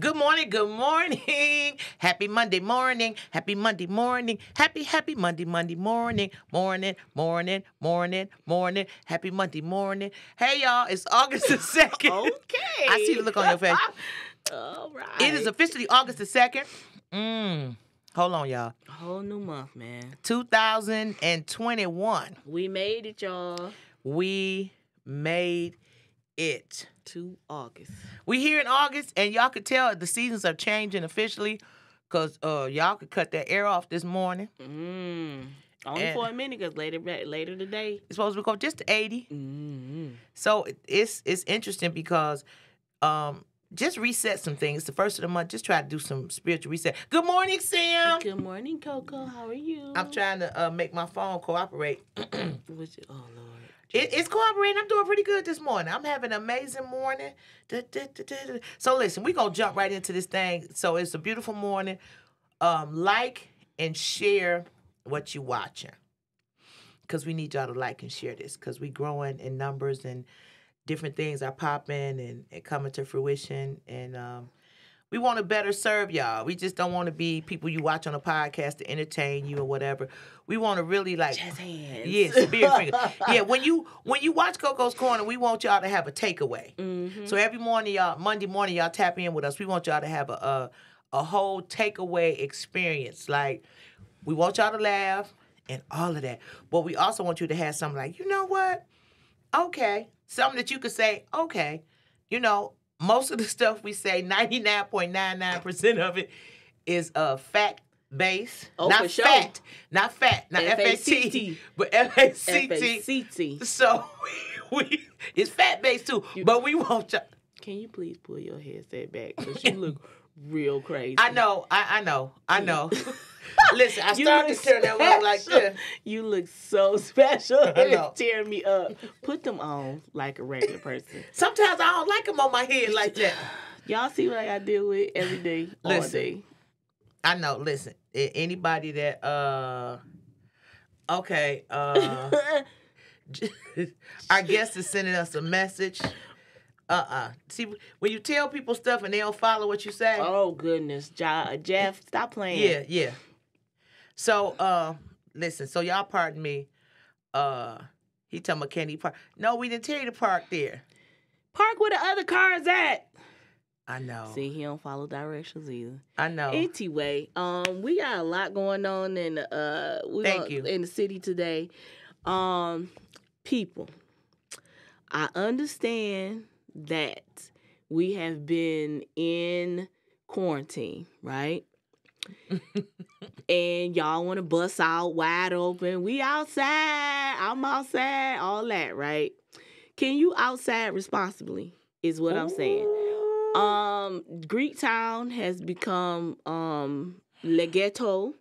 Good morning, good morning. Happy Monday morning. Happy Monday morning. Happy Monday morning. Morning. Happy Monday morning. Hey, y'all, it's August the 2nd. Okay. I see the look on your face. All right. It is officially August the 2nd. Hold on, y'all. A whole new month, man. 2021. We made it, y'all. We made it. To August. We here in August, and y'all could tell the seasons are changing officially, because y'all could cut that air off this morning. Only for a minute, because later today. It's supposed to go just to 80. So it's interesting because just reset some things. The first of the month, just try to do some spiritual reset. Good morning, Sam. Good morning, Coco. How are you? I'm trying to make my phone cooperate. Oh, Lord. It's cooperating. I'm doing pretty good this morning. I'm having an amazing morning. So listen, we're going to jump right into this thing. So it's a beautiful morning. Like and share what you're watching, because we need y'all to like and share this, because we growing in numbers and different things are popping and coming to fruition. And we want to better serve y'all. We just don't want to be people you watch on a podcast to entertain you or whatever. We want to really like jazz hands. Yeah, spirit finger. Yeah, when you watch Coco's Corner, we want y'all to have a takeaway. So every morning, Monday morning, y'all tap in with us. We want y'all to have a whole takeaway experience. Like, we want y'all to laugh and all of that. But we also want you to have something like, you know what? Okay. Something that you could say, okay. You know, most of the stuff we say, 99.99% of it is fact-based. Oh, not for sure. fact. Not fat. Not F-A-T. But F-A-C-T. F-A-C-T. So we it's fact-based too. But we want y'all. Can you please pull your headset back? Because you look real crazy. I know. Listen, I started to turn that one like this. You look so special. I know. It's tearing me up. Put them on like a regular person. Sometimes I don't like them on my head like that. Y'all see what I got to deal with every day, all day. I know. Listen, anybody that our guest is sending us a message. See, when you tell people stuff and they don't follow what you say. Oh, goodness. Jeff, stop playing. Yeah. So, listen, so y'all pardon me. He talking about can he park? No, we didn't tell you to park there. Park where the other car's at. I know. See, he don't follow directions either. I know. Anyway, we got a lot going on in in the city today. People, I understand that we have been in quarantine, right? And y'all want to bust out wide open. We outside. I'm outside. All that, right? Can you outside responsibly is what I'm saying. Greek Town has become le ghetto.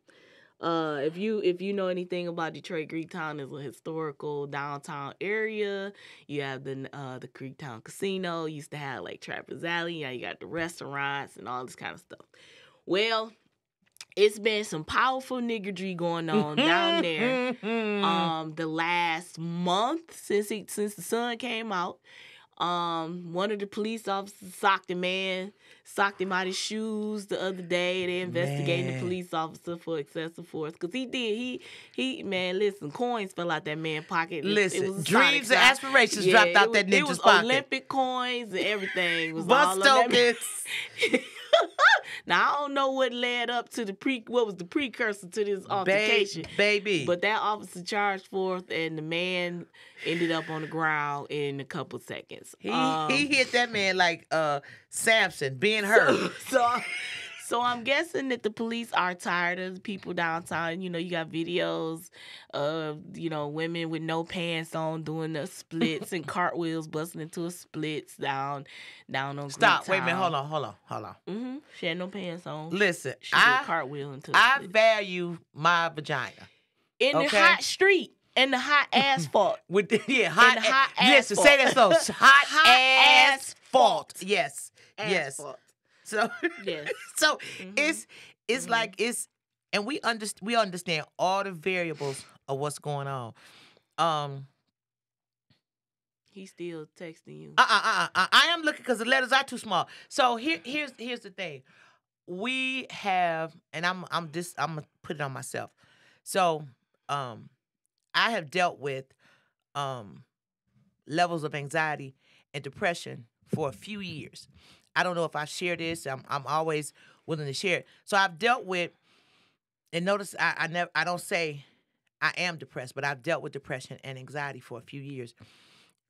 If you know anything about Detroit, Greek Town is a historical downtown area. You have the Greek Town Casino. You used to have like Trappers Alley. Now you got the restaurants and all this kind of stuff. Well, it's been some powerful niggardry going on down there. The last month since the sun came out. One of the police officers socked him out his shoes the other day. They investigating the police officer for excessive force. Because he listen, coins fell out that man's pocket. Listen, it was dreams and aspirations dropped out that ninja's pocket. It was Olympic coins and everything. Was Bus tokens. Now, I don't know what led up to what was the precursor to this altercation. Baby. But that officer charged forth, and the man ended up on the ground in a couple seconds. He hit that man like Samson being hurt. So I'm guessing that the police are tired of the people downtown. You know, you got videos of, women with no pants on doing the splits and cartwheels busting into a splits down on Stop. Greek Wait a minute. Town. Hold on. Mm-hmm. She had no pants on. Listen, she did a cartwheel into a I split. value my vagina. In the hot street. In the hot asphalt. Hot asphalt. Listen, say that so. Hot asphalt. Yes. Asphalt. So yes. So it's like and we understand all the variables of what's going on. He's still texting you. I am looking because the letters are too small. So here's the thing. We have, and I'm gonna put it on myself. So, I have dealt with levels of anxiety and depression for a few years. I don't know if I share this. I'm always willing to share it. So I've dealt with, and notice I don't say I am depressed, but I've dealt with depression and anxiety for a few years.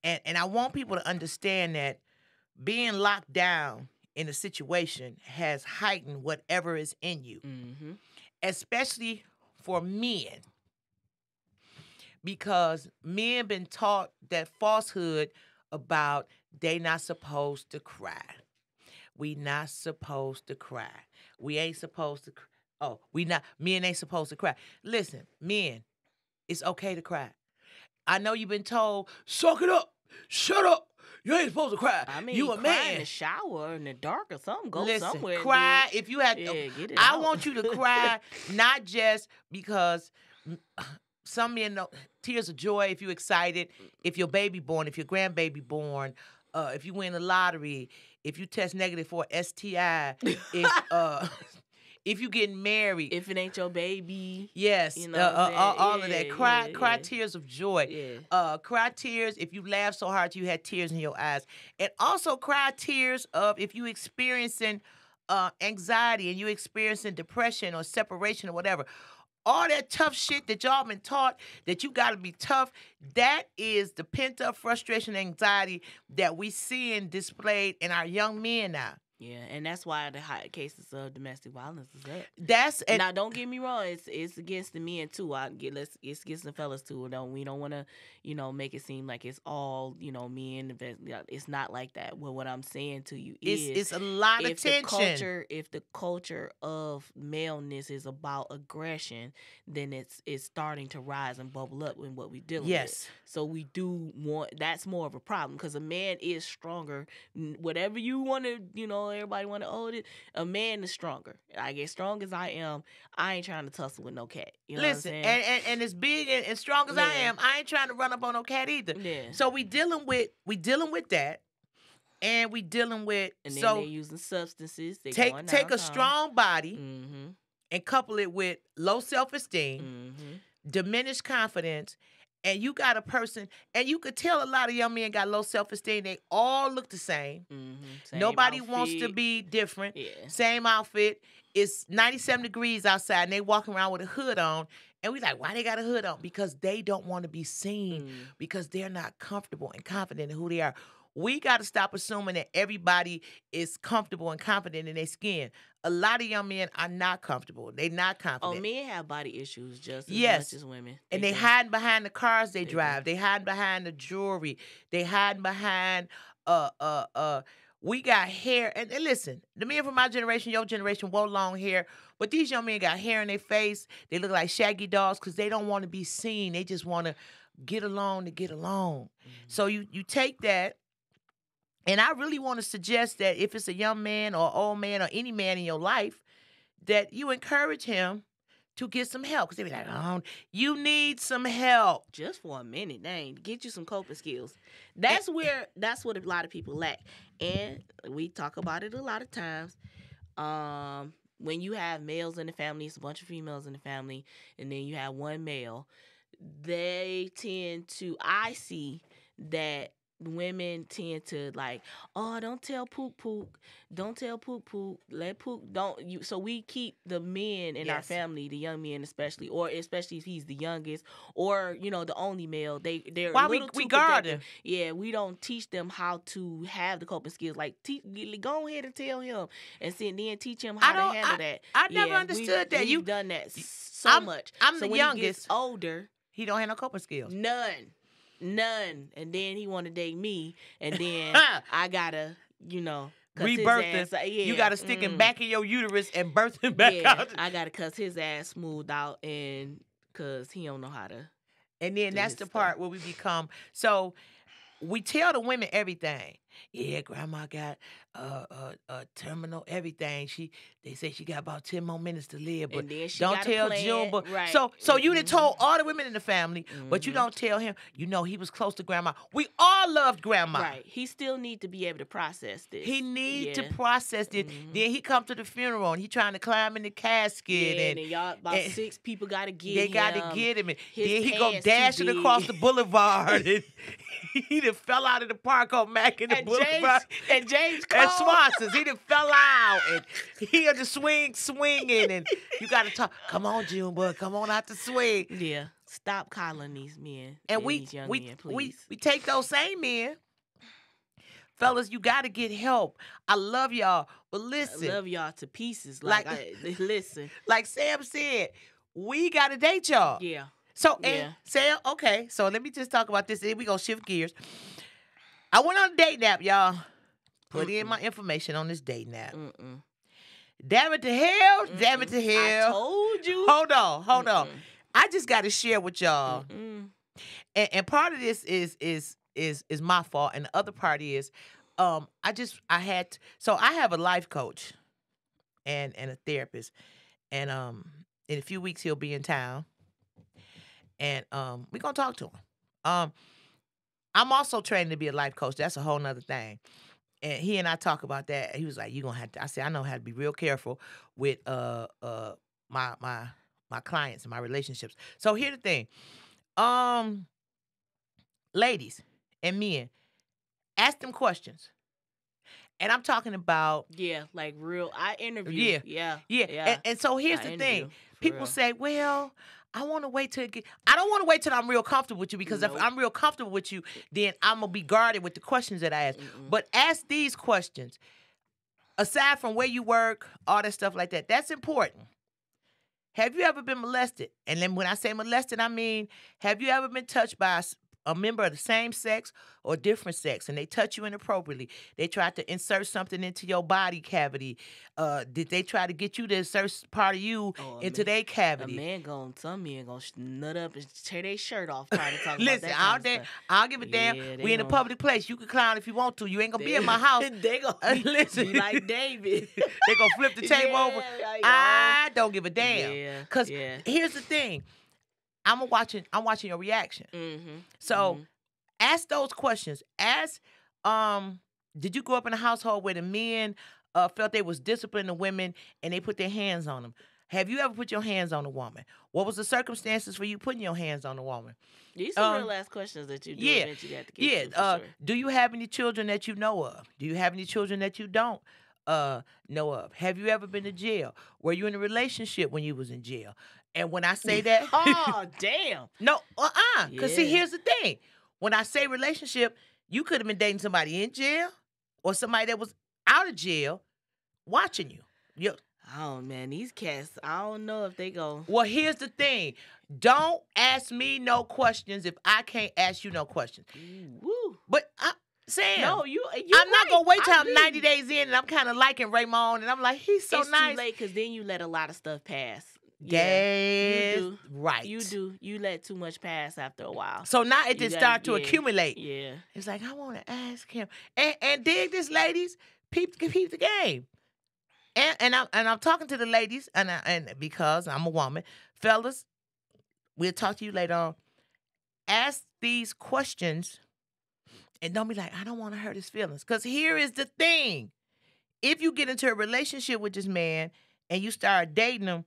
And I want people to understand that being locked down in a situation has heightened whatever is in you, especially for men, because men been taught that falsehood about they not supposed to cry. We not supposed to cry. We ain't supposed to cry. Oh, men ain't supposed to cry. Listen, men, it's okay to cry. I know you've been told, suck it up, shut up. You ain't supposed to cry. I mean, you a cry man. in the shower in the dark or something. Go Listen, somewhere. Cry if you had. Yeah, get it I out. want you to cry, not just because some men know tears of joy if you're excited, if your baby born, if your grandbaby born, if you win the lottery, if you test negative for STI, if you getting married, if it ain't your baby. yes, you know all of that. Cry yeah. tears of joy. Yeah. Cry tears if you laughed so hard you had tears in your eyes, and also cry tears of if you experiencing anxiety and you experiencing depression or separation or whatever. All that tough shit that y'all been taught that you got to be tough, that is the pent-up frustration and anxiety that we seeing displayed in our young men now. Yeah, and that's why the high cases of domestic violence is up. Now, don't get me wrong. It's against the men too. It's against the fellas too. We don't want to, make it seem like it's all, men. It's not like that. Well, what I'm saying to you is, it's a lot of tension. If the culture of maleness is about aggression, then it's starting to rise and bubble up in what we dealing with. So we do want. That's more of a problem because a man is stronger. Whatever you want to, everybody want to own it. A man is stronger. Like as strong as I am, I ain't trying to tussle with no cat. You know Listen, what I'm saying? and as big and strong as I am, I ain't trying to run up on no cat either. Yeah. So we dealing with that, and we dealing with and then they're using substances. They take a strong body mm-hmm. and couple it with low self-esteem, mm-hmm. diminished confidence. And you got a person, and you could tell a lot of young men got low self-esteem. They all look the same. Mm-hmm. Nobody outfit. wants to be different. Yeah. Same outfit. It's 97 degrees outside, and they walking around with a hood on. And we like, why they got a hood on? Because they don't want to be seen. Because they're not comfortable and confident in who they are. We got to stop assuming that everybody is comfortable and confident in their skin. A lot of young men are not comfortable. They're not confident. Oh, men have body issues just as much as women. And they hiding behind the cars they drive. They hiding behind the jewelry. They hiding behind we got hair. And listen, the men from my generation, your generation, wore long hair. But these young men got hair in their face. They look like shaggy dogs because they don't want to be seen. They just want to get along to get along. So you take that. And I really want to suggest that if it's a young man or old man or any man in your life, that you encourage him to get some help. Because they be like, oh, you need some help. Just for a minute, dang. Get you some coping skills. That's what a lot of people lack. And we talk about it a lot of times. When you have males in the family, it's a bunch of females in the family, and then you have one male, they tend to, I see that women tend to like, oh, don't tell Pook Pook. Don't tell Pook Pook. Let Pook don't you. So we keep the men in our family, the young men especially, or especially if he's the youngest, or the only male. They're why a little we too guard protective. them. Yeah, we don't teach them how to have the coping skills. Like go ahead and tell him, and then teach him how to handle that. I never understood that. You've done that so much. I'm so the when youngest. He gets older, he don't have no coping skills. None. And then he want to date me, and then I gotta, rebirth him. You gotta stick him back in your uterus and birth him back out. I gotta cuss his ass smooth out, and cause he don't know how to. And then that's the part where we become so. We tell the women everything. Yeah, grandma got terminal everything. They say she got about 10 more minutes to live, but And then she don't got a tell plan, June. But right. so you done told all the women in the family, but you don't tell him. You know he was close to grandma. We all loved grandma. Right. He still need to be able to process this. He need to process it. Then he come to the funeral and he trying to climb in the casket. And y'all about 6 people got to get him. They got to get him. And His then he go pants dashing too across big. the boulevard. And he done fell out of the park on Mack in the boulevard. James And Cole. Swanson's. He done fell out. And he had the swinging. And you got to talk. Come on, Junebug. Come on out the swing. Yeah. Stop calling these men. And these young men, please. we take those same men. Fellas, you got to get help. I love y'all. But listen. I love y'all to pieces. Listen. Like Sam said, we got to date y'all. Yeah. So, and Sam, okay, so let me just talk about this. Then we going to shift gears. I went on a date nap, y'all. Put in my information on this date nap. Damn it to hell. Damn it to hell. I told you. Hold on. I just got to share with y'all. And part of this is my fault, and the other part is, I have a life coach, and a therapist, and in a few weeks he'll be in town, and we're gonna talk to him. I'm also training to be a life coach. That's a whole nother thing. And he and I talk about that. He was like, "You gonna have to." I said, "I know how to be real careful with my clients and my relationships." So here's the thing, ladies and men, ask them questions. And I'm talking about like real. I interview. Yeah. And so here's the thing: people say, "Well, I want to wait till I don't want to wait till I'm real comfortable with you, because if I'm real comfortable with you, then I'm gonna be guarded with the questions that I ask." But ask these questions. Aside from where you work, all that stuff like that, that's important. Have you ever been molested? And then when I say molested, I mean, have you ever been touched by a member of the same sex or different sex, and they touch you inappropriately? They tried to insert something into your body cavity. Did they try to get you to insert part of you into their cavity? Some men gonna nut up and tear their shirt off trying to talk Listen, about that kind of stuff. I'll give a damn. We in a public place. You can clown if you want to. You ain't gonna be in my house. They gonna be like David. They gonna flip the table over. I don't give a damn. Cause here's the thing. I'm watching your reaction. So ask those questions. Ask, did you grow up in a household where the men felt they was disciplining the women and they put their hands on them? Have you ever put your hands on a woman? What was the circumstances for you putting your hands on a woman? These are real ass questions that you do eventually have to get to, for sure. Do you have any children that you know of? Do you have any children that you don't know of? Have you ever been to jail? Were you in a relationship when you was in jail? And when I say that, oh damn, no, because see, here's the thing: when I say relationship, you could have been dating somebody in jail or somebody that was out of jail watching you. Oh man, these cats, I don't know if they go. Well, here's the thing: don't ask me no questions if I can't ask you no questions. Woo. But Sam, no, I'm not gonna wait till I'm 90 days in and I'm kind of liking Raymond and I'm like, he's so nice. It's too late because then you let a lot of stuff pass. Yeah, you do. Right. You do. You let too much pass after a while. So now it just start to accumulate. Yeah. It's like, I want to ask him. And dig this, ladies. Peep the game. And I'm talking to the ladies, and because I'm a woman, fellas, we'll talk to you later on. Ask these questions, and don't be like, I don't want to hurt his feelings. Because here is the thing: if you get into a relationship with this man and you start dating him,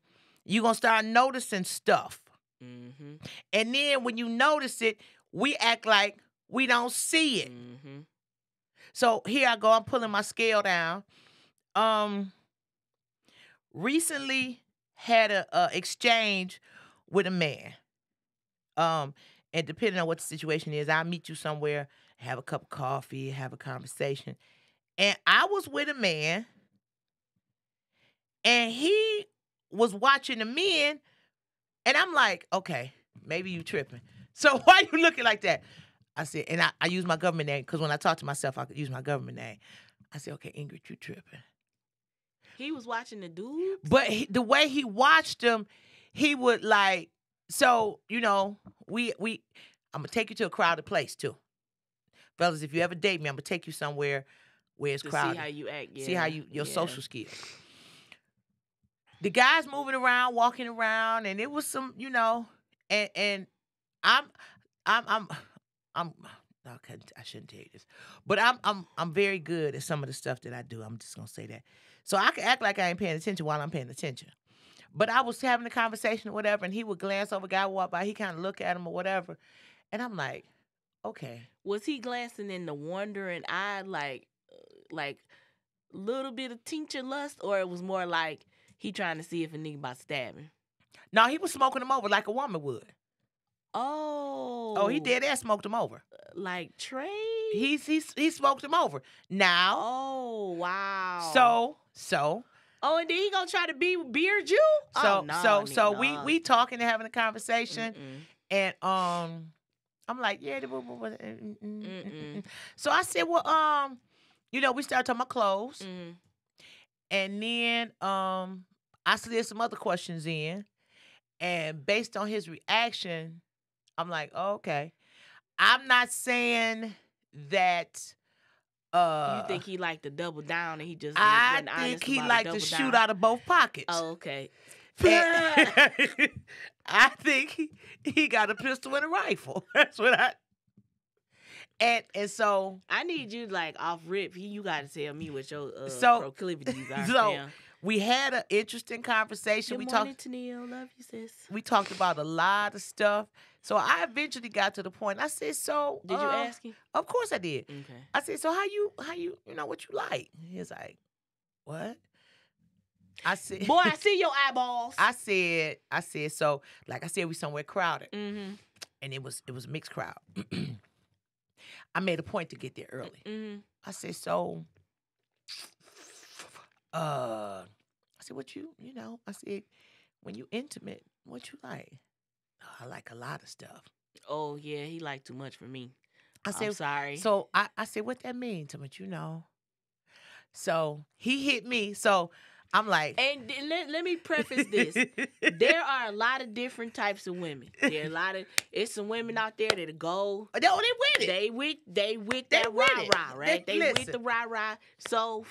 you're gonna start noticing stuff. And then when you notice it, we act like we don't see it. So here I go. I'm pulling my scale down. Recently had a exchange with a man. And depending on what the situation is, I'll meet you somewhere, have a cup of coffee, have a conversation. And I was with a man, and he was watching the men, and I'm like, okay, maybe you tripping. So why you looking like that? I said, and I use my government name, because when I talk to myself, I could use my government name. I said, okay, Ingrid, you tripping. He was watching the dudes? But the way he watched them, he would like, so, you know, I'm going to take you to a crowded place, too. Fellas, if you ever date me, I'm going to take you somewhere where it's To crowded. see how you act. Yeah. See how your social skills. The guys moving around, walking around, and it was some, and I'm okay, I shouldn't tell you this, but I'm very good at some of the stuff that I do. I'm just gonna say that, so I can act like I ain't paying attention while I'm paying attention. But I was having a conversation or whatever, and he would glance over, guy walk by, he kind of look at him or whatever, and I'm like, okay. Was he glancing in the wondering eye, like little bit of tincture lust, or it was more like he trying to see if a nigga about to stab him? No, he was smoking him over like a woman would. Oh, he did that, smoked him over. Like Trey? He smoked him over. Now. Oh, wow. So. Oh, and then he gonna try to beard you? So we talking and having a conversation, and I'm like, yeah. So I said, well, we started talking about clothes, and then I slid some other questions in, and based on his reaction, I'm like, oh, okay. I'm not saying that. You think he liked to double down and he just I think he liked to shoot out of both pockets. Oh, okay. I think he got a pistol and a rifle. That's what and so I need you like off rip. You got to tell me what your proclivities are. So we had an interesting conversation. Good morning, Tennille. Love you, sis. We talked about a lot of stuff. So I eventually got to the point. I said, so did you ask him? Of course I did. Okay. I said, so how you what you like? He's like, what? I said, boy, I see your eyeballs. I said, so like I said, we somewhere crowded, and it was a mixed crowd. I made a point to get there early. I said, so, I said, what I said, when you intimate, what you like? Oh, I like a lot of stuff. Oh, yeah, he liked too much for me. I said, I'm sorry. So I said, what that mean to much, So he hit me. So I'm like. And let me preface this. There are a lot of different types of women. It's some women out there that go. Oh, they with it. They with that rah-rah, right? They with the rah-rah. So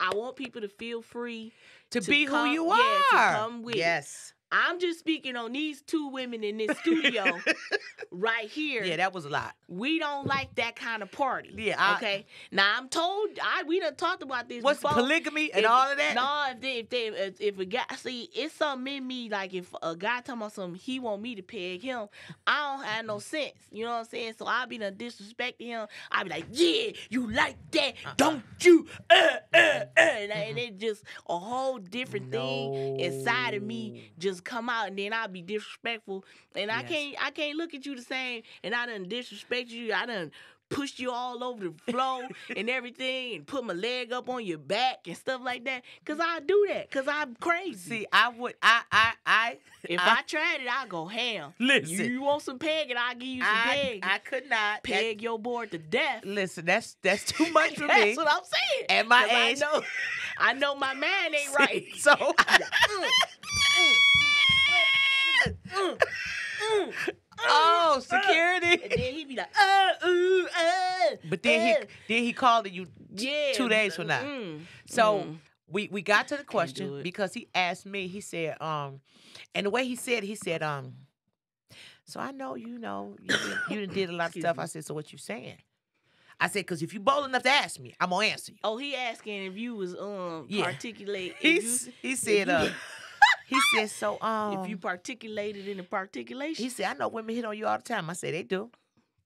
I want people to feel free to be who you are. Yeah, to come with. Yes. I'm just speaking on these two women in this studio right here. Yeah, that was a lot. We don't like that kind of party. Yeah. Okay. Now I'm told we done talked about this. What's before. Polygamy and all of that? No, if a guy it's something in me like if a guy talking about something he want me to peg him, I don't have no sense. You know what I'm saying? So I be done disrespecting him. I be like, yeah, you like that, don't you? And it just a whole different thing inside of me just come out, and then I'll be disrespectful, and I can't look at you the same, and I done disrespect you, I done pushed you all over the floor and everything, and put my leg up on your back and stuff like that, cause I do that, cause I'm crazy. See, I if I tried it, I'll go ham. Listen, you want some pegging, I'll give you some pegging. I could not peg your board to death. Listen, that's too much for me. That's what I'm saying. At my age, I know my man ain't right. So. Oh, security! And then he be like, But then he called you 2 days from now. So we got to the question because he asked me. He said, and the way he said, so I know you did a lot of stuff. I said, so what you saying? I said, because if you bold enough to ask me, I'm gonna answer you. Oh, he asking if you was articulate. He said. He said, so, if you particulated in the particulation. He said, I know women hit on you all the time. I said, they do.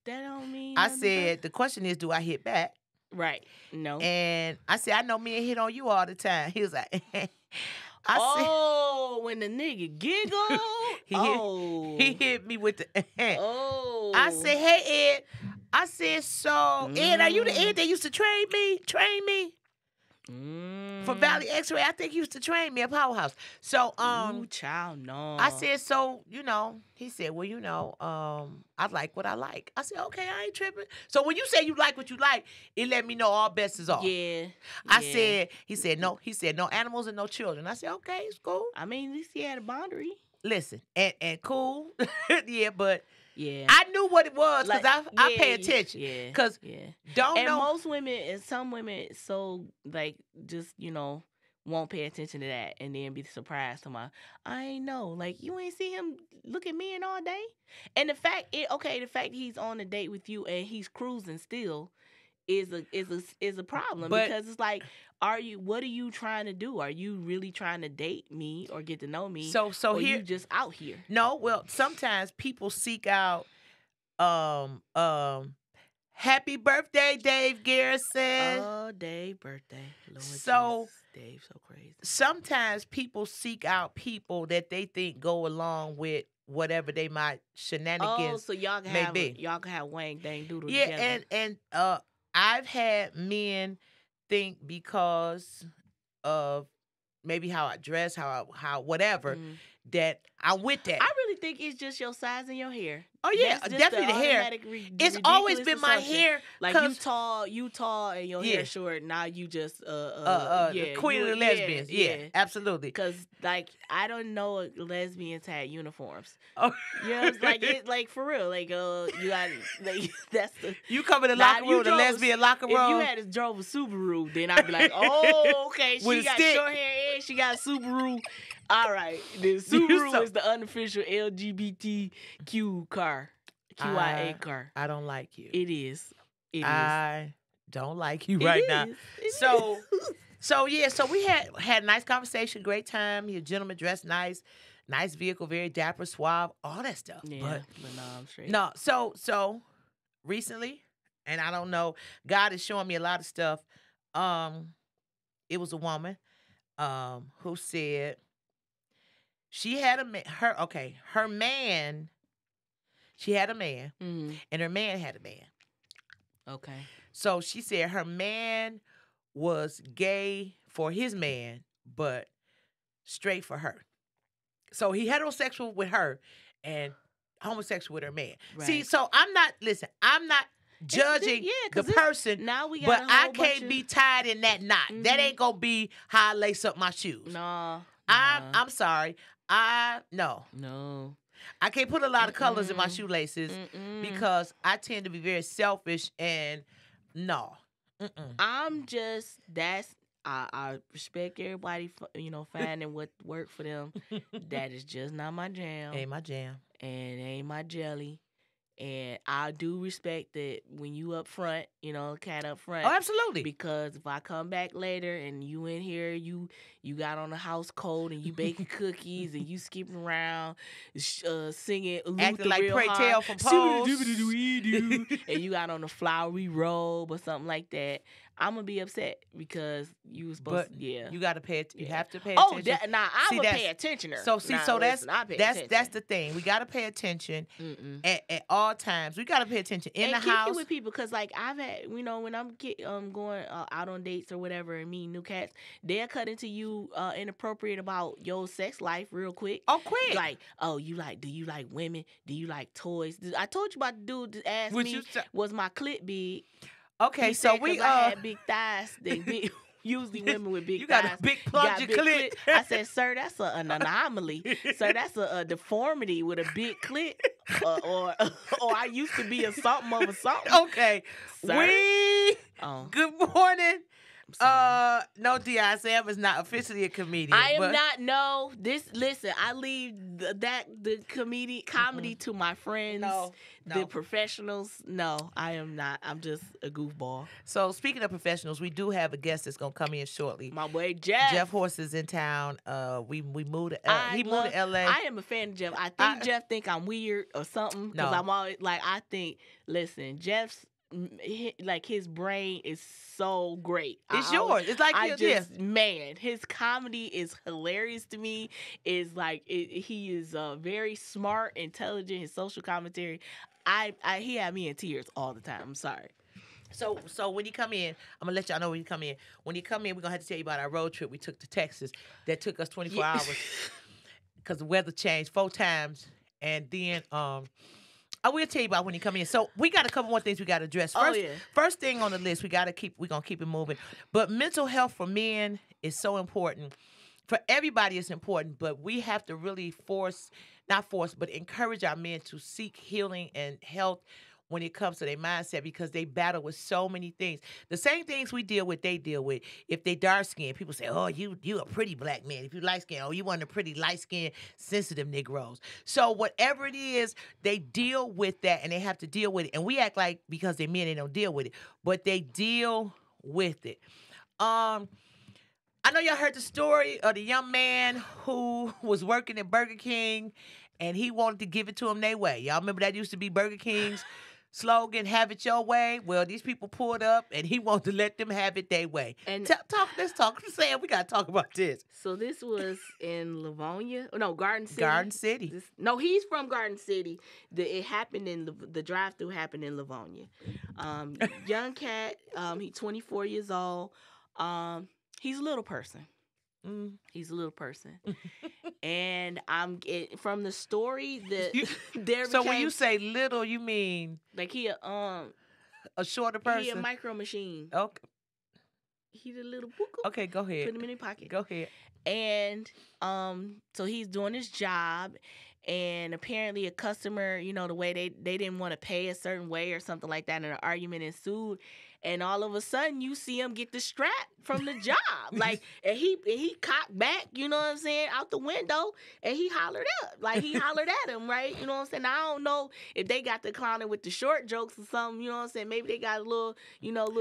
That don't mean I said, the question is, do I hit back? Right. No. And I said, I know men hit on you all the time. He was like, when the nigga giggled. He hit me with the Oh. I said, hey, Ed. I said, so, Ed, are you the Ed that used to train me? For Valley X-Ray, I think he used to train me at Powerhouse. So, Ooh, child, no. I said, so, he said, well, I like what I like. I said, okay, I ain't tripping. So when you say you like what you like, it let me know all bets is off. Yeah. He said, no animals and no children. I said, okay, it's cool. I mean, at least he had a boundary. Listen, and cool. Yeah, but Yeah. I knew what it was because Like, I pay attention. Yeah. Because don't And know. most women, and some women, so like just won't pay attention to that, and then be surprised. I ain't know. Like, you ain't see him look at men all day. And the fact he's on a date with you and he's cruising still is a problem, because it's like, what are you trying to do? Are you really trying to date me or get to know me? So or here, you just out here? No, well, sometimes people seek out happy birthday, Dave Garrison. Oh, Dave birthday. Lord So Jesus, Dave so crazy. Sometimes people seek out people that they think go along with whatever they might shenanigans. Oh, so y'all can have wang dang doodle together. And I've had men think because of maybe how I dress, how whatever, that I'm with that. I really think it's just your size and your hair. Oh yeah, definitely the hair. It's always been my hair. Like, you tall, and your hair short. Now you just queen of the lesbians. Yeah, absolutely. Because like, I don't know lesbians had uniforms. Oh, like for real. Like you got that's the you come in the locker room, the lesbian locker room. If you had drove a Subaru, then I'd be like, oh, okay, she got stick. short hair and she got a Subaru. All right, the Subaru is the unofficial LGBTQ car, QIA car. I don't like you. It is. I don't like you right now. So we had a nice conversation, great time. Your gentleman dressed nice vehicle, very dapper, suave, all that stuff. Yeah, but no, I'm straight. No, so recently, and I don't know, God is showing me a lot of stuff. It was a woman who said she had her man. She had a man, and her man had a man. Okay. So she said her man was gay for his man, but straight for her. So he heterosexual with her and homosexual with her man. Right. See, so I'm not judging the person, now we got but I can't be tied in that knot. That ain't gonna be how I lace up my shoes. No. I'm sorry. No. I can't put a lot of colors in my shoelaces because I tend to be very selfish and no. I'm just I respect everybody for, finding what worked for them. That is just not my jam. Ain't my jam. And ain't my jelly. And I do respect that when you up front, cat up front. Oh, absolutely. Because if I come back later and you in here, you got on a house coat and you baking cookies and you skipping around, singing acting like Pray Tell from Pose, and you got on a flowery robe or something like that, I'm gonna be upset because you was supposed to. Yeah, you got to pay. You have to pay attention. I'm a pay attentioner. That's the thing. We got to pay attention at all times. We got to pay attention in the house. It with people, because like I've had, when I'm going out on dates or whatever and meeting new cats, they'll cut into you inappropriate about your sex life real quick. Oh, quick! Like, do you like women? Do you like toys? I told you about the dude that asked me, was my clit big? Okay, so I had big thighs. Usually women with big you thighs. You got a big plunge clit. I said, sir, that's an anomaly. Sir, that's a deformity with a big clit. Or I used to be a something over something. Okay. Sir? Good morning. No, Deion Sam is not officially a comedian. I am not. No, listen. I leave the comedy to my friends, the professionals. No, I am not. I'm just a goofball. So speaking of professionals, we do have a guest that's gonna come in shortly. My boy Jeff. Jeff Horste is in town. We moved to he moved to LA. I am a fan of Jeff. I think Jeff think I'm weird or something because I'm always like, I think. Listen, Jeff's. Like, his brain is so great. It's yours. It's like man, his comedy is hilarious to me. Is like he is very smart, intelligent. His social commentary, he had me in tears all the time. I'm sorry. So when you come in, I'm gonna let y'all know when you come in. When you come in, we're gonna have to tell you about our road trip we took to Texas that took us 24 hours because the weather changed 4 times, and then I will tell you about when you come in. So we got a couple more things we got to address. First thing on the list, we're gonna keep it moving. But mental health for men is so important. for everybody it's important, but we have to really but encourage our men to seek healing and health when it comes to their mindset, because they battle with so many things. The same things we deal with, they deal with. If they dark skinned, people say, oh, you a pretty black man. If you light skinned, oh, you one of the pretty light skinned, sensitive Negroes. So whatever it is, they deal with that, and they have to deal with it. And we act like because they're men, they don't deal with it, but they deal with it. I know y'all heard the story of the young man who was working at Burger King, and he wanted to give it to him their way. Y'all remember that used to be Burger King's slogan, have it your way? Well, these people pulled up, and he wanted to let them have it their way. And let's talk. Sam, we got to talk about this. So this was in Livonia? No, Garden City. Garden City. No, he's from Garden City. It happened in the drive-through happened in Livonia. Young cat, he's 24 years old. He's a little person. He's a little person. And from the story that So when you say little, you mean like he a shorter person? He a micro machine. Okay. He's a little book. Okay, go ahead. Put him in his pocket. Go ahead. And so he's doing his job, and apparently a customer, the way they didn't want to pay a certain way or something like that, and an argument ensued. And all of a sudden, you see him get the strap from the job. Like, and he cocked back, you know what I'm saying, out the window, and he hollered up. Like, he hollered at him, right? You know what I'm saying? I don't know if they got the clowning with the short jokes or something, you know what I'm saying? Maybe they got a little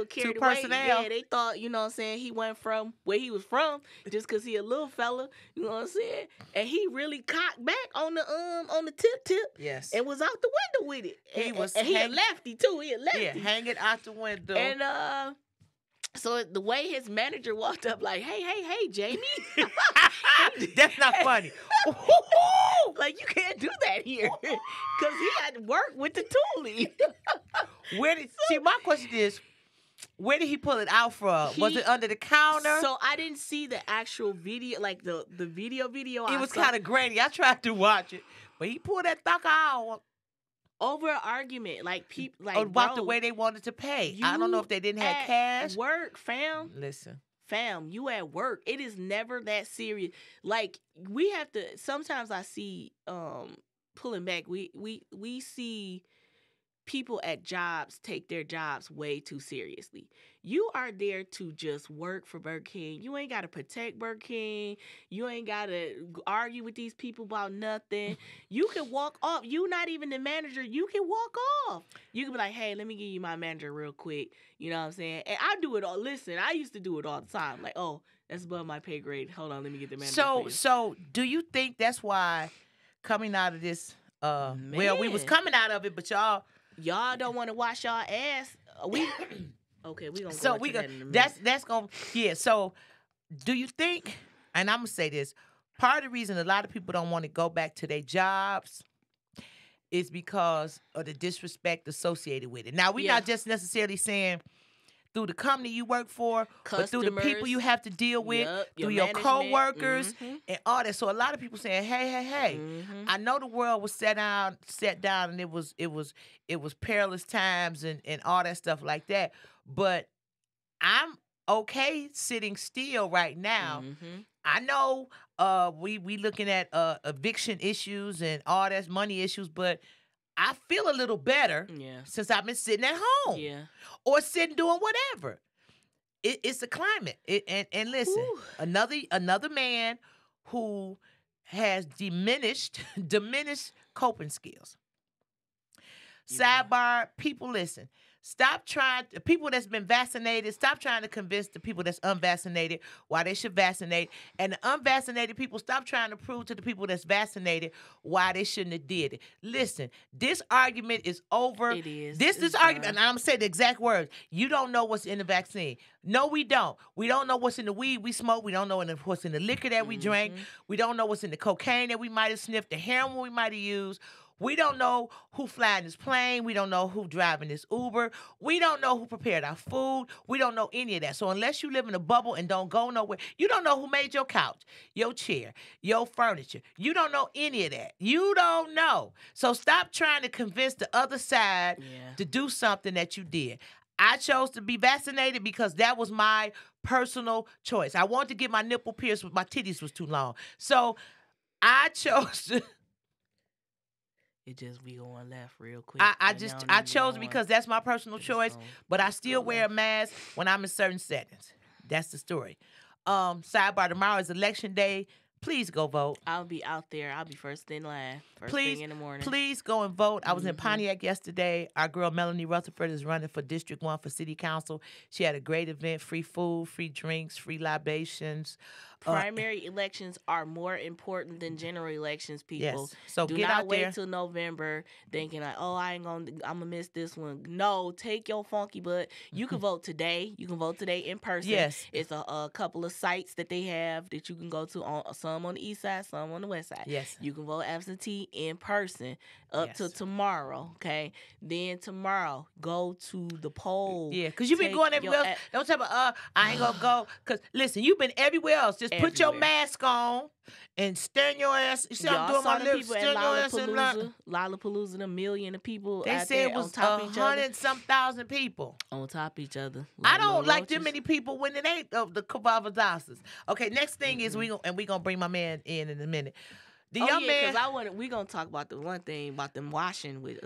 carried away. Yeah, they thought, you know what I'm saying, he went from where he was from just because he a little fella, you know what I'm saying? And he really cocked back on the tip. Yes. And was out the window with it. He a lefty, too. He a lefty. Yeah, hanging out the window. And so the way his manager walked up, like, hey, Jamie. That's not funny. Like, you can't do that here. Because he had to work with the toolie. My question is, where did he pull it out from? Was it under the counter? So I didn't see the actual video, like the video. It was kind of grainy. I tried to watch it. But he pulled that thug out. Over an argument, like people, like about the way they wanted to pay. I don't know if they didn't have cash. Work, fam. Listen, fam, you at work. It is never that serious. Like we have to. Sometimes I see pulling back. We see people at jobs take their jobs way too seriously. You are there to just work for Burger King. You ain't got to protect Burger King. You ain't got to argue with these people about nothing. You can walk off. You not even the manager. You can walk off. You can be like, hey, let me give you my manager real quick. You know what I'm saying? And I do it all. Listen, I used to do it all the time. Like, oh, that's above my pay grade. Hold on, let me get the manager. So do you think that's why coming out of this, well, we was coming out of it, but y'all don't want to wash y'all ass. Okay, we gonna. So that's gonna So, do you think? And I'm gonna say this: part of the reason a lot of people don't want to go back to their jobs is because of the disrespect associated with it. Now, we're not just necessarily saying through the company you work for, but through the people you have to deal with, through your coworkers, and all that. So a lot of people saying, hey, I know the world was set down, and it was perilous times and all that stuff like that. But I'm okay sitting still right now. I know we looking at eviction issues and all that money issues, but I feel a little better since I've been sitting at home or sitting doing whatever. It's a climate. And listen, another man who has diminished coping skills. Sidebar, people listen. People that's been vaccinated, stop trying to convince the people that's unvaccinated why they should vaccinate. And the unvaccinated people, stop trying to prove to the people that's vaccinated why they shouldn't have did it. Listen, this argument is over. It is. This argument, and I'm going to say the exact words. You don't know what's in the vaccine. No, we don't. We don't know what's in the weed we smoke. We don't know what's in the liquor that we drank. We don't know what's in the cocaine that we might have sniffed, the heroin we might have used. We don't know who flying this plane. We don't know who driving this Uber. We don't know who prepared our food. We don't know any of that. So unless you live in a bubble and don't go nowhere, you don't know who made your couch, your chair, your furniture. You don't know any of that. You don't know. So stop trying to convince the other side to do something that you did. I chose to be vaccinated because that was my personal choice. I wanted to get my nipple pierced, but my titties was too long. So I chose to. It just be going left real quick. I chose because that's my personal choice, but I still wear a mask when I'm in certain settings. That's the story. Sidebar, tomorrow is election day. Please go vote. I'll be out there. I'll be first in line. First thing in the morning. Please go and vote. I was in Pontiac yesterday. Our girl Melanie Rutherford is running for District 1 for City Council. She had a great event, free food, free drinks, free libations. Primary elections are more important than general elections, people. Yes. So do get not out there. wait till November thinking like, oh, I'm gonna miss this one. No, take your funky butt. You can vote today. You can vote today in person. Yes. It's a couple of sites that they have that you can go to, on some on the east side, some on the west side. Yes. You can vote absentee in person up to tomorrow, okay? Then tomorrow, go to the poll. Yeah, because you've been going everywhere else. Don't tell me, I ain't going to go. Because, listen, you've been everywhere else. Just put your mask on and stand your ass. You see, I'm doing my lips. Stand your ass and Lollapalooza, the million of people they out said there it was on top of each other. 100-some thousand people. On top of each other. I don't like them many people when it ain't of the Kavavadasas. Okay, next thing is we going to bring my man in a minute. The young man. Because we gonna talk about the one thing about them washing with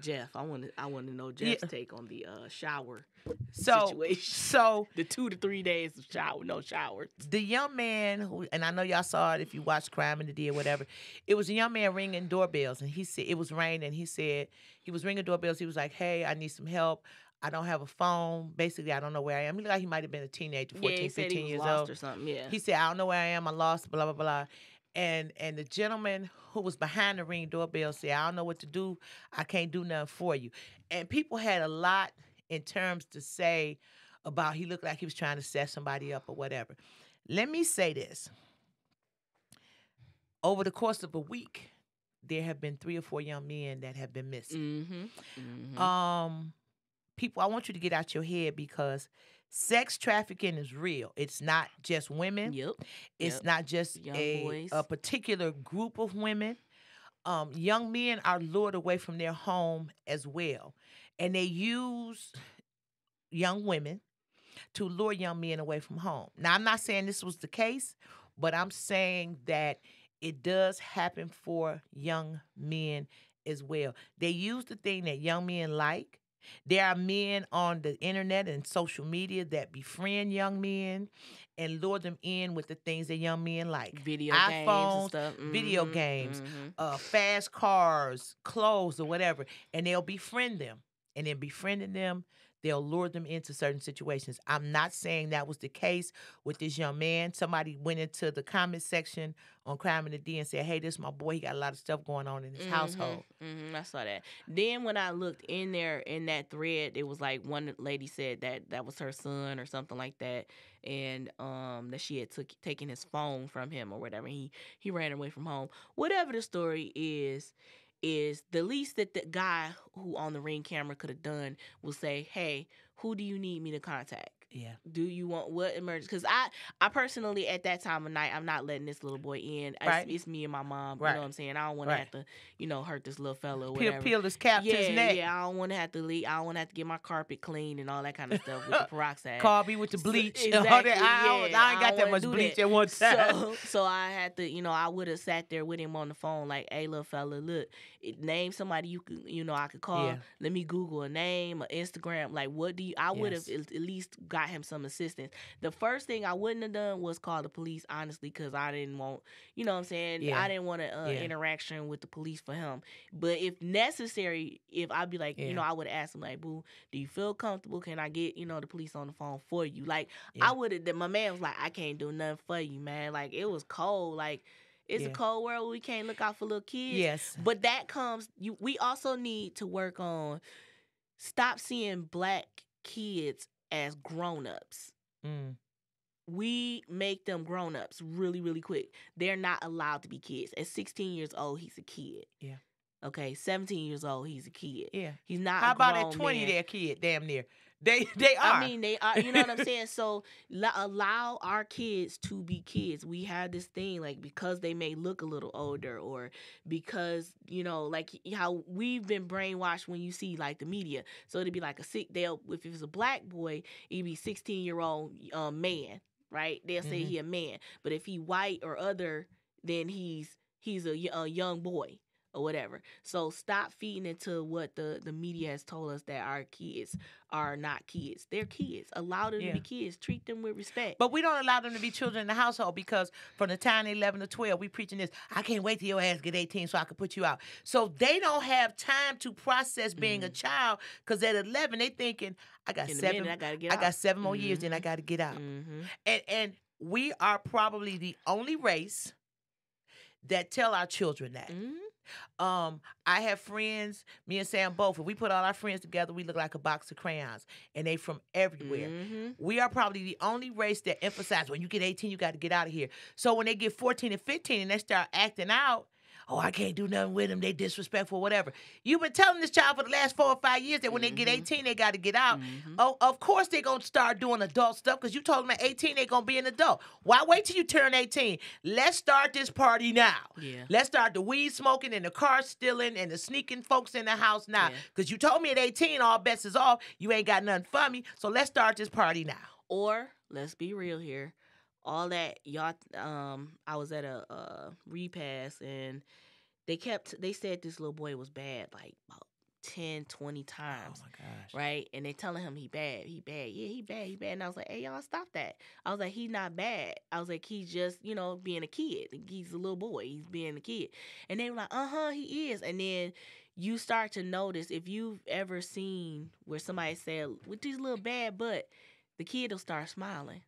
Jeff. I want to know Jeff's take on the shower situation. So the 2 to 3 days of no showers. The young man who, and I know y'all saw it if you watched Crime in the D or whatever. It was a young man ringing doorbells, and he said it was raining. He said he was ringing doorbells. He was like, "Hey, I need some help. I don't have a phone. Basically, I don't know where I am." He might have been a teenager, 14, 15 years old. Or something. Yeah. He said, "I don't know where I am. I lost. Blah blah blah." And the gentleman who was behind the ring doorbell said, "I don't know what to do. I can't do nothing for you." And people had a lot in terms to say about he looked like he was trying to set somebody up or whatever. Let me say this. Over the course of a week, there have been 3 or 4 young men that have been missing. People, I want you to get out your head because sex trafficking is real. It's not just women. It's not just a particular group of women. Young men are lured away from their home as well. And they use young women to lure young men away from home. Now, I'm not saying this was the case, but I'm saying that it does happen for young men as well. They use the thing that young men like. There are men on the internet and social media that befriend young men and lure them in with the things that young men like. Video iPhones, games and stuff. Video games, fast cars, clothes, or whatever. And they'll befriend them. And in befriending them, they'll lure them into certain situations. I'm not saying that was the case with this young man. Somebody went into the comment section on Crime in the D and said, "Hey, this is my boy. He got a lot of stuff going on in his household." I saw that. Then when I looked in there in that thread, it was like one lady said that was her son or something like that, and that she had taken his phone from him or whatever. He ran away from home. Whatever the story is the least that the guy who on the ring camera could have done was say, "Hey, who do you need me to contact? Yeah. Do you want what emergency?" Because I personally, at that time of night, I'm not letting this little boy in. Right. It's me and my mom. Right. You know what I'm saying? I don't want to have to, hurt this little fella or whatever. Peel his cap to his neck. Yeah, I don't want to have to leave. I don't want to have to get my carpet cleaned and all that kind of stuff with the peroxide. Call me with the bleach. So, exactly, I ain't got that much bleach at one time. So I had to, I would have sat there with him on the phone like, "Hey, little fella, look, name somebody you could, I could call. Yeah. Let me Google a name, or Instagram. Like, what do you?" I would have at least got him some assistance. The first thing I wouldn't have done was call the police, honestly, because I didn't want, you know what I'm saying? Yeah. I didn't want an interaction with the police for him. But if necessary, if I'd be like, I would have asked him, like, "Boo, do you feel comfortable? Can I get, the police on the phone for you?" Like, I would have, my man was like, "I can't do nothing for you, man." Like, it was cold. Like, it's a cold world. We can't look out for little kids. Yes. But that comes, we also need to work on stop seeing black kids as grown-ups. We make them grown-ups really, really quick. They're not allowed to be kids. At 16 years old, he's a kid. Yeah. Okay, 17 years old, he's a kid. Yeah. He's not How a grown about at 20, man. they're a kid, damn near. They are. I mean, they are. You know what I'm saying? So allow our kids to be kids. We have this thing like because they may look a little older, or because like how we've been brainwashed when you see like the media. So it'd be like if it was a black boy, it'd be 16-year-old man, right? They'll say he a man, but if he white or other, then he's a young boy. Or whatever. So stop feeding into what the media has told us that our kids are not kids. They're kids. Allow them to be kids. Treat them with respect. But we don't allow them to be children in the household because from the time they're 11 to 12, we preaching this. I can't wait till your ass get 18 so I can put you out. So they don't have time to process being a child because at 11 they thinking I got 7 more years, then I got to get out. And we are probably the only race that tell our children that. I have friends, me and Sam both, if we put all our friends together, we look like a box of crayons, and they from everywhere. We are probably the only race that emphasize when you get 18, you got to get out of here. So when they get 14 and 15 and they start acting out, oh, I can't do nothing with them, they disrespectful, whatever. You've been telling this child for the last 4 or 5 years that when they get 18, they got to get out. Oh, of course they're going to start doing adult stuff because you told them at 18 they're going to be an adult. Why wait till you turn 18? Let's start this party now. Let's start the weed smoking and the car stealing and the sneaking folks in the house now. Because you told me at 18 all bets is off, you ain't got nothing for me, so let's start this party now. Or, let's be real here, all that y'all I was at a repass and they said this little boy was bad like about 10, 20 times. Oh my gosh. Right? And they telling him he bad. Yeah, he bad. And I was like, hey, y'all, stop that. I was like, he's not bad. I was like, he's just, being a kid. He's a little boy. He's being a kid. And they were like, he is. And then you start to notice, if you've ever seen where somebody said, with these little bad butt, the kid will start smiling.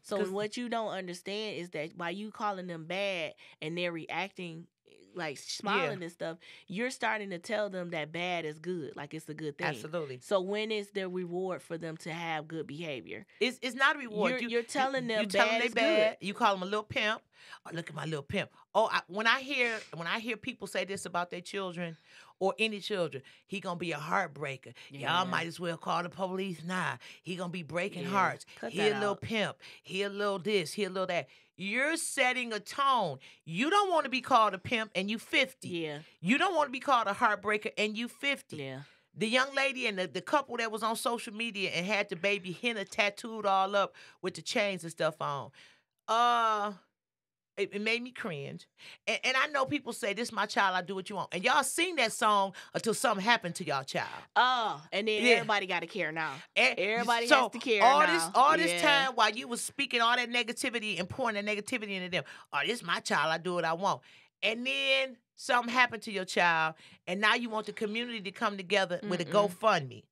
So what you don't understand is that by you calling them bad and they're reacting like smiling and stuff, you're starting to tell them that bad is good, like it's a good thing. Absolutely. So when is the reward for them to have good behavior? It's not a reward. You're telling them bad is bad. good. You call them a little pimp. Oh, look at my little pimp. Oh, when I hear people say this about their children or any children, he gonna be a heartbreaker. Y'all might as well call the police. Nah, he gonna be breaking hearts. He a little pimp. He a little this. He a little that. You're setting a tone. You don't want to be called a pimp and you 50. Yeah. You don't want to be called a heartbreaker and you 50. Yeah. The young lady and the couple that was on social media and had the baby henna tattooed all up with the chains and stuff on. It made me cringe. And I know people say, this is my child, I do what you want. And y'all sing that song until something happened to y'all child. Oh, and then everybody got to care now. Everybody has to care now. All this time while you was speaking all that negativity and pouring that negativity into them, oh, this is my child, I do what I want. And then something happened to your child, and now you want the community to come together with a GoFundMe.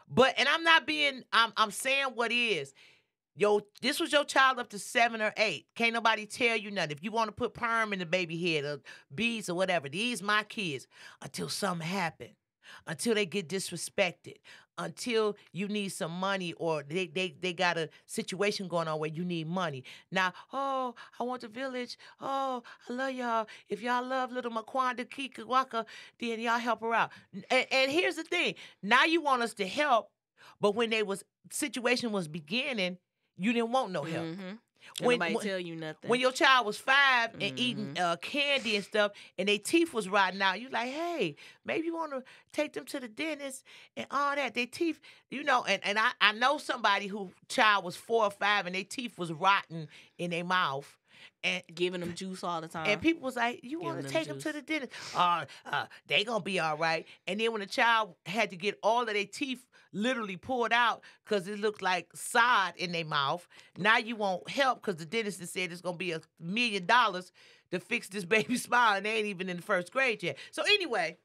But, and I'm saying what is. This was your child up to 7 or 8. Can't nobody tell you nothing. If you want to put perm in the baby head or beads or whatever, these my kids. Until something happen. Until they get disrespected. Until you need some money or they got a situation going on where you need money. Now, oh, I want the village. Oh, I love y'all. If y'all love little Maquanda Kikawaka, then y'all help her out. And here's the thing. Now you want us to help, but when situation was beginning, you didn't want no help. Nobody tell you nothing. When your child was 5 and eating candy and stuff, and their teeth was rotting out, you like, hey, maybe you want to take them to the dentist and all that. Their teeth, and I know somebody whose child was 4 or 5 and their teeth was rotting in their mouth. And giving them juice all the time. And people was like, you want to take them to the dentist? They going to be all right. And then when the child had to get all of their teeth literally pulled out because it looked like sod in their mouth, now you won't help because the dentist said it's going to be $1 million to fix this baby's smile, and they ain't even in the 1st grade yet. So anyway,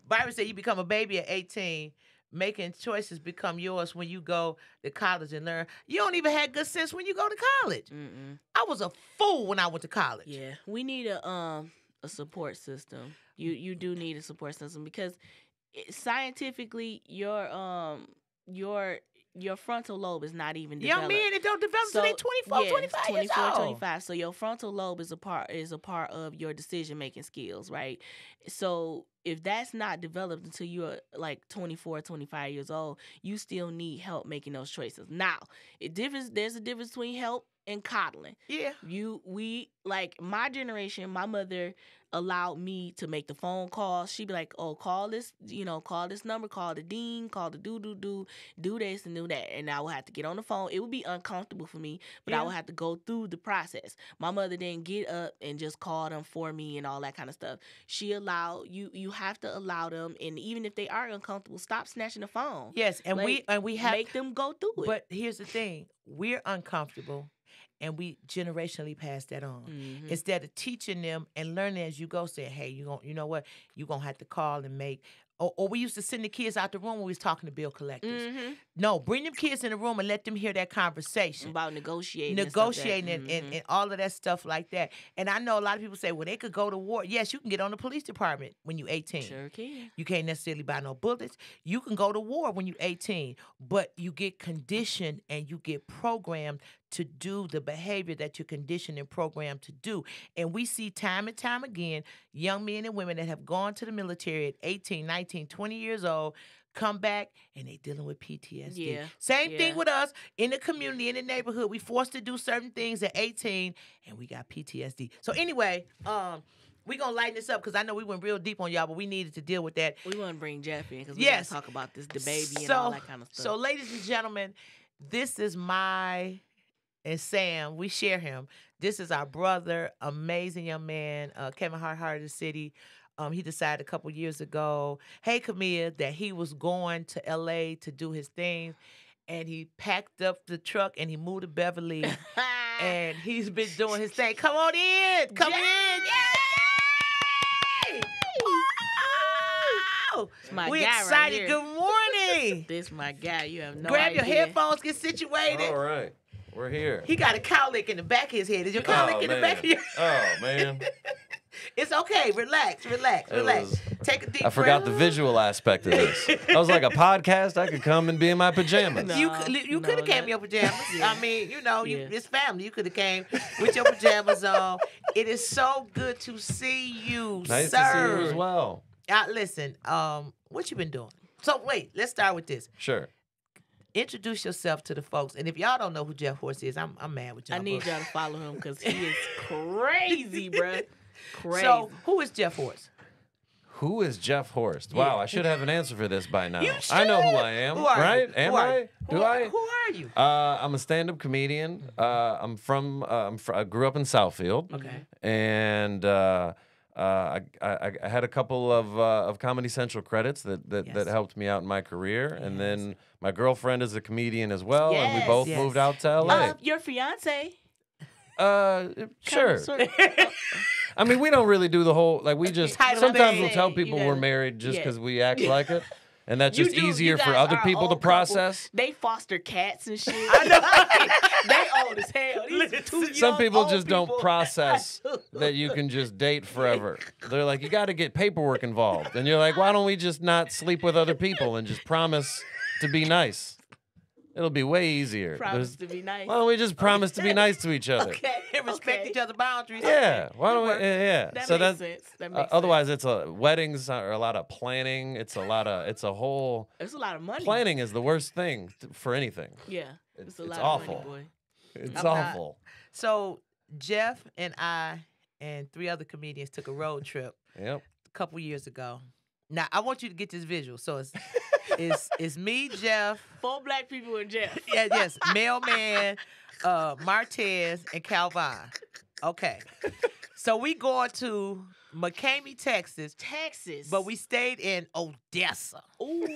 Byron said you become a baby at 18. Making choices become yours when you go to college and learn. You don't even have good sense when you go to college. I was a fool when I went to college. Yeah, we need a support system. You do need a support system because scientifically your frontal lobe is not even developed. Young men, it don't develop until they 24, 25 years old. 25. So your frontal lobe is a part of your decision making skills, right? So if that's not developed until you're like 24, 25 years old, you still need help making those choices. Now, there's a difference between help and coddling. Yeah. We like my generation, my mother allowed me to make the phone calls. She'd be like, oh, call this number, call the dean, call the do this and do that. And I would have to get on the phone. It would be uncomfortable for me, but I would have to go through the process. My mother didn't get up and just call them for me and all that kind of stuff. She allowed you have to allow them, and even if they are uncomfortable, stop snatching the phone. Yes, and Like, we have make them go through it. But here's the thing: we're uncomfortable, and we generationally pass that on. Mhm. Instead of teaching them and learning as you go, saying, "Hey, you know what? You're gonna have to call and make." Or we used to send the kids out the room when we was talking to bill collectors. Mm-hmm. No, bring them kids in the room and let them hear that conversation. About negotiating And all of that stuff like that. And I know a lot of people say, well, they could go to war. Yes, you can get on the police department when you're 18. Sure can. You can't necessarily buy no bullets. You can go to war when you're 18, but you get conditioned and you get programmed to do the behavior that you're conditioned and programmed to do. And we see time and time again, young men and women that have gone to the military at 18, 19, 20 years old, come back and they dealing with PTSD. Yeah. Same thing with us in the community, in the neighborhood. We forced to do certain things at 18 and we got PTSD. So anyway, we're going to lighten this up because I know we went real deep on y'all, but we needed to deal with that. We want to bring Jeff in because we got to talk about this, the baby and all that kind of stuff. So ladies and gentlemen, this is and Sam, we share him. This is our brother, amazing young man, Kevin Hart of the city. He decided a couple years ago, hey, Camille, that he was going to L.A. to do his thing. And he packed up the truck and he moved to Beverly. And he's been doing his thing. Come on in. Come in. Yay! Wow! We guy excited. right here. Good morning. This my guy. You have no Grab idea. your headphones. Get situated. All right. We're here. He got a cowlick in the back of his head. Is your cowlick in the back of your Oh, man. It's okay. Relax. Take a deep breath. I forgot the visual aspect of this. I was like a podcast. I could come and be in my pajamas. You could have came in your pajamas. I mean, it's family. You could have came with your pajamas on. It is so good to see you, Nice sir. to see you as well. Listen, what you been doing? So wait, let's start with this. Sure. Introduce yourself to the folks. And if y'all don't know who Jeff Horste is, I'm mad with y'all. I need y'all to follow him because he is crazy, bruh. Crazy. So who is Jeff Horste? Who is Jeff Horste? Wow, I should have an answer for this by now. You should. I know who I am, Who are right? you? Am Who are I? you? Do I? Who are you? I'm a stand-up comedian. I grew up in Southfield. Okay. And I had a couple of Comedy Central credits that helped me out in my career. And then my girlfriend is a comedian as well, and we both moved out to LA. Your fiance? Sure. I mean, we don't really do the whole, like, we just, sometimes we'll tell people we're married just because we act like it. And that's just easier for other people to process. They foster cats and shit. I know. They old as hell. These Some people just don't process that you can just date forever. They're like, you got to get paperwork involved. And you're like, why don't we just not sleep with other people and just promise to be nice? It'll be way easier. Promise to be nice. Why don't we just promise to be nice to each other? Okay. Respect each other's boundaries. Yeah. Why don't we? Yeah. That So makes sense. That makes otherwise, it's weddings are a lot of planning. It's a lot of It's a lot of money. Planning is the worst thing for anything. Yeah. It's a lot awful. of money, boy. It's awful. So Jeff and I and 3 other comedians took a road trip Yep. a couple years ago. Now I want you to get this visual. So it's me, Jeff. 4 black people and Jeff. Yes, Mailman, Martez, and Calvin. Okay. So we going to McCamey, Texas. But we stayed in Odessa. Ooh.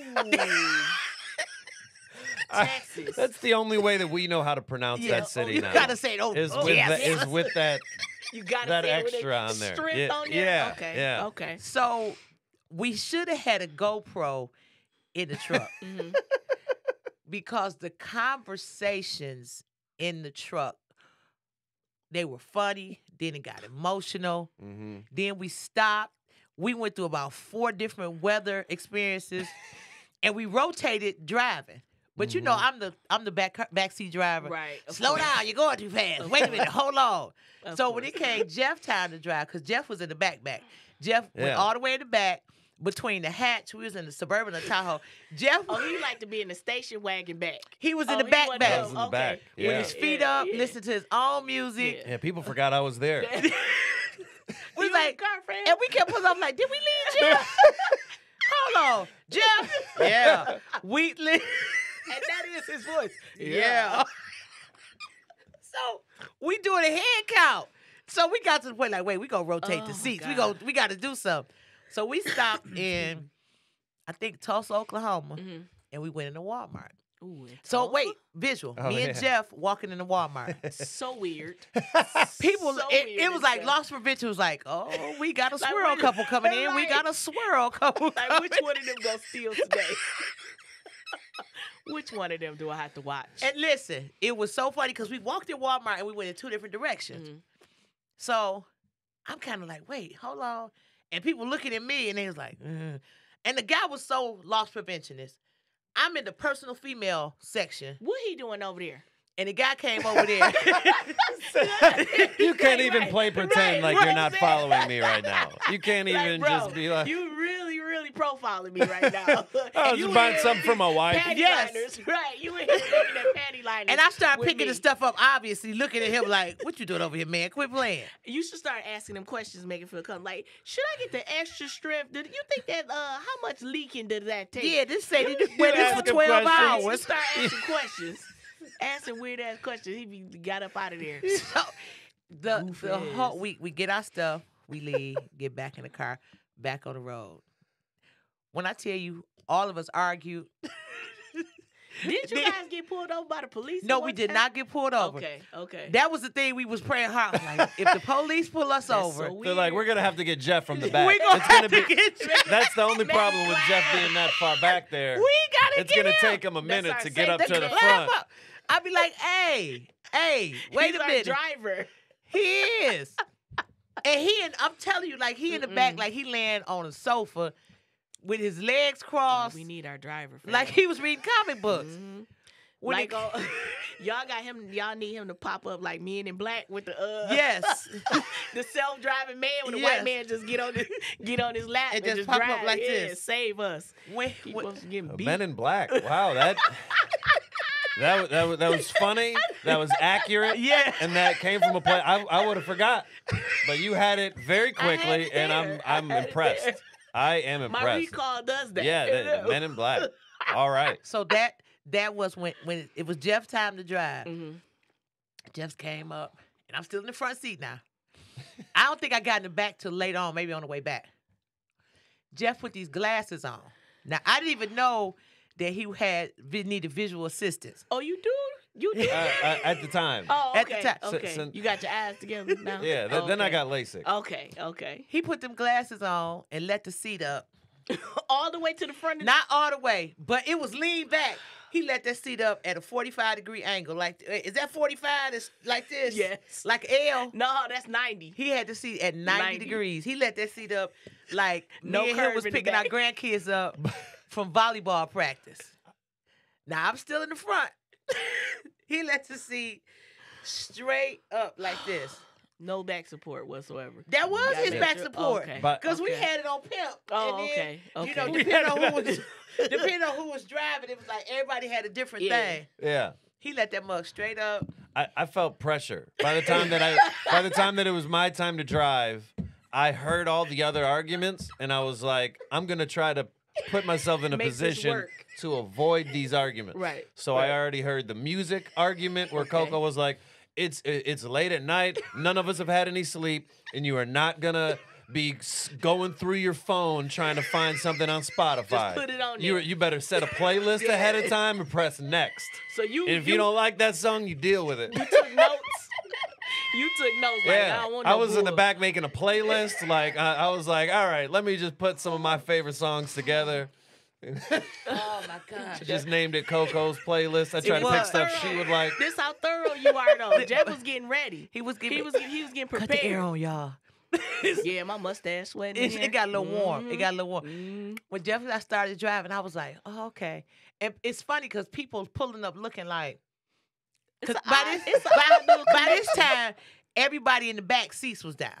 Texas. That's the only way that we know how to pronounce that city you now. gotta say it. Is with that You gotta that say it with extra a on there. strength Yeah, on there? yeah, Okay. yeah. Okay. So we should have had a GoPro in the truck Mhm. because the conversations in the truck, they were funny. Then it got emotional. Mm-hmm. Then we stopped. We went through about 4 different weather experiences, and we rotated driving. But you know, I'm the backseat driver. Right. of Slow course. down, you're going too fast. Wait a minute, hold on. Of So when course. it came Jeff time to drive, because Jeff was in the back. Jeff went Yeah. all the way in the back. between the hatch. We was in the Suburban of Tahoe. Jeff, Oh, he like to be in the station wagon back. he was in Oh, the back one of back. I was in the back. With Yeah. his feet up, listening to his own music. Yeah, people forgot I was there. We You was in like, the car, Fred? and we kept pulling up like, did we leave Jeff? Hold on, Jeff. Yeah, Wheatley. And that is his voice. Yeah. So we doing a head count. So we got to the point like, wait, we gonna rotate the Oh, seats. God. We got to do something. So we stopped in, I think Tulsa, Oklahoma, Mhm. and we went into Walmart. Ooh, and So Tulsa? wait, visual. Oh, Me and yeah. Jeff walking into Walmart. So weird. People, So it weird was like and lost prevention. Was like, oh, we got a Like, swirl wait- couple coming in. We Right. got a swirl couple. Like, coming which one of them gonna steal today? Which one of them do I have to watch? And listen, it was so funny because we walked in Walmart and we went in two different directions. Mhm. So I'm kind of like, wait, hold on. And people looking at me and they was like, mm. And the guy was so loss preventionist. I'm in the personal female section. What he doing over there? And the guy came over there. You can't even Right, play pretend right, like you're right, not man. following me right now. You can't Like, even bro, just be like, you really, really profiling me right now. I was You just buying in something for my wife. Panty Yes. liners, right? You in here looking at panty liners. And I started with picking me. the stuff up, obviously, looking at him like, what you doing over here, man? Quit playing. You should start asking them questions, making feel come. Like, should I get the extra strength? Did you think that? How much leaking did that take? Yeah, this say they wear this for Ask him 12 questions. You hours. start asking questions, asking weird ass questions. He be got up out of there. So the Goof whole ass. week we get our stuff, we leave, get back in the car, back on the road. When I tell you, all of us argued. Did you guys get pulled over by the police? No, at we one did time? not get pulled over. Okay, okay. That was the thing we was praying hard. Like, if the police pull us That's over, so They're like, we're gonna have to get Jeff from the back. we gonna It's have gonna to be. get you. That's the only Make problem it with Jeff loud. being that far back there. We gotta It's get gonna him. take him a That's minute our to get up safety to the net. front. I'd be like, hey, wait He's a our minute. driver. He is. And I'm telling you, like, he in the back, like he laying on a sofa with his legs crossed, We need our driver. For like that. he was reading comic books. Mhm. When Like, it- y'all got him. Y'all need him to pop up like Men in Black with the Yes. the self-driving man when the Yes. white man just get on his lap And and, just pop up drive. like Yeah, this. Save us. when, Keep when- us from getting beat. Men in Black. Wow, that was funny. That was accurate. yeah. And that came from a play. I would have forgot, but you had it very quickly, it and there. I'm I had it impressed. there. I am My impressed. recall does that. Yeah, Men in Black. All right. So that was when it was Jeff's time to drive. Mhm. Jeff came up, and I'm still in the front seat now. I don't think I got in the back till later on, maybe on the way back. Jeff put these glasses on. Now I didn't even know that he needed visual assistance. Oh, you do? You do? At the time. Oh, at the okay. time. Okay. So- You got your eyes together now? Yeah. Then I Okay. got LASIK. Okay, okay. He put them glasses on and let the seat up. All the way to the front of Not all the way, but it was leaned back. He let that seat up at a 45-degree angle. Like, is that 45? It's like this? Yes. Like L? No, that's 90. He had the seat at 90 90. degrees. He let that seat up like No me and him curve was in the picking our back. grandkids up from volleyball practice. Now I'm still in the front. He let the seat straight up like this. No back support whatsoever. That was Gotta his make back sure- support. okay. But- Because we Okay. had it on pimp. Oh, and then, okay, You know, okay. We depending had on it who on- was depending on who was driving, it was like everybody had a different Yeah. thing. Yeah. He let that mug straight up. I felt pressure by the time that it was my time to drive. I heard all the other arguments, and I was like, I'm gonna try to put myself in a Make this position work. to avoid these arguments. Right, So right. I already heard the music argument where Okay. Coco was like, it's late at night. None of us have had any sleep, and you are not gonna be going through your phone trying to find something on Spotify. Just put it on You there. you better set a playlist ahead of time and press next. So you And if you don't like that song, you deal with it. took notes. You took notes. Like, I Yeah, don't want I no was in the bull. back making a playlist. Like I was like, all right, let me just put some of my favorite songs together. Oh my God. Just named it Coco's playlist. I tried to pick was. stuff she would like. This how thorough you are, though. Jeff was getting ready. He was giving He was getting cut prepared. the air on y'all. Yeah, my mustache sweating. in It here. got a little warm. It Mhm. got a little warm. Mhm. When Jeff and I started driving, I was like, oh, okay. And it's funny because people pulling up looking like, It's because a odd- by it's a odd little this connection. time, everybody in the back seats was down.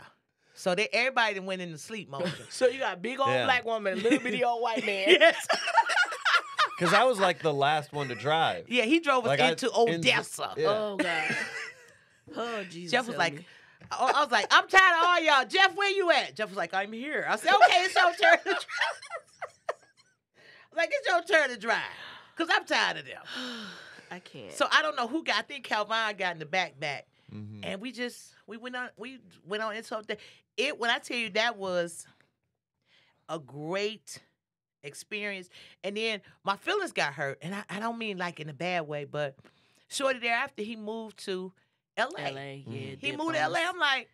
So everybody done went into sleep motion. So you got a big old Yeah. black woman, a little bitty old white man. Yes. Because I was like the last one to drive. Yeah, he drove us Like, into Odessa. Yeah. Oh God. Oh Jesus. Jeff was help like, me. I was like, I'm tired of all y'all. Jeff, where you at? Jeff was like, I'm here. I said, okay, it's your turn to drive. I was like, it's your turn to drive. Because I'm tired of them. I can't. So I don't know who got, I think Calvin got in the back. Mhm. And we went on into something. When I tell you that was a great experience. And then my feelings got hurt. And I don't mean like in a bad way, but shortly thereafter, he moved to LA. LA, yeah. Mhm. He moved to LA. I'm like,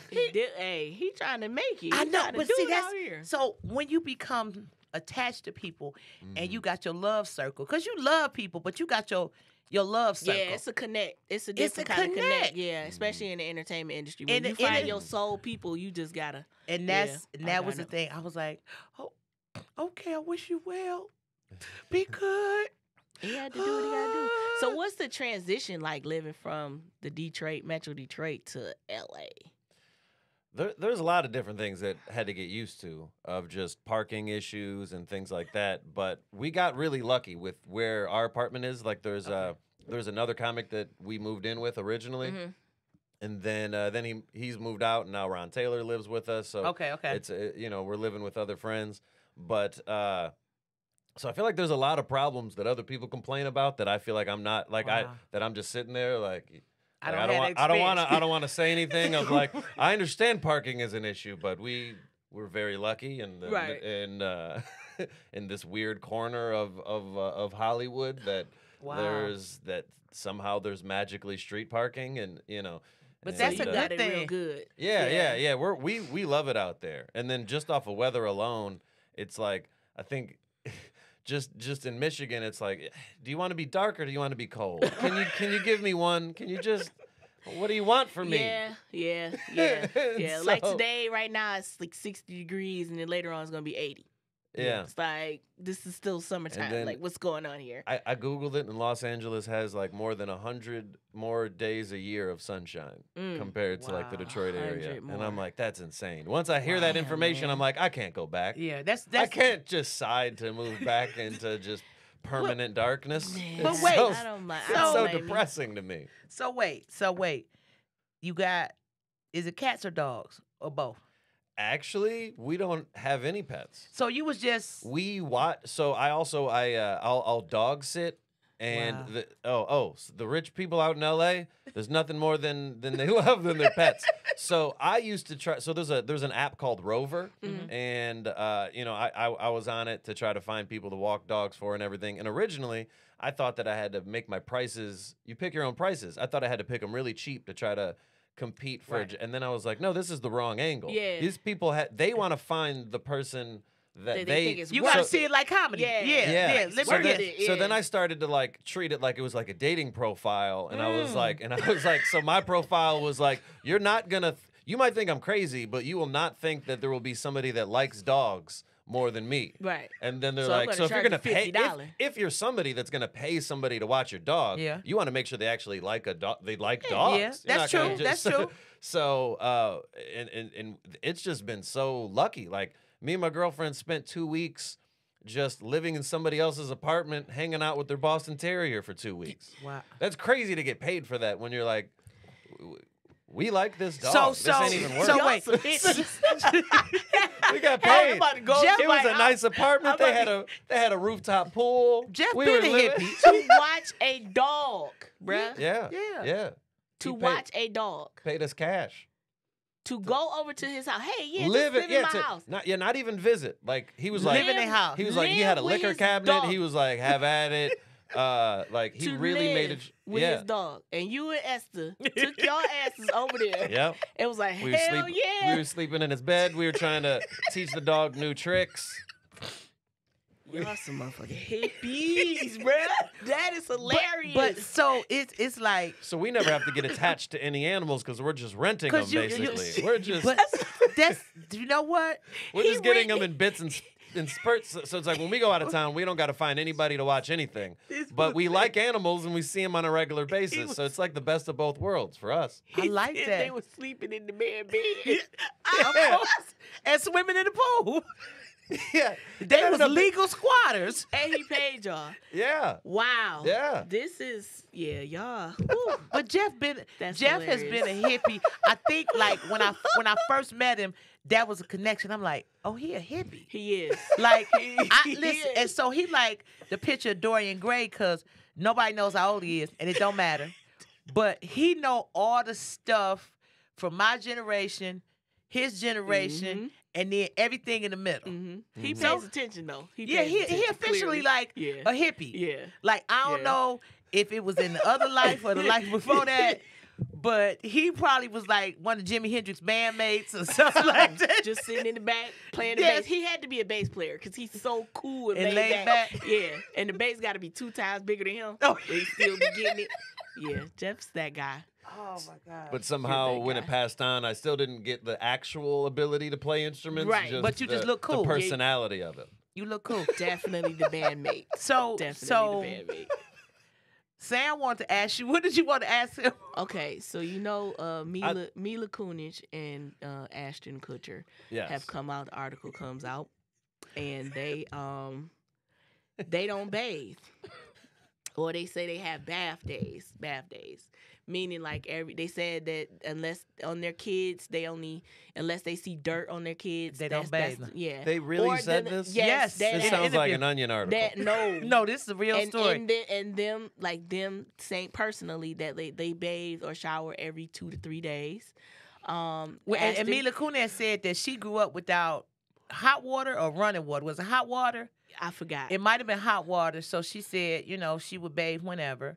he trying to make it. I He know, trying to but do see, it that's out here. so when you become attached to people and you Mhm. got your love circle, because you love people, but you got your love circle. Yeah, it's a connect. It's a It's different a kind of connect. connect. Yeah, especially in the entertainment industry. When And you it- find and it- your soul people, you just gotta. And Yeah, that was the thing. I was like, oh, okay, I wish you well. Be good. He had to do what he gotta do. So what's the transition like living from the Metro Detroit to LA? There's a lot of different things that had to get used to of just parking issues and things like that. But we got really lucky with where our apartment is. Like there's another comic that we moved in with originally, Mhm. and then he's moved out, and now Ron Taylor lives with us. So Okay. it's we're living with other friends, but so I feel like there's a lot of problems that other people complain about that I feel like I'm not like Wow. that I'm just sitting there like. I Like, don't have I don't want experience. to want to say anything of like I understand parking is an issue, but we're very lucky and Right. in this weird corner of Hollywood that Wow. that somehow there's magically street parking and But and, that's So a you good got it real thing. good. yeah. We love it out there. And then just off of weather alone, it's like I think just in Michigan, it's like, do you want to be dark or do you want to be cold? Can you give me one? Can you just what do you want from me? Yeah. So- Like today, right now, it's like 60 degrees, and then later on, it's gonna be 80. Yeah. It's like this is still summertime. then- Like, what's going on here? I Googled it, and Los Angeles has like more than 100 more days a year of sunshine compared to like the Wow. Detroit area. 100 And I'm more. like, that's insane. Once I hear that Wow, information, man. I'm like, I can't go back. Yeah, that's I can't just decide to move back into just permanent darkness. Man, But It's wait, so, I don't mind. it's I don't so blame you. depressing to me. So wait. You got, is it cats or dogs or both? Actually, we don't have any pets. So you was just We watch. So I'll dog sit, and Wow. the rich people out in LA, there's nothing more than they love than their pets. So I used to try. So there's an app called Rover, Mhm. and I was on it to try to find people to walk dogs for and everything. And originally, I thought that I had to make my prices. You pick your own prices. I thought I had to pick them really cheap to try to compete for. Right. And then I was like, no, this is the wrong angle. Yeah. These people they want to find the person that They think it's you worth gotta it. see it like comedy. Yeah. Yeah. It's Let So me worth then, get it. so then yeah. I started to like treat it like it was like a dating profile, and I was Mm. like, so my profile was like, you're not gonna, you might think I'm crazy, but you will not think that there will be somebody that likes dogs more than me. Right. And then they're So I'm like, gonna so if you're charge gonna you pay, $50. if you're somebody that's gonna pay somebody to watch your dog, Yeah. you want to make sure they actually like a dog. They like Yeah, dogs. yeah, You're that's not gonna true, that's true. So, and it's just been so lucky. Like me and my girlfriend spent 2 weeks just living in somebody else's apartment, hanging out with their Boston Terrier for 2 weeks. Wow. That's crazy to get paid for that when you're like, we like this dog. This ain't even worth so it. wait. Some bitches. We got Hey, I'm paid. about to go. Jeff It was a nice apartment. I'm They about had a rooftop pool. Jeff we been were a living- hippie. to watch a dog, bruh. Yeah, Yeah. yeah. To He watch a dog. paid us cash. To go over to his house. Hey, yeah, live just live in my to- house. Not even visit. Like he was like Live in the house. he was like he had a Live with liquor his cabinet. dog. He was like have at it. Like he To really live made it. with Yeah. his dog. And you and Esther took your asses over there. Yep. It was like, We were hell yeah. We were sleeping in his bed. We were trying to teach the dog new tricks. Y'all some motherfucking hippies, bruh. That is hilarious. But so it's like So we never have to get attached to any animals because we're just renting them. 'cause you- Basically, we're just but that's you know what? we're he just getting rent- them in bits and in spurts. So it's like when we go out of town, we don't got to find anybody to watch anything. But we like animals and we see them on a regular basis. So it's like the best of both worlds for us. I like that. They were sleeping in the man bed. Of course. And swimming in the pool. Yeah. They was legal squatters. And he paid y'all. Yeah. Wow. Yeah. This is y'all. Whew. But Jeff That's has been a hippie. I think like when I first met him, that was a connection. I'm like, oh, he a hippie. He is. Like, He listen, is. and so he like the picture of Dorian Gray because nobody knows how old he is, and it don't matter. But he know all the stuff from my generation, his generation, and then everything in the middle. He pays attention though. He officially clearly. like Yeah. a hippie. Yeah. Like I don't Yeah. know if it was in the other life or the life before that, but he probably was like one of Jimi Hendrix's bandmates or something like that. Just sitting in the back playing the Yes. bass. He had to be a bass player because he's so cool and, And laid laid back. back. Yeah, and the bass got to be 2 times bigger than him. Oh. They still be getting it. Yeah, Jeff's that guy. Oh my God. But somehow, that when it guy. passed on, I still didn't get the actual ability to play instruments. Right. But you just look cool. The personality of it. You look cool. Definitely the bandmate. So Definitely the bandmate. Sam wanted to ask you, what did you want to ask him? Okay, so you know Mila Kunis and Ashton Kutcher Yes. have come out. The article comes out, and they don't bathe, or they say they have bath days. Meaning like they said that unless on their kids unless they see dirt on their kids They don't that's- bathe. Yeah, They really Or said then- this? Yes, Yes. This in an sounds like interview. an Onion article. that no. No, this is a real story. And them saying personally that they bathe or shower every 2 to 3 days. And Ashton- Mila Kunis said that she grew up without hot water or running water. Was it hot water? I forgot. It might have been hot water. So she said, she would bathe whenever.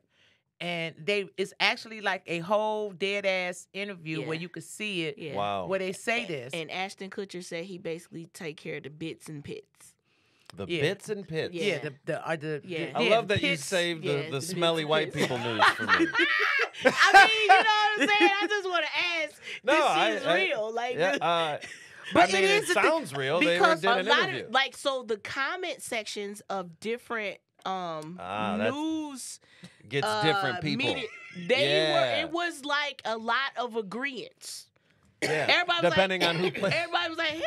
And it's actually like a whole dead ass interview Yeah. where you could see it. Yeah. Wow. Where they say this. And Ashton Kutcher said he basically take care of the bits and pits. The Yeah. bits and pits. yeah, Yeah. the I love that you pits. saved Yeah, the the smelly bits white and pits. people news for me. I mean, you know what I'm saying? I just want to ask. No, this seems I- real. Like, Yeah, But I mean, it is the thing, sounds real. They because did a an lot interview. of like so the comment sections of different that's- news Gets different people. media, Yeah. it was like a lot of agreements. Yeah. Everybody was Depending like, on who plays. Everybody was like, hell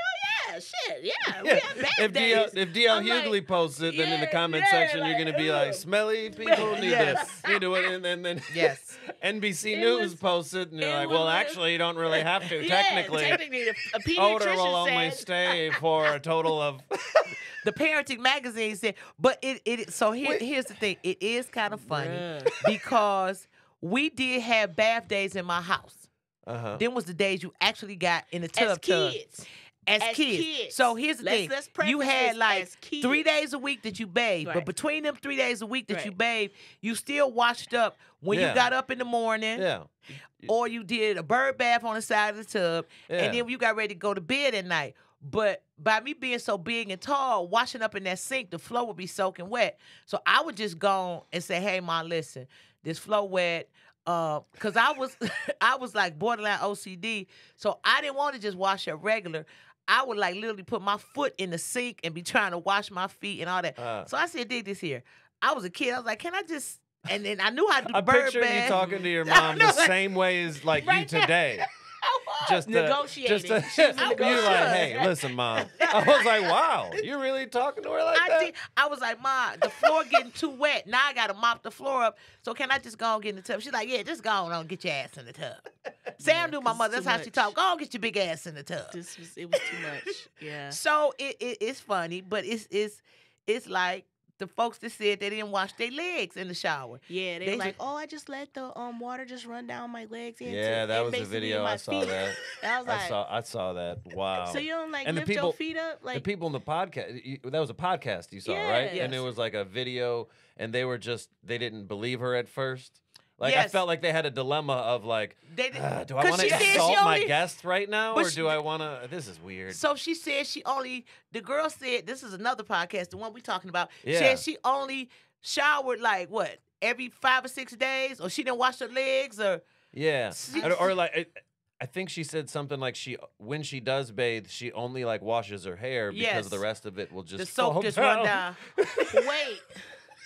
yeah, shit, yeah, we Yeah. have bad If days. DL I'm like, Hughley posts it, then in the yeah, comment yeah, section you're like, gonna be ugh. like, "Smelly people need Yes. to do it," and then Yes. NBC It News was- posts it, and you're it like, was "Well, like- actually, you don't really have to. Yeah, Technically, technically, a pediatrician odor will only said, stay for a total of." The Parenting Magazine said, but here's the thing. It is kind of funny Bruh. because we did have bath days in my house. Uh-huh. Them was the days you actually got in the as tub. kids. As As kids. kids. So here's the thing. Let's You preface had this like as kids. 3 days a week that you bathed. But Right. between them 3 days a week that you Right. bathed, you still washed up when Yeah. you got up in the morning. Yeah. Or you did a bird bath on the side of the tub. Yeah. And then you got ready to go to bed at night. But by me being so big and tall, washing up in that sink, the floor would be soaking wet. So I would just go and say, "Hey, Ma, listen, this floor wet." Cause I was like borderline OCD, so I didn't want to just wash up regular. I would like literally put my foot in the sink and be trying to wash my feet and all that. So I said, "Dig this here." I was a kid. I was like, "Can I just?" And then I knew how to do I'm bird picturing bath. you talking to your I mom know, the like- same way as like you Right now. today. Just Negotiating. Just She was a you're like, negotiator. "Hey, listen, Mom." I was like, "Wow, you really talking to her like I that?" did. I was like, "Ma, the floor getting too wet. Now I gotta mop the floor up. So can I just go and get in the tub?" She's like, "Yeah, just go on and get your ass in the tub." Sam knew my 'cause mother. it's That's too how she much. talked. Go on, get your big ass in the tub. It was too much. Yeah. So it's funny, but it's like the folks that said they didn't wash their legs in the shower. Yeah, they They were like, just- "Oh, I just let the water just run down my legs." Yeah, that was a video. I saw that. And I was like, I saw that. Wow. "So you don't like And the lift people- your feet up?" the Like, people in the podcast, that was a podcast you saw, right? Yeah. And it Yes. was like a video, and they didn't believe her at first. Like, I Yes. felt like they had a dilemma of like, They, do I 'cause want to she said she insult my only- guest right now, But or she- do I want to? This is weird. So she said the girl said, this is another podcast, the one we talking about. Yeah. Said she only showered like what, every 5 or 6 days? Or she didn't wash her legs or Yeah, She- or like I think she said something like when she does bathe, she only like washes her hair because the rest of it will just the soap fall just down. run down. Wait.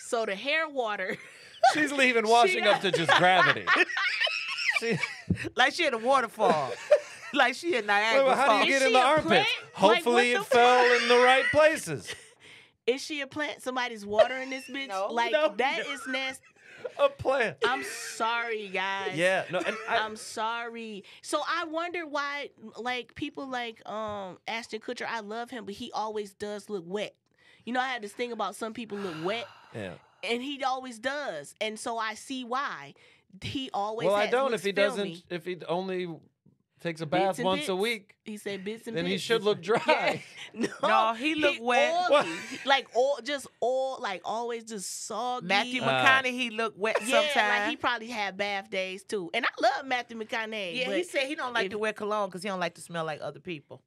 So the hair water. She's leaving washing up to just gravity. Like she in a waterfall. Like she in Niagara Well, how do Falls. you get Is in she the a armpits? plant? Hopefully Like, it fell in the right places. Is she a plant? Somebody's watering this bitch? No, that is nasty. A plant. I'm sorry, guys. Yeah, no, and I'm sorry. So I wonder why, like, people like Ashton Kutcher, I love him, but he always does look wet. You know, I had this thing about some people look wet, yeah. and he always does. And so I see why. He always Well, I has don't. looks If he filmy. doesn't, if he only takes a Bits bath and once a bits. week, He said bits and then bits. he should look dry. Yeah. No, he look wet. Oily. Like like always just soggy. Matthew McConaughey look wet Yeah, sometimes. like he probably have bath days too. And I love Matthew McConaughey. Yeah, but he said he don't like if- to wear cologne because he don't like to smell like other people.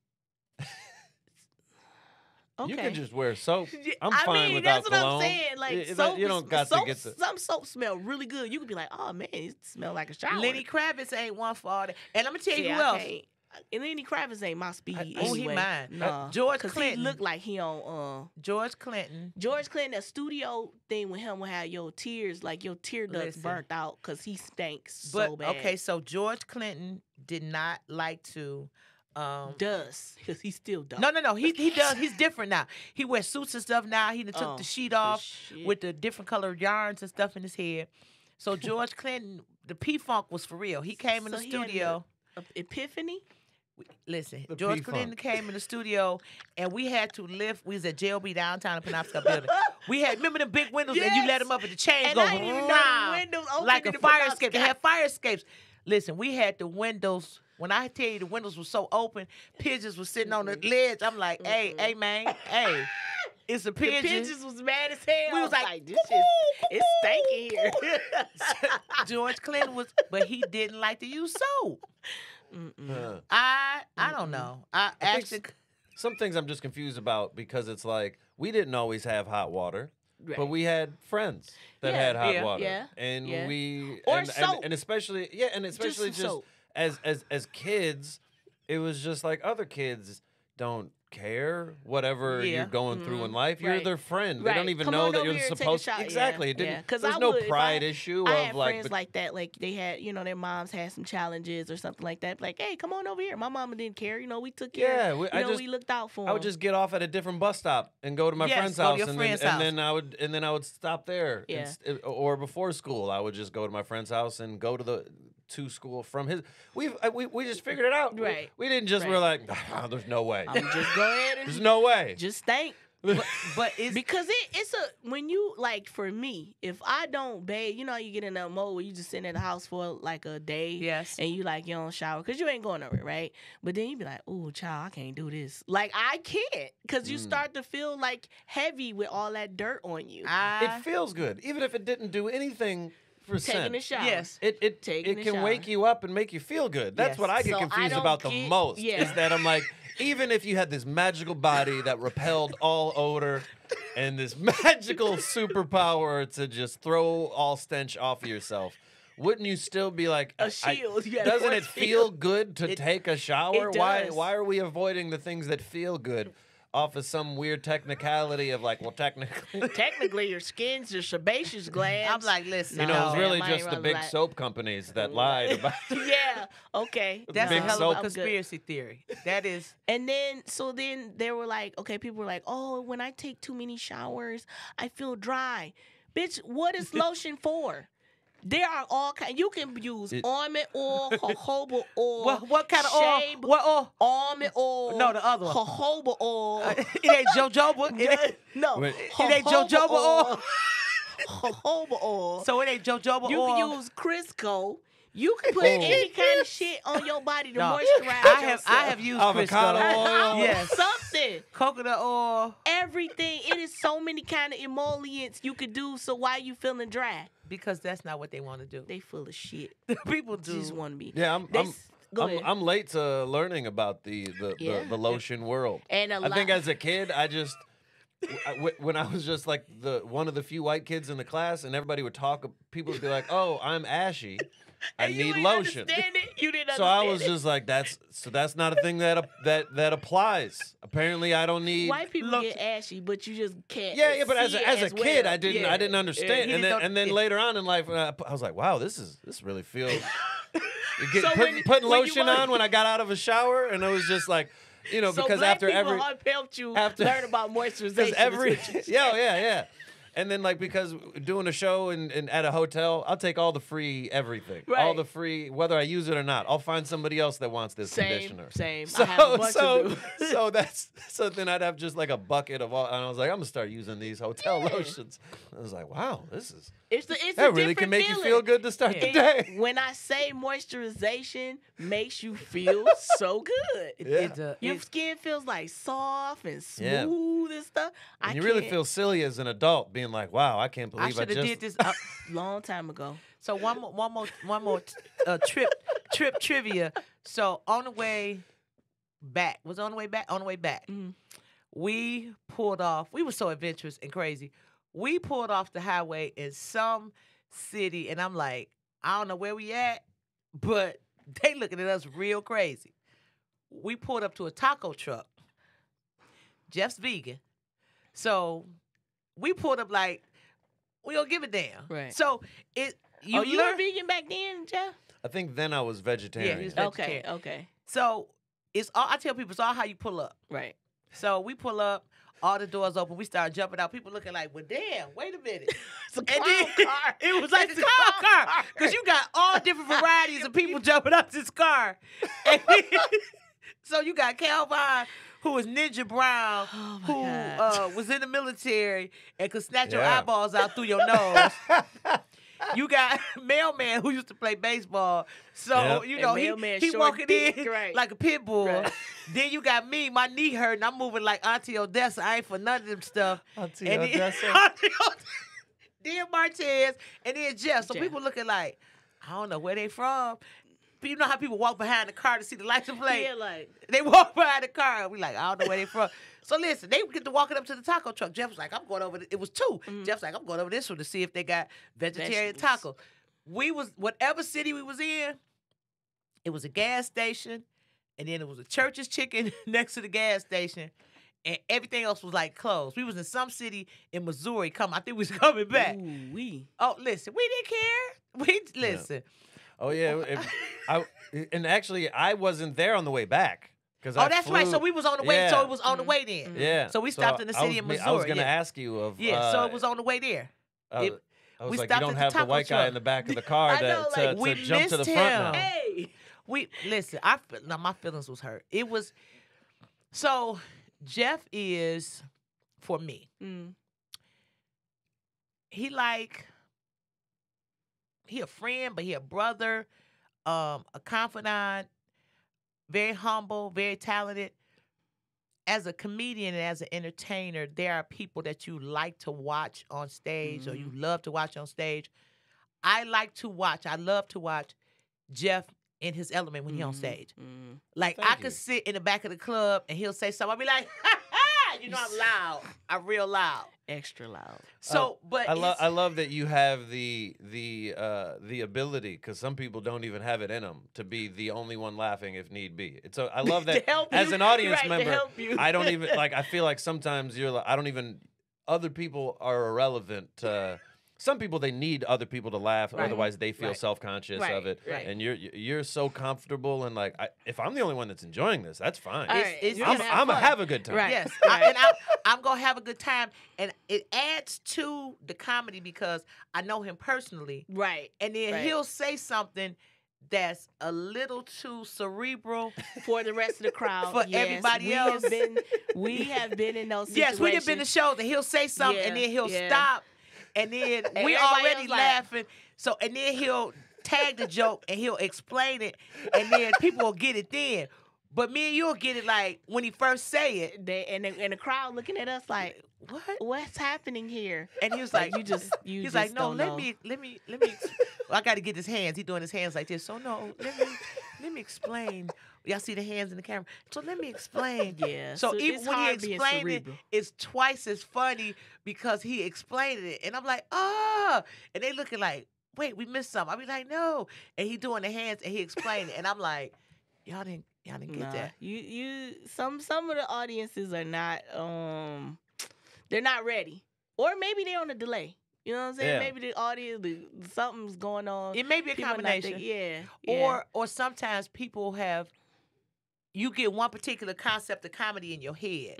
okay. You can just wear soap. I'm I fine mean, without that's what cologne. I'm saying. Like You soap, don't got soap, to get the. some soap smell really good. You could be like, oh man, it smell like a shower. Lenny Kravitz ain't one for all that. And I'm gonna tell you See, who I else. can't. And Lenny Kravitz ain't my speed. Oh, he anyway. mine. No, George because he Clinton. look like he on George Clinton. George Clinton. A studio thing with him will have your tears, like your tear ducts Listen. burnt out because he stinks But so bad. okay, so George Clinton did not like to. Does because he still does. No. He does. He's different now. He wears suits and stuff now. He done took Oh, the sheet the off shit. with the different colored yarns and stuff in his head. So George Clinton, the P-Funk was for real. He came in the So he had studio. Epiphany. Listen, The George P-Funk. Clinton came in the studio, and we had to lift. We was at JLB downtown in Penobscot building. We had remember the big windows, and you let them up, and the chains And go I didn't even know the "Rah," windows opened like a in the fire Penobscot. escape. They had fire escapes. Listen, we had the windows. When I tell you the windows were so open, pigeons were sitting on the ledge. I'm like, hey, man, hey, it's a The pigeon. pigeons was mad as hell. We was like, this shit, it's stinky here. George Clinton was, but he didn't like to use soap. Uh, I don't know. I I think actually. some things I'm just confused about because it's like we didn't always have hot water. But Right. we had friends that Yeah, had hot yeah, water, yeah, and yeah. we Or and, soap. and especially some soap. as kids, it was just like other kids don't care whatever Yeah. you're going through in life. You're Right. their friend. They Right. don't even Come know on that over you're here and take a supposed shot. to. Yeah, Exactly. It didn't, yeah. 'Cause there's I no would, if pride I issue I of had like. friends but- like that, like they had, their moms had some challenges or something like that. Like, hey, come on over here. My mama didn't care. We took care. Yeah, We looked out for I would them. just get off at a different bus stop and go to my Yes, friend's go to house, your and friend's then, house. and then I would stop there. Yeah. Or before school, I would just go to my friend's house and go to school from his. We just figured it out. Right. We didn't just. Right. We're like, there's no way. I'm just go ahead There's and no way. just think. But it's Because it's when you, like, for me, if I don't bathe, you get in that mode where you just sitting in the house for like a day. Yes. And you don't shower because you ain't going nowhere, right? But then you be like, oh, child, I can't do this. Like, I can't because you start to feel like heavy with all that dirt on you. It feels good, even if it didn't do anything for Taking a scent. shower. Yes. It Taking a can shower. wake you up and make you feel good. That's Yes. what I get So I confused don't about the get- most. yeah. Is that I'm like, even if you had this magical body that repelled all odor and this magical superpower to just throw all stench off of yourself, wouldn't you still be like A shield. You had a doesn't it force feel field. good to take a shower? it Why does. are we avoiding the things that feel good off of some weird technicality of like, well, technically. Technically, your skin's your sebaceous glands. I'm like, listen, You know, it's No, really I ain't just the really big like- soap companies that lied about. yeah. Okay. that's Big a hell soap. of a conspiracy theory. That is. And then, they were like, okay, people were like, oh, when I take too many showers, I feel dry. Bitch, what is lotion for? There are all kinds. You can use almond oil, jojoba oil. What kind of oil? shea- What oil? Almond oil. No, the other one. Jojoba oil. It ain't jojoba. It ain't, No. Wait. It ain't jojoba oil. Jojoba oil. so it ain't jojoba You oil. can use Crisco. You can put any kind of shit on your body to No, moisturize I have used Avocado Crisco. oil. Yes. something. Coconut oil. Everything. It is so many kind of emollients you could do. So why you feeling dry? Because that's not what they want to do. They full of shit. People do. Just want to be. Yeah, Go ahead. I'm late to learning about the Yeah. lotion world. And a I think lot- as a kid, I just when I was just like one of the few white kids in the class, and everybody would talk, people would be like, "Oh, I'm ashy. I And you need didn't lotion." understand it? You didn't So I understand was it? just like, that's not a thing that applies. Apparently, I don't need. White people Look- get ashy, but you just can't. Yeah, but as see a, as a as kid, well. I didn't Yeah. understand, he and didn't know- then yeah. later on in life, I was like, wow, this really feels. So Putting when you lotion were- on when I got out of a shower, and it was just like, So because black after people every helped you after- learn about moisturization. because every is what you- yeah. And then like because doing a show and at a hotel, I'll take all the free everything, all Right. the free whether I use it or not. I'll find somebody else that wants this Same, conditioner. same. So I have a bunch of them. so then I'd have just like a bucket of all, and I was like, I'm gonna start using these hotel Yeah. lotions. I was like, wow, this is It's that a really can different make you feeling. feel good to start the day. When I say moisturization makes you feel so good. Yeah. Your skin feels like soft and Yeah. smooth and stuff. And you really feel silly as an adult, being like, wow, I can't I believe I should have just did this. long time ago. So one more trip trivia. So on the way back, on the way back, Mhm. we pulled off. We were so adventurous and crazy. We pulled off the highway in some city, and I'm like, I don't know where we at, but they looking at us real crazy. We pulled up to a taco truck. Jeff's vegan, so we pulled up like we don't give a damn. Right. So you You learn. were vegan back then, Jeff? I think then I was vegetarian. he was Okay, vegetarian. okay. So it's all I tell people. It's all how you pull up. Right. So we pull up, all the doors open. We start jumping out. People looking like, well, damn, wait a minute. It's a And clown then car. it was like a clown car because you got all different varieties of people jumping out this car. And so you got Calvin, who was Ninja Brown, Oh, my who God. was in the military and could snatch your Yeah. eyeballs out through your nose. You got Mailman who used to play baseball. So, Yep. you know, And he Mailman he short walking dick, in right. like a pit bull. Right. Then you got me, my knee hurt, and I'm moving like Auntie Odessa. I ain't for none of them stuff. Auntie And then- Odessa. Auntie Odessa. Then Martez, and then Jeff. So Jeff. people looking like, I don't know where they from. But you know how people walk behind the car to see the license plate? Yeah, like They walk behind the car. We like, I don't know where they from. So listen, they get to walking up to the taco truck. Jeff was like, I'm going over. It was two. Jeff's like, I'm going over this one to see if they got vegetarian Vegetables. tacos. We was whatever city we was in. It was a gas station, and then it was a Church's Chicken next to the gas station, and everything else was like closed. We was in some city in Missouri. I think we was coming back. ooh wee. Oh, listen, we didn't care. We listen. Oh yeah, and actually I wasn't there on the way back because Oh, that's right. So we was on the way. So it was on the way then. Yeah. So we stopped in the city in I was Missouri, gonna yeah. ask you of. Yeah, so it was on the way there. I was we like, you stopped don't at the have the taco white guy truck. in the back of the car I know, like, to we jump to the missed front him. now. Hey. We listen. Now my feelings was hurt. It was so Jeff is for me. Mm. He a friend, but he a brother, a confidant, very humble, very talented. As a comedian and as an entertainer, there are people that you like to watch on stage or you love to watch on stage. I love to watch Jeff in his element when he on stage. Mm. Like Thank I you. could sit in the back of the club and he'll say something. I'll be like, ha ha, you know I'm loud. I'm real loud. Extra loud. So, but I love that you have the ability, because some people don't even have it in them, to be the only one laughing if need be. I love that To help as you. an audience Right, to member. help you. I don't even I feel like sometimes you're like, I don't even. Other people are irrelevant. Some people, they need other people to laugh, Right. otherwise they feel Right. self-conscious Right, of it. right. And you're so comfortable, and like, if I'm the only one that's enjoying this, that's fine. All right, it's- you're I'm gonna gonna fun. have a good time. Right. yes, Right. I'm gonna have a good time, and it adds to the comedy because I know him personally, Right. and then Right. he'll say something that's a little too cerebral. For the rest of the crowd. For yes, everybody we else. We have been in those situations. Yes, we have been to shows, and he'll say something, and Yeah, then he'll yeah. stop, and then And we everybody already else like- laughing. So, and then he'll tag the joke, and he'll explain it, and then people will get it then. But me and you'll get it like when he first say it. And the crowd looking at us like, What? what's happening here? And he was like, you just he's like, no, don't let know. me. Well, I got to get his hands. He doing his hands like this. So no, let me explain. Y'all see the hands in the camera. So let me explain. Yeah. So even it's when he hard being explained it, cerebral. it's twice as funny because he explained it. And I'm like, oh. And they looking like, wait, we missed something. I be like, no. And he doing the hands and he explained it. And I'm like, y'all didn't get Nah, that. some of the audiences are not they're not ready. Or maybe they're on a delay. You know what I'm saying? Yeah. Maybe the audience something's going on. It may be a People not combination. yeah. Or sometimes people have, you get one particular concept of comedy in your head.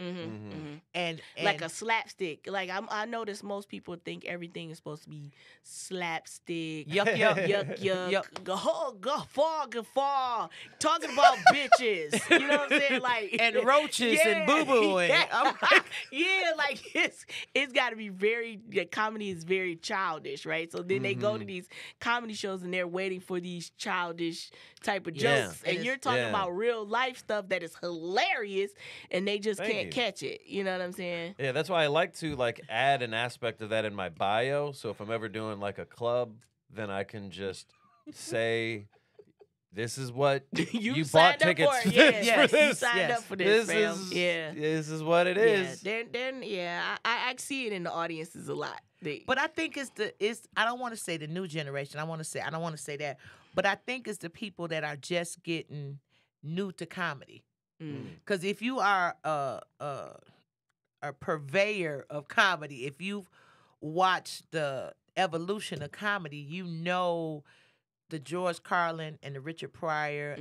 And like a slapstick. Like I notice most people think everything is supposed to be slapstick. yuck, yuck, Yuck, yuck, Yuck. guffaw, talking about bitches. You know what I'm saying? Like and roaches and boo boo. Yeah, like it's got to be comedy is very childish, right? So then they go to these comedy shows and they're waiting for these childish type of jokes, and you're talking about real life stuff that is hilarious, and they just can't catch it. You know what I'm saying? Yeah, that's why I like to add an aspect of that in my bio. So if I'm ever doing like a club, then I can just say, "This is what you bought tickets for. Yes, this. You signed up for this, fam. This is what it is." I see it in the audiences a lot. But I think I don't want to say the new generation. I don't want to say that. But I think it's the people that are just getting new to comedy. Because if you are a purveyor of comedy, if you've watched the evolution of comedy, you know the George Carlin and the Richard Pryor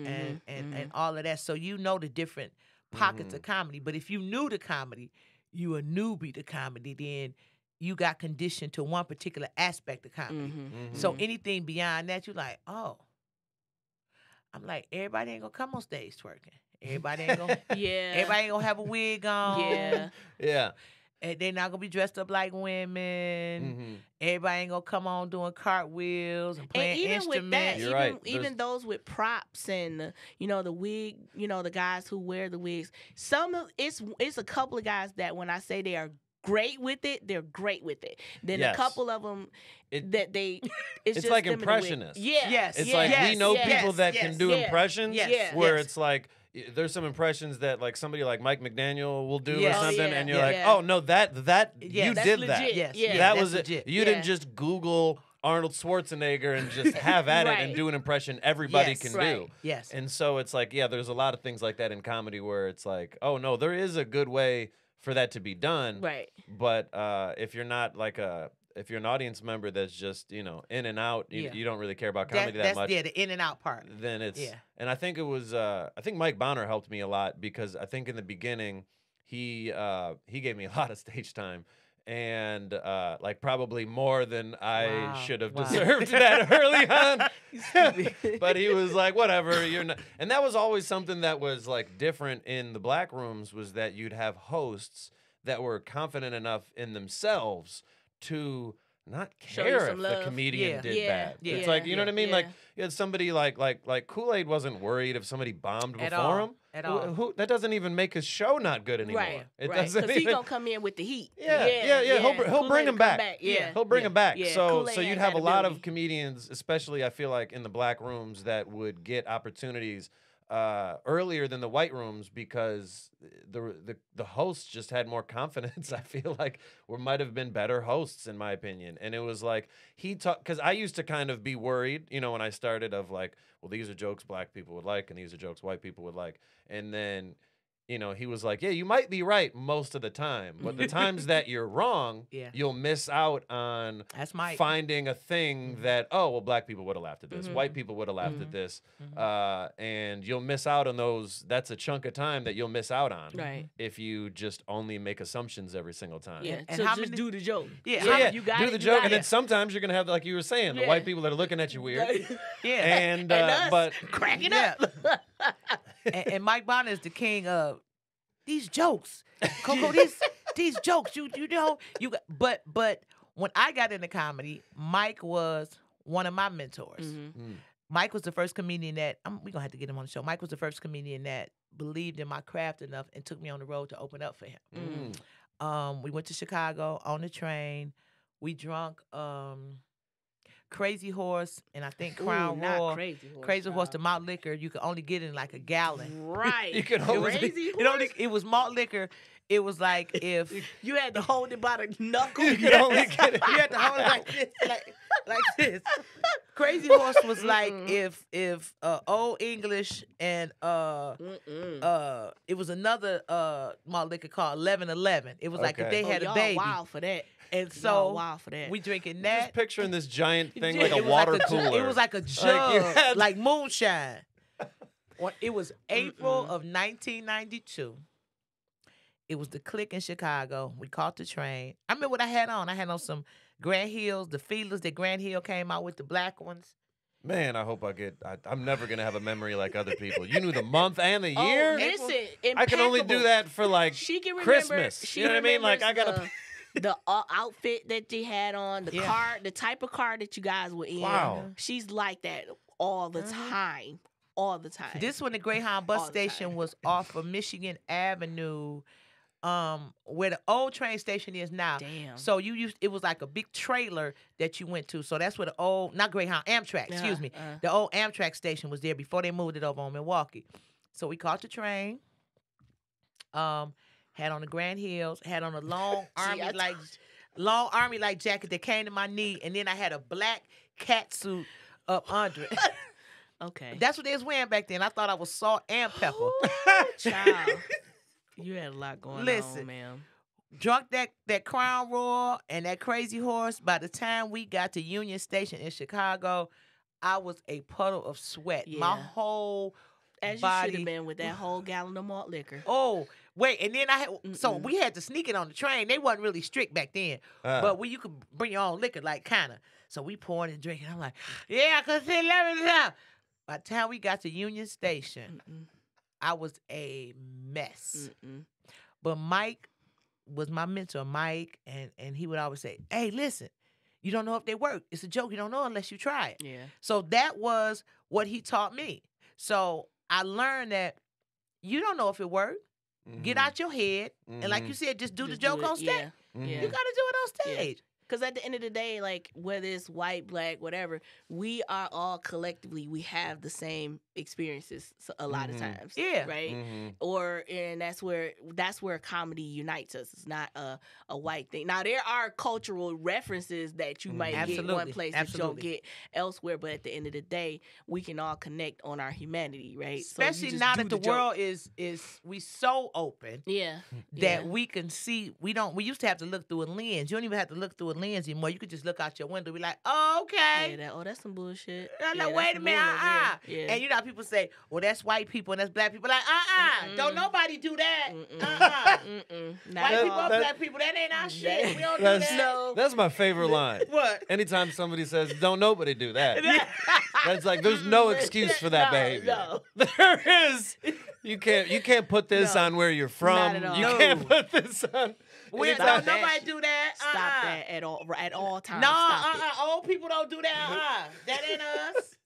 and all of that. So you know the different pockets of comedy. But if you new to comedy, you a newbie to comedy, then you got conditioned to one particular aspect of comedy. So anything beyond that, you're like, oh. I'm like, everybody ain't gonna come on stage twerking. Everybody ain't gonna everybody ain't gonna have a wig on. Yeah. And they're not gonna be dressed up like women. Everybody ain't gonna come on doing cartwheels and playing instruments. You're right. Even those with props and the wig, the guys who wear the wigs. It's a couple of guys that when I say they are great with it, they're great with it. Then a couple of them it's just like them in the wig. impressionists. It's like we know people that can do impressions where it's like there's some impressions that like somebody like Mike McDaniel will do or something, and you're like, oh no, that you did legit. that. That was it. You didn't just Google Arnold Schwarzenegger and just have at it and do an impression everybody can do. Yes. And so it's like, there's a lot of things like that in comedy where it's like, oh no, there is a good way for that to be done. Right. But if you're not if you're an audience member that's just, in and out, you don't really care about comedy that much. Yeah, the in and out part. Then it's, and I think it was, I think Mike Bonner helped me a lot because I think in the beginning, he gave me a lot of stage time. And like probably more than I should have deserved that early on. But he was like, whatever, you're not. And that was always something that was like different in the black rooms, was that you'd have hosts that were confident enough in themselves to not care if the comedian did bad. It's like, you know what I mean? Like you had somebody like Kool-Aid wasn't worried if somebody bombed before him. At all. Who that doesn't even make his show not good anymore. Right. It Because doesn't he's even. gonna come in with the heat. He'll bring him back. He'll bring him back. Yeah. So Kool-Aid you'd had have a that lot of ability. comedians, especially I feel like in the black rooms, that would get opportunities earlier than the white rooms because the hosts just had more confidence. I feel like, or might have been better hosts in my opinion. And it was like because I used to kind of be worried, when I started, of like, well, these are jokes black people would like, and these are jokes white people would like, and then. He was like, yeah, you might be right most of the time, but the times that you're wrong, you'll miss out on finding a thing that, oh, well, black people would have laughed at this, white people would have laughed at this, and you'll miss out on those. That's a chunk of time that you'll miss out on if you just only make assumptions every single time. Yeah, And so how just many- do the joke. You got do it, the you joke, got and then it. sometimes you're gonna have, like you were saying, the white people that are looking at you weird, and us but cracking up. and Mike Bonner is the king of these jokes. Coco, these jokes, you got, but when I got into comedy, Mike was one of my mentors. Mike was the first comedian that we're gonna have to get him on the show. Mike was the first comedian that believed in my craft enough and took me on the road to open up for him. We went to Chicago on the train. We drunk Crazy Horse, and I think Ooh, Crown not Royal. Crazy Horse. The malt liquor, you could only get in like a gallon. Right. You can It only was, Crazy it was malt liquor. It was like if You had to hold it by the knuckle. You could only get it. you had to hold it like this, like this. Crazy Horse was like if Old English and it was another malt liquor called 1111. It was like if Okay. they had a y'all baby. wild for that. And Y'all so wild for that. we drinking Just that. picturing this giant thing like It a was water like cooler. It was like a you jug, had- like moonshine. It was April of 1992. It was the click in Chicago. We caught the train. I remember what I had on. I had on some Grand Hills, the feelers that Grand Hill came out with, the black ones. Man, I hope I'm never gonna have a memory like other people. You knew the month and the Oh, year. listen, I can only do impeccable. that for like She can remember. Christmas. She You know what I mean? Like I remembers gotta. the outfit that they had on, the Yeah. car, the type of car that you guys were in. Wow. She's like that all the time. All the time. This one, the Greyhound bus All the station time. was off of Michigan Avenue, where the old train station is now. Damn. So it was like a big trailer that you went to. So that's where the old, not Greyhound, Amtrak, excuse me. The old Amtrak station was there before they moved it over on Milwaukee. So we caught the train. Had on the Grand Hills, had on a long long army like jacket that came to my knee, and then I had a black cat suit up under it. Okay. That's what they was wearing back then. I thought I was salt and pepper. Child. You had a lot going Listen. on, ma'am. Drunk that Crown Royal and that Crazy Horse. By the time we got to Union Station in Chicago, I was a puddle of sweat. My Yeah. whole As you should body. have been with that whole gallon of malt liquor. Oh, wait, and then we had to sneak it on the train. They wasn't really strict back then, but you could bring your own liquor, like kind of. So we pouring and drinking. I'm like, yeah, cause let me know. By the time we got to Union Station, I was a mess. But Mike was my mentor, Mike, and he would always say, hey, listen, you don't know if they work. It's a joke. You don't know unless you try it. Yeah. So that was what he taught me. So I learned that you don't know if it worked. Get out your head. And like you said, just do the Just joke do it. on stage. Yeah. You got to do it on stage. Because at the end of the day, like, whether it's white, black, whatever, we are all collectively, we have the same experiences a lot of times. Yeah. Right? And that's where comedy unites us. It's not a white thing. Now, there are cultural references that you might get one place that you don't get elsewhere, but at the end of the day, we can all connect on our humanity, right? So you Especially just now do that the joke. world is we so open. Yeah. That we can see, we used to have to look through a lens. You don't even have to look through a lens anymore. You could just look out your window and be like, oh, okay. Yeah, that's some bullshit. I'm like, Yeah, wait that's a minute, some bullshit. Yeah. And you know how people say, well, that's white people and that's black people. Like, don't nobody do that. White people or black people, that ain't our shit. We don't do that. That's my favorite line. What? Anytime somebody says, don't nobody do that. That's like, there's no excuse for that behavior. No. There is. You can't put this on where you're from. Not at all. You No. can't put this on. Don't Stop that nobody shit. do that. Stop that at all times. No, Stop it. old people don't do that. That ain't us.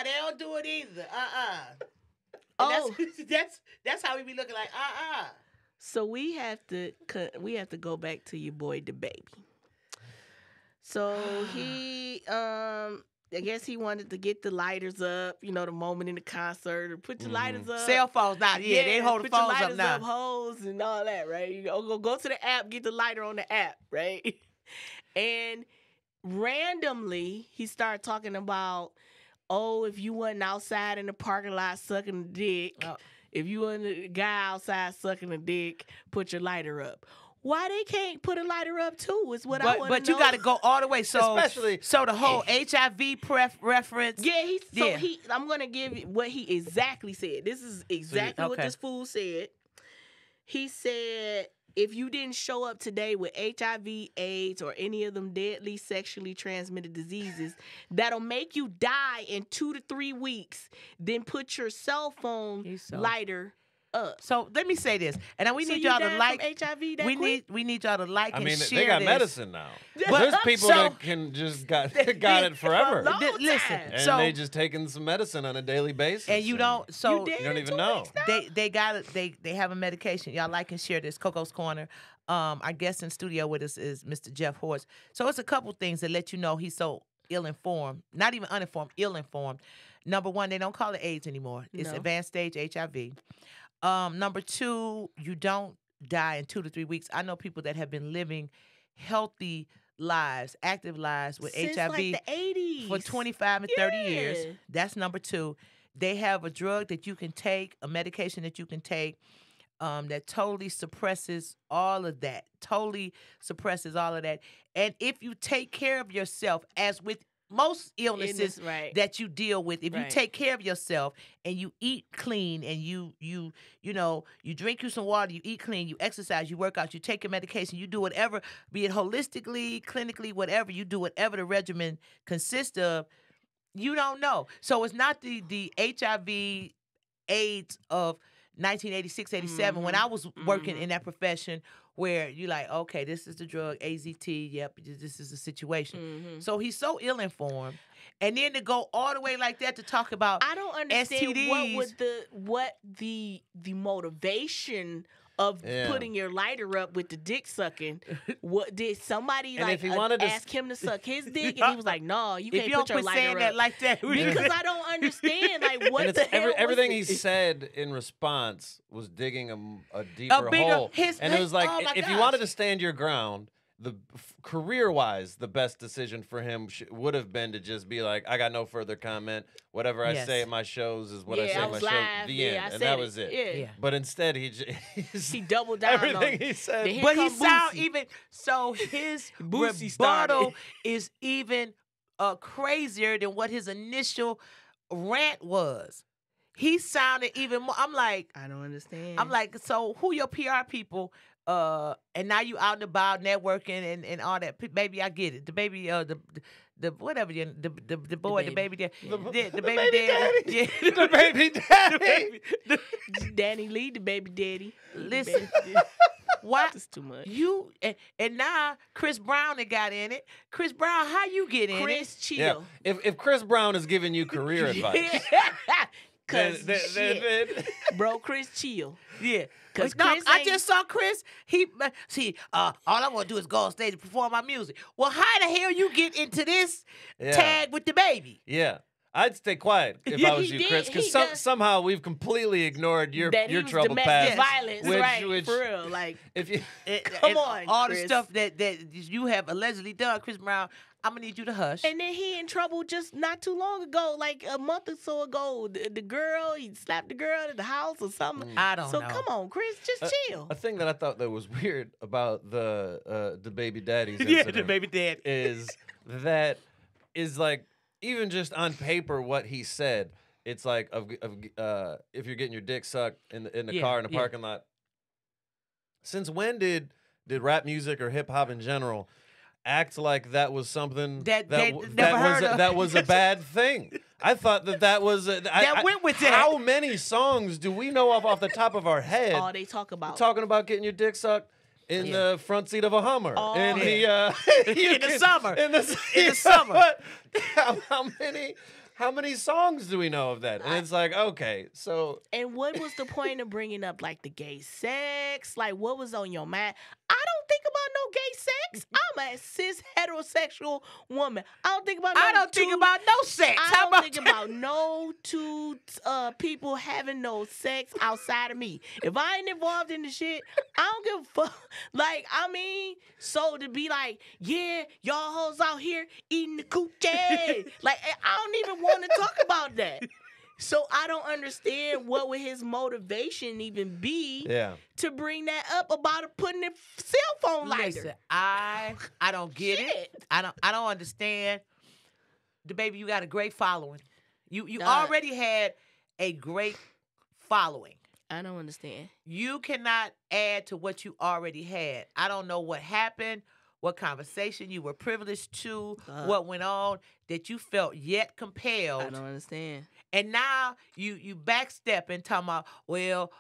They don't do it either. Oh. That's how we be looking like. So we have to go back to your boy the baby. So he I guess he wanted to get the lighters up, the moment in the concert, or put your lighters up. Cell phones now, they hold the put your phones up lighters now. up, hoes and all that, right? You go to the app, get the lighter on the app, right? And randomly, he started talking about, if you wasn't outside in the parking lot sucking a dick, if you wasn't a guy outside sucking a dick, put your lighter up. Why they can't put a lighter up too? Is what I want to know. But you got to go all the way. So the whole HIV reference. Yeah, I'm gonna give you what he exactly said. This is exactly what this fool said. He said, if you didn't show up today with HIV, AIDS, or any of them deadly sexually transmitted diseases that'll make you die in 2 to 3 weeks, then put your cell phone lighter up. So let me say this, and we need y'all to like HIV. We need y'all to like and share. They got this. medicine now. There's people that can just got it forever. Listen, and they just taking some medicine on a daily basis. And you don't. So you don't even know. They got it. They have a medication. Y'all like and share this. Coco's Corner. Our guest in studio with us is Mr. Jeff Horste. So it's a couple things that let you know he's so ill-informed, not even uninformed, ill-informed. Number one, they don't call it AIDS anymore. It's No. advanced stage HIV. Number two, you don't die in 2 to 3 weeks. I know people that have been living healthy lives, active lives with Since HIV like the 80s. for 25 and 30 Yeah. years. That's number two. They have a drug that you can take, a medication that you can take that totally suppresses all of that. Totally suppresses all of that. And if you take care of yourself, as with most illnesses right. that you deal with, if you Right. take care of yourself and you eat clean and you know, you drink you some water, you eat clean, you exercise, you work out, you take your medication, you do whatever, be it holistically, clinically, whatever, you do whatever the regimen consists of, you don't know. So it's not the HIV AIDS of 1986, 87, when I was working in that profession, where you're like, okay, this is the drug, AZT, yep, this is the situation. So he's so ill-informed. And then to go all the way like that to talk about I don't understand STDs. what the motivation of putting your lighter up with the dick sucking. What did somebody And like if he wanted to ask him to suck his dick, and he was like, "No, you If can't you don't put your quit saying lighter that up." like that, Because I don't understand, like, what And the it's hell was everything he it? said in response was digging a deeper bigger- hole. And it was like, oh my if you gosh. wanted to stand your ground, career-wise, the best decision for him would have been to just be like, I got no further comment. Whatever I Yes. say at my shows is what I say I at my was shows. live. The Yeah, end. I And said that was it. Yeah. Yeah. But instead, He doubled down on everything he said. Then But here he come sound Boosie. even so. His Boosie rebuttal started. is even crazier than what his initial rant was. He sounded even more. I'm like, I don't understand. so who your PR people? And now you out and about networking and all that. Baby, I get it. The baby, the whatever, the boy, the baby, the baby daddy, yeah. The baby daddy. Danny Lee, the baby daddy. Listen. Baby daddy. Why That's too much. you and now Chris Brown that got in it. Chris Brown, how you get in Chris it? Yeah. Chill. If Chris Brown is giving you career advice, Cause then- shit. Bro, Chris chill. Yeah. 'Cause No, Chris I ain't- just saw Chris. All I want to do is go on stage and perform my music. Well, how the hell you get into this Yeah. tag with the baby? Yeah. I'd stay quiet if Yeah, I was he you, did. Chris, He because does. somehow we've completely ignored your that he was troubled domestic past. violence, which- right? which- For real, like If you, Come And on, all Chris. the stuff that you have allegedly done, Chris Brown. I'm gonna need you to hush. and then he in trouble just not too long ago, like a month or so ago. The girl, he slapped the girl at the house or something. I don't So know. come on, Chris, just chill. a thing that I thought that was weird about the baby daddies Yeah, incident the baby dad. is that is like, even just on paper what he said, it's like if you're getting your dick sucked in the Yeah, car in the yeah. parking lot. Since when did rap music or hip hop in general act like that was something That they never heard of? that was a bad thing? I thought that was That went with that. How many songs do we know off the top of our head All they talk about. talking about getting your dick sucked in Yeah. the front seat of a Hummer Oh, in yeah. the In the summer. in the In the summer. But how many songs do we know of that? And it's like, okay, so And what was the point of bringing up like the gay sex? Like, what was on your mind? I don't think about no gay sex. I'm a cis heterosexual woman. I don't think about. No I don't think about no sex. I How don't about think that? about no two people having no sex outside of me. If I ain't involved in the shit, I don't give a fuck. Like, I mean, so to be like, yeah, y'all hoes out here eating the coochie. Like, I don't even want to talk about that. So I don't understand what would his motivation even be yeah. to bring that up about putting a cell phone lighter. Listen, I don't get it. Shit. I don't understand. The baby, you got a great following. You Nah. already had a great following. I don't understand. You cannot add to what you already had. I don't know what happened, what conversation you were privileged to, what went on that you felt yet compelled. I don't understand. And now you backstepping, talking about, well,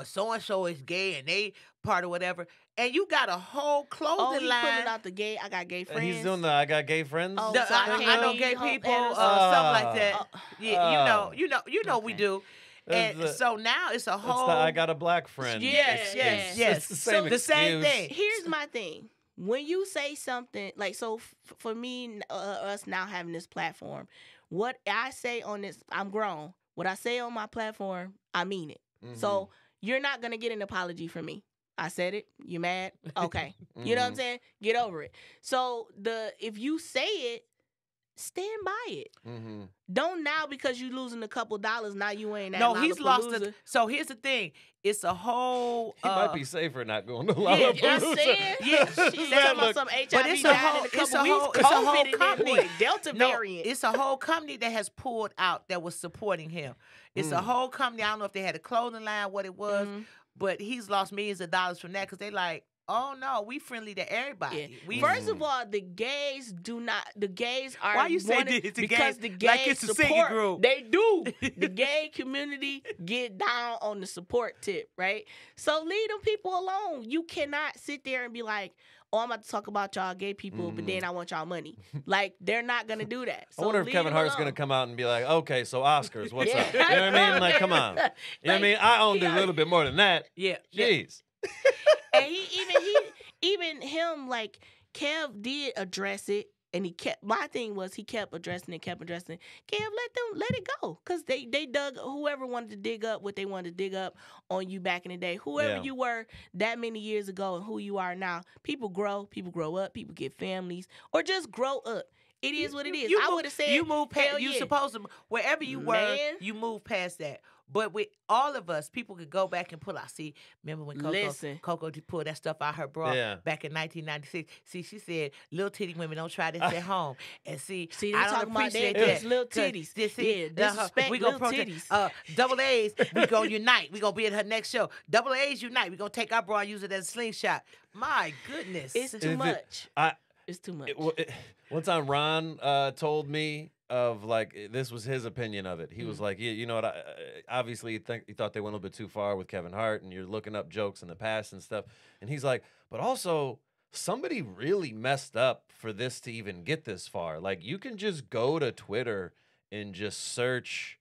so and so is gay and they part of whatever, and you got a whole clothing Oh, he line. pulling out the gay. I got gay friends. He's doing the I got gay friends. Oh, The- so I I can't know be gay home people, heterosexual. something like that. Yeah, you know we Okay. do. And That's the- so now it's a It's whole. the I got a black friend. Yes, excuse. yes, yes. It's the same, The same excuse. thing. Here's my thing. when you say something like so for me, us now having this platform, what I say on this, I'm grown. What I say on my platform, I mean it. So you're not gonna get an apology from me. I said it. You mad? Okay. You know what I'm saying? Get over it. So if you say it, stand by it. Don't now because you losing a couple dollars. Now you ain't that. No, he's lost. So here's the thing. It's a whole. He might be safer not going to Yeah, Lollapalooza. I'm saying. Yeah, she's talking about some HIV but it's a died whole, in a couple it's a weeks. whole, it's a whole COVID in company. that boy, Delta No, variant. it's a whole company that has pulled out that was supporting him. It's a whole company. I don't know if they had a clothing line, what it was, but he's lost millions of dollars from that because they like, oh no, we friendly to everybody. Yeah. First of all, the gays do not. The gays are. Why you say wanted, this? The because gays, the gays like it's a support. singing group. They do. The gay community get down on the support tip, right? So leave them people alone. You cannot sit there and be like, oh, I'm about to talk about y'all gay people, but then I want y'all money. Like, they're not going to do that. So I wonder if leave Kevin them Hart's going to alone. come out and be like, okay, so Oscars, what's Yeah. up? You know what I mean? Like, come on. You know what I mean? I owned a little bit more than that. Yeah. Jeez. And even him, like, Kev did address it. And my thing was he kept addressing it. Kev, let it go. Because they dug, whoever wanted to dig up what they wanted to dig up on you back in the day. Whoever you were that many years ago and who you are now. People grow up, people get families, or just grow up. It is what it is. I would have said, you move past. hell You yeah. supposed to wherever you were. Man. You move past that. But with all of us, people could go back and pull out. See, remember when Coco pulled that stuff out her bra back in 1996? See, she said, "Little titty women don't try this at home." And see, they I don't talking about appreciate that. that. It's little titties. Disrespect we little gonna titties. Double A's. We gonna unite. We gonna be at her next show. Double A's unite. We gonna take our bra and use it as a slingshot. My goodness, It's too much. It's too much. One time Ron told me of like this was his opinion of it. He was like, yeah, you know what? Obviously, he thought they went a little bit too far with Kevin Hart, and you're looking up jokes in the past and stuff. And he's like, but also somebody really messed up for this to even get this far. Like you can just go to Twitter and just search.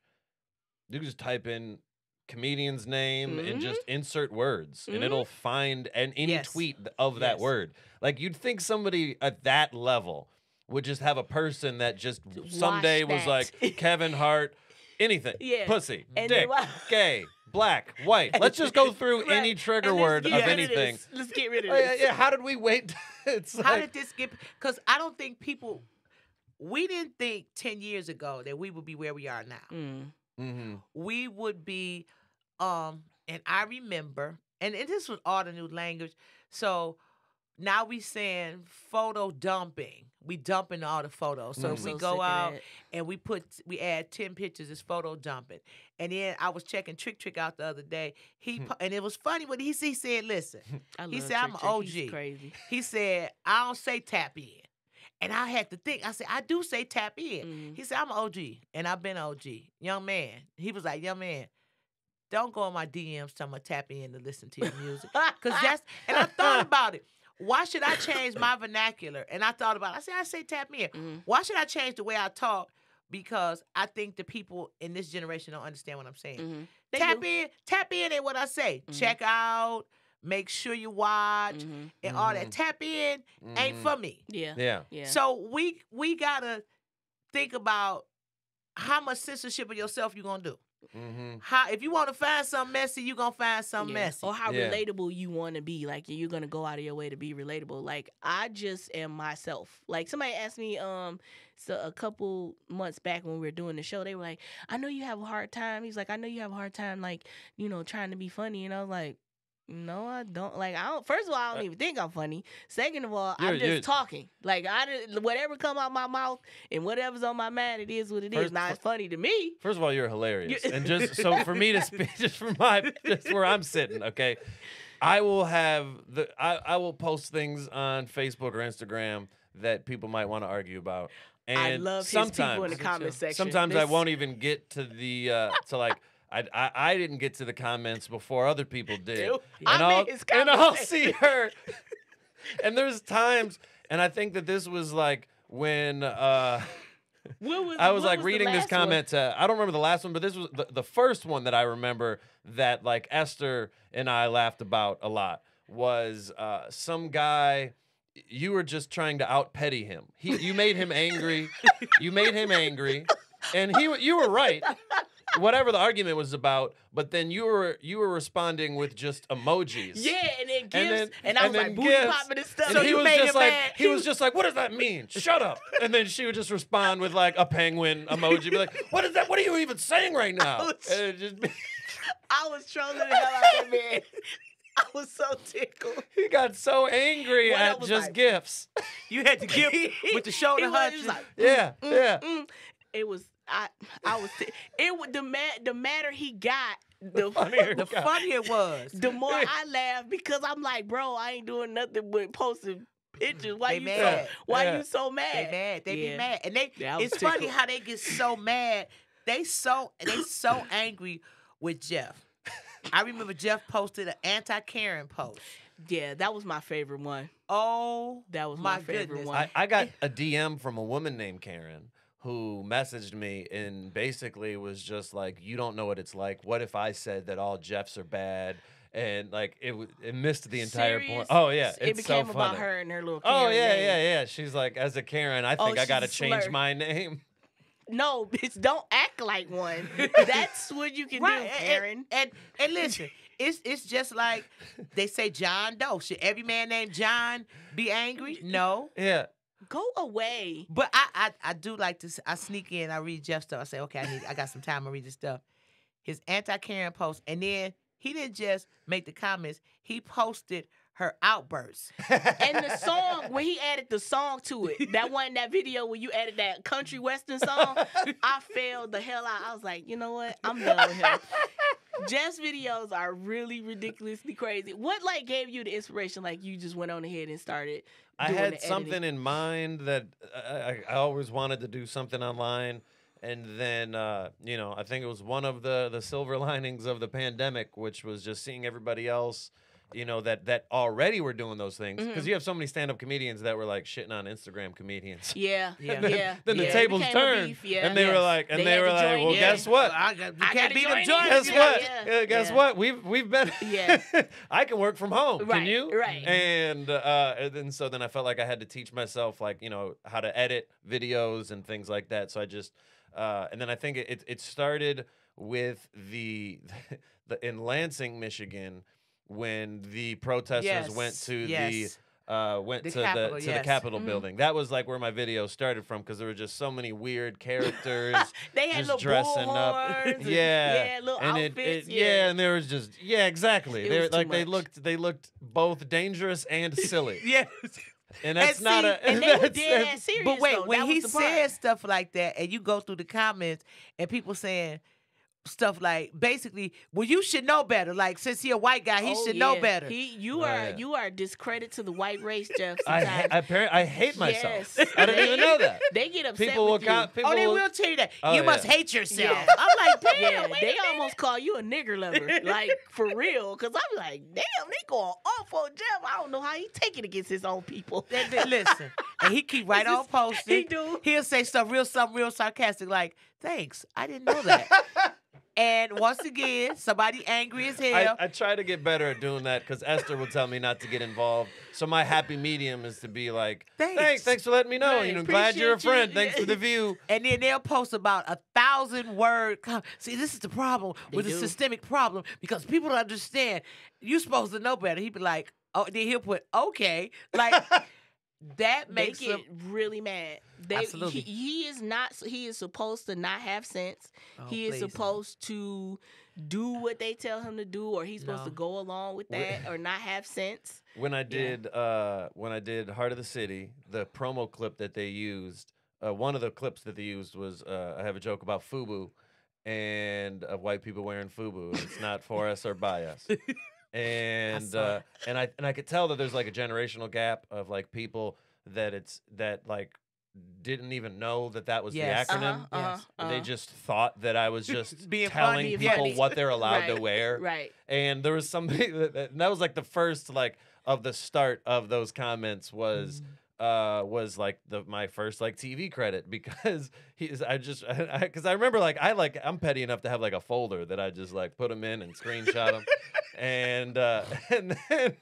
You can just type in comedian's name and just insert words, and it'll find any tweet of that word. Like you'd think somebody at that level would just have a person that just someday was like Kevin Hart, anything, pussy, and dick, gay, black, white. Let's just go through any trigger word of anything. Let's get rid of this. Yeah, how did we wait? How did this get? Because I don't think we didn't think 10 years ago that we would be where we are now. We would be, and I remember, and this was all the new language. So now we saying photo dumping. We dumping all the photos. So if we go out and we add 10 pictures, it's photo dumping. And then I was checking Trick out the other day. And it was funny when he said, listen, he said, I'm an OG. He's crazy. He said, I don't say tap in. And I had to think. I said, I do say tap in. He said, I'm an OG, and I've been OG. Young man. He was like, young man, don't go on my DMs telling me tap in to listen to your music. And I thought about it. Why should I change my vernacular? And I thought about it. I said, I say tap in. Why should I change the way I talk? Because I think the people in this generation don't understand what I'm saying. Tap in ain't what I say. Check out, make sure you watch, and all that. Tap in ain't for me. Yeah. So we gotta think about how much censorship of yourself you gonna do. How if you want to find something messy, you gonna find something messy. Or how relatable you want to be. Like you're gonna go out of your way to be relatable. Like I just am myself. Like somebody asked me so a couple months back when we were doing the show, they were like, I know you have a hard time. He's like, I know you have a hard time, like, trying to be funny. And I was like, no, I don't. Like, first of all, I don't even think I'm funny. Second of all, I'm just talking. Like, whatever come out my mouth and whatever's on my mind, it is what it is. Now, it's funny to me. First of all, you're hilarious. And just so for me to speak, just where I'm sitting, okay, I will have I will post things on Facebook or Instagram that people might want to argue about. And I love his people in the comment section. Sometimes I won't even get to the to like. I didn't get to the comments before other people did. And I'll see her. And there's times, and I think that this was like when I was like reading this comment. I don't remember the last one, but this was the first one that I remember that like Esther and I laughed about a lot was some guy you were just trying to out petty him. You made him angry. You made him angry, and you were right. Whatever the argument was about, but then you were responding with just emojis. Yeah, and then gifts, and I was like booty popping and stuff. And So he you was made just him like, mad. he was just like, what does that mean? Shut up. And then she would just respond with like a penguin emoji, be like, what is that? What are you even saying right now? And it just I was trolling the hell out of that man. I was so tickled. he got so angry What at was just like- gifts. You had to give with the shoulder He was hunch. like, Yeah, yeah. It was I was it was the madder he got, the Funnier. the funnier it was. the more I laughed because I'm like, bro, I ain't doing nothing but posting pictures. Why They you mad. so why Yeah. you so They mad? mad. They Yeah. be mad. And they Yeah, I was it's funny tickled. how they get so mad. They so angry with Jeff. I remember Jeff posted an anti-Karen post. Yeah, that was my favorite one. Oh, That was my my favorite goodness. one. I got a DM from a woman named Karen who messaged me and basically was just like, you don't know what it's like. What if I said that all Jeffs are bad? And like it missed the entire point. Serious? Oh yeah, It it's became so about funny. her and her little Oh Karen yeah, name. yeah. She's like, as a Karen, I think I she's gotta a change slur. my name. No, bitch, don't act like one. That's what you can Right, do, Karen. and listen, it's just like they say John Doe. Should every man named John be angry? No. Yeah. Go away. But I do like to I sneak in, I read Jeff's stuff. I say, okay, I got some time to read this stuff. His anti-Karen post, and then he didn't just make the comments, he posted her outbursts. And the song, when he added the song to it, that video where you added that country western song, I failed the hell out. I was like, you know what? I'm done with him. Jeff's videos are really ridiculously crazy. What like gave you the inspiration? Like you just went on ahead and started I doing had the something editing? in mind that I always wanted to do something online. And then, I think it was one of the silver linings of the pandemic, which was just seeing everybody else, that already were doing those things. Because you have so many stand-up comedians that were like shitting on Instagram comedians. Yeah, Yeah. yeah. Then the yeah. It tables became a turned, beef, yeah. and they were Yes. like, They had to join well, in. guess what? You I can't gotta beat them join in. joints. Guess Yeah, what? yeah. Guess Yeah. what? We've been. Yeah. I can work from home. Can Right, you? right. And then so then I felt like I had to teach myself how to edit videos and things like that. So I just and then I think it started with the in Lansing, Michigan, when the protesters Yes, went to yes. went The to Capitol, the yes. Capitol building. That was like where my video started from because there were just so many weird characters. They had just little dressing up, bullhorns and- yeah, yeah, little and outfits, yeah, and there was just exactly. It They was too like much. they looked both dangerous and silly, Yes. and that's And not see, a. And they were that's- dead that's- ass serious. But wait, though. when That he was the part. says stuff like that, and you go through the comments, and people saying stuff like, basically, well, you should know better. Like, since he a white guy, he Oh, should know yeah. better. You yeah. you are discredit to the white race, Jeff. I Sometimes. I hate myself. Yes. I didn't even know that. They get upset People will with you. people Oh, they will- will tell you that. Oh, You yeah. must hate yourself. Yeah. I'm like, damn, Yeah, wait a they minute. almost call you a nigger lover, like for real. Cause I'm like, damn, they going off on Jeff. I don't know how he take it against his own people. Listen, and he keep right on posting. He do. He'll say something real sarcastic, like, thanks, I didn't know that. And once again, somebody angry as hell. I try to get better at doing that because Esther will tell me not to get involved. So my happy medium is to be like, Thanks. thanks for letting me know. Right, Glad you're a appreciate you. friend. Thanks for the view. And then they'll post about 1,000 word. See, this is the problem They with the do. systemic problem because people don't understand. You're supposed to know better. He'd be like, oh, then he'll put, okay. Like, that They makes get him. really mad. Absolutely. He is not. He is supposed to not have sense. Oh, he is please. supposed to do what they tell him to do, or he's supposed No. to go along with that, or not have sense. When I did Heart of the City, the promo clip that they used, one of the clips that they used was I have a joke about FUBU and of white people wearing FUBU. And it's not for us or by us. And saw it. and I could tell that there's like a generational gap of like people that like didn't even know that was Yes. the acronym. Yes. They just thought that I was just Being telling funny, people yes. what they're allowed to Right, wear. Right. And there was somebody and that was like the first like of the start of those comments was like my first like TV credit because because I remember like I'm petty enough to have like a folder that I just like put them in and screenshot them and then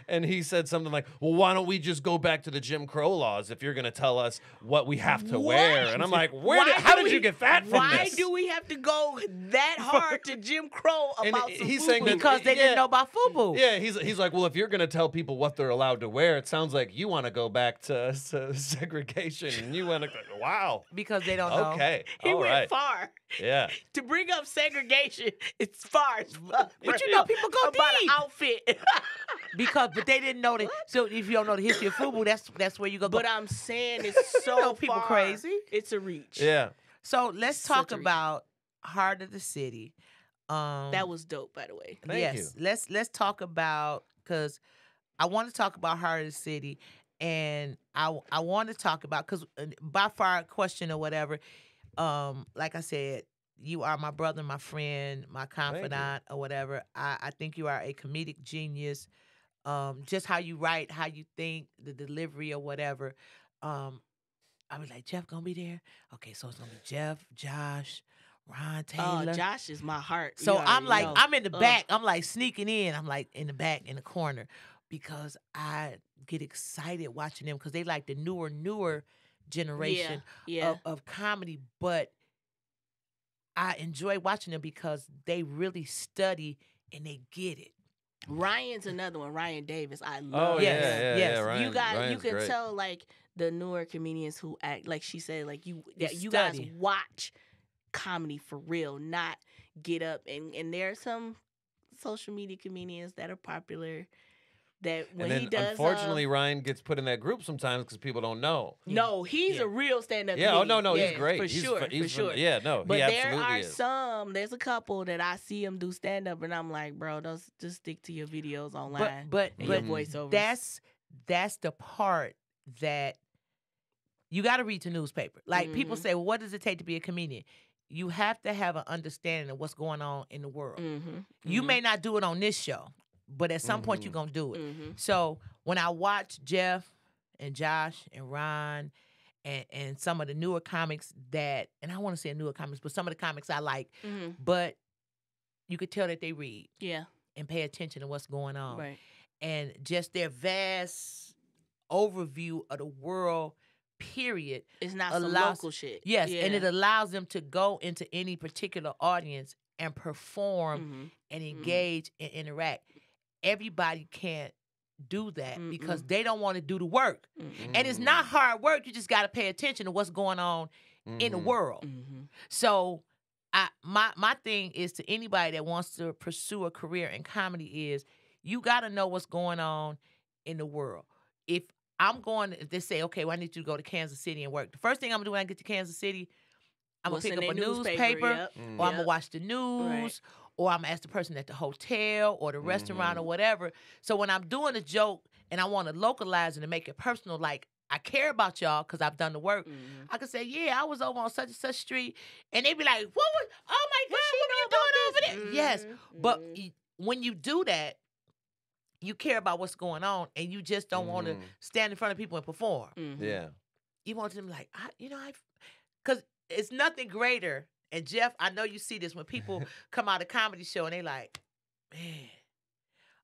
And he said something like, well, why don't we just go back to the Jim Crow laws if you're going to tell us what we have to wear? And I'm like, how did you get that from Why this? do we have to go that hard to Jim Crow about some he's FUBU? saying that- Because they didn't know about FUBU. Yeah, he's like, well, if you're going to tell people what they're allowed to wear, it sounds like you want to go back to segregation. And you want to, wow. Because they don't know. Okay, He all went right. far. Yeah. To bring up segregation, it's far as fuck. But you know, people go about deep. an outfit. But they didn't know that. So if you don't know the history of FUBU, that's where you go. But I'm saying it's so know people far. crazy. It's a reach. Yeah. So let's Such talk a reach. about Heart of the City. That was dope, by the way. Thank yes. Let's talk about, because I want to talk about Heart of the City, and I want to talk about, because by far question or whatever, like I said, you are my brother, my friend, my confidant or whatever. I think you are a comedic genius. Just how you write, how you think, the delivery or whatever. I was like, Jeff gonna be there? Okay, so it's gonna be Jeff, Josh, Ron Taylor. Oh, Josh is my heart. So You I'm already like, know. I'm in the back. I'm like sneaking in. I'm like in the back, in the corner, because I get excited watching them because they like the newer generation yeah. of comedy. But I enjoy watching them because they really study and they get it. Ryan's another one. Ryan Davis. I love Oh, Yes, yeah. yes. Ryan, you Ryan's can great. tell like the newer comedians who act like she said, like you guys study. watch comedy for real, not get up and there are some social media comedians that are popular that when And then, he does unfortunately, Ryan gets put in that group sometimes because people don't know. no, he's Yeah. a real stand-up Yeah, comedian. no, Yeah, he's great. for He's sure, fu- he's for sure. fun- Yeah, no, But he there absolutely are is. there's a couple that I see him do stand-up and I'm like, bro, just stick to your videos online But and your Mhm. voiceovers. that's the part that you got to read the newspaper. Like people Mhm. say, well, what does it take to be a comedian? You have to have an understanding of what's going on in the world. Mm-hmm. You may not do it on this show, but at some point Mhm. you're gonna do it. Mm-hmm. So when I watch Jeff and Josh and Ron and some of the newer comics that, and I want to say newer comics, but some of the comics I like, Mm-hmm. but you could tell that they read Yeah, and pay attention to what's going on. right. And just their vast overview of the world, period. It's not some allows- local shit. Yes, yeah. and it allows them to go into any particular audience and perform Mhm. and engage and interact. Everybody can't do that because Mm-mm. they don't want to do the work. Mhm. And it's not hard work. You just got to pay attention to what's going on in the Mhm. world. Mhm. So my thing is to anybody that wants to pursue a career in comedy is you got to know what's going on in the world. If they say, okay, well, I need you to go to Kansas City and work. The first thing I'm going to do when I get to Kansas City, I'm going What's to pick in up a their newspaper, Yep. Mm. or I'm going Yep. to watch the news, or I'm going to ask the person at the hotel or the restaurant or whatever. So when I'm doing a joke and I want to localize it and make it personal, like I care about y'all because I've done the work, Mhm. I can say, yeah, I was over on such and such street. And they be like, oh my God, what were you doing over there? Yes. But Mhm. when you do that, you care about what's going on and you just don't want to Mhm. stand in front of people and perform. Mhm. Yeah. You want them like, because it's nothing greater. And Jeff, I know you see this when people come out of comedy show and they like, man,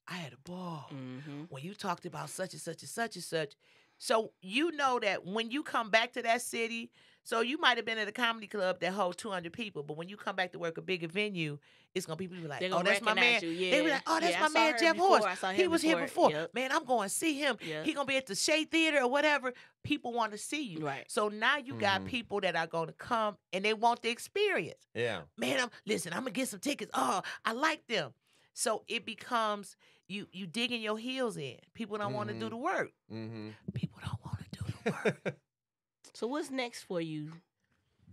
I had a ball Mhm. when you talked about such and such and such and such. So you know that when you come back to that city, so you might have been at a comedy club that holds 200 people, but when you come back to work a bigger venue, it's gonna be people like, They oh, gonna that's my man. recognize you, yeah. They be like, oh, that's Yeah, I my saw man her Jeff before. I Horste. saw He him was here before. before. Yep. Man, I'm going to see him. Yep. He gonna be at the Shea Theater or whatever. People want to see you. Right. So now you got Mhm. people that are gonna come and they want the experience. Yeah. Man, I'm gonna get some tickets. Oh, I like them. So it becomes you digging your heels in. People don't want to do Mhm. the work. Mm-hmm. People don't want to do the work. So what's next for you,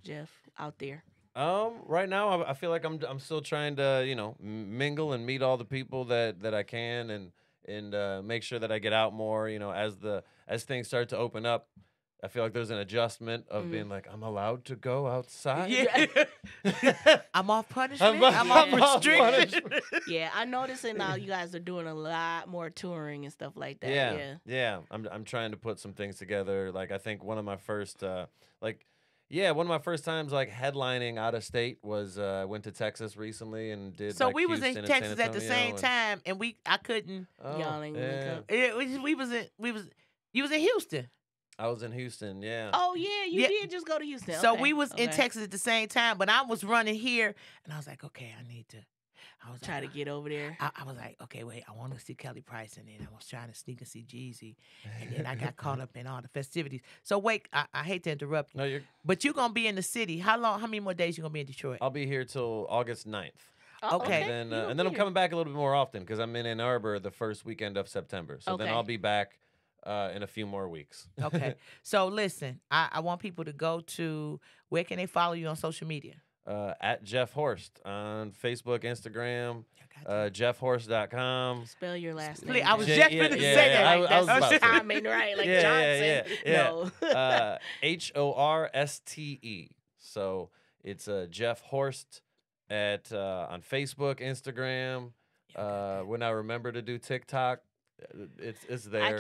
Jeff, out there? Right now I feel like I'm still trying to mingle and meet all the people that I can and make sure that I get out more. As things start to open up, I feel like there's an adjustment of being like I'm allowed to go outside. Yeah. I'm off punishment. I'm I'm off off restriction. Yeah, I noticing now you guys are doing a lot more touring and stuff like that. Yeah. I'm trying to put some things together. Like I think one of my first Yeah, one of my first times like headlining out of state was I went to Texas recently and did. So like, we was in Houston and Texas San at the Antonio same and- time, and I couldn't. Oh, Y'all ain't link yeah. up. You was in Houston. I was in Houston. Yeah. Oh yeah, you Yeah. did just go to Houston. So Okay, we was in okay. Texas at the same time, but I was running here, and I was like, okay, I was Try to like, get over there. I was like, okay, wait, I want to see Kelly Price, and then I was trying to sneak and see Jeezy, and then I got caught up in all the festivities. So wait, I hate to interrupt you, No, you're. but you're gonna be in the city. How many more days you gonna be in Detroit? I'll be here till August 9th. Oh, okay. And You then, gonna and then be I'm here. coming back a little bit more often because I'm in Ann Arbor the first weekend of September. So then Okay. I'll be back in a few more weeks. Okay. So listen, I want people to go to, where can they follow you on social media? At Jeff Horste on Facebook, Instagram, I got jeffhorste.com. Spell your last name. Please, I was J- just yeah, finna yeah, say yeah, that. I was That's about to. timing, right? Like Yeah, Johnson. yeah. No. Horste. So it's Jeff Horste at on Facebook, Instagram. When I remember to do TikTok, it's there.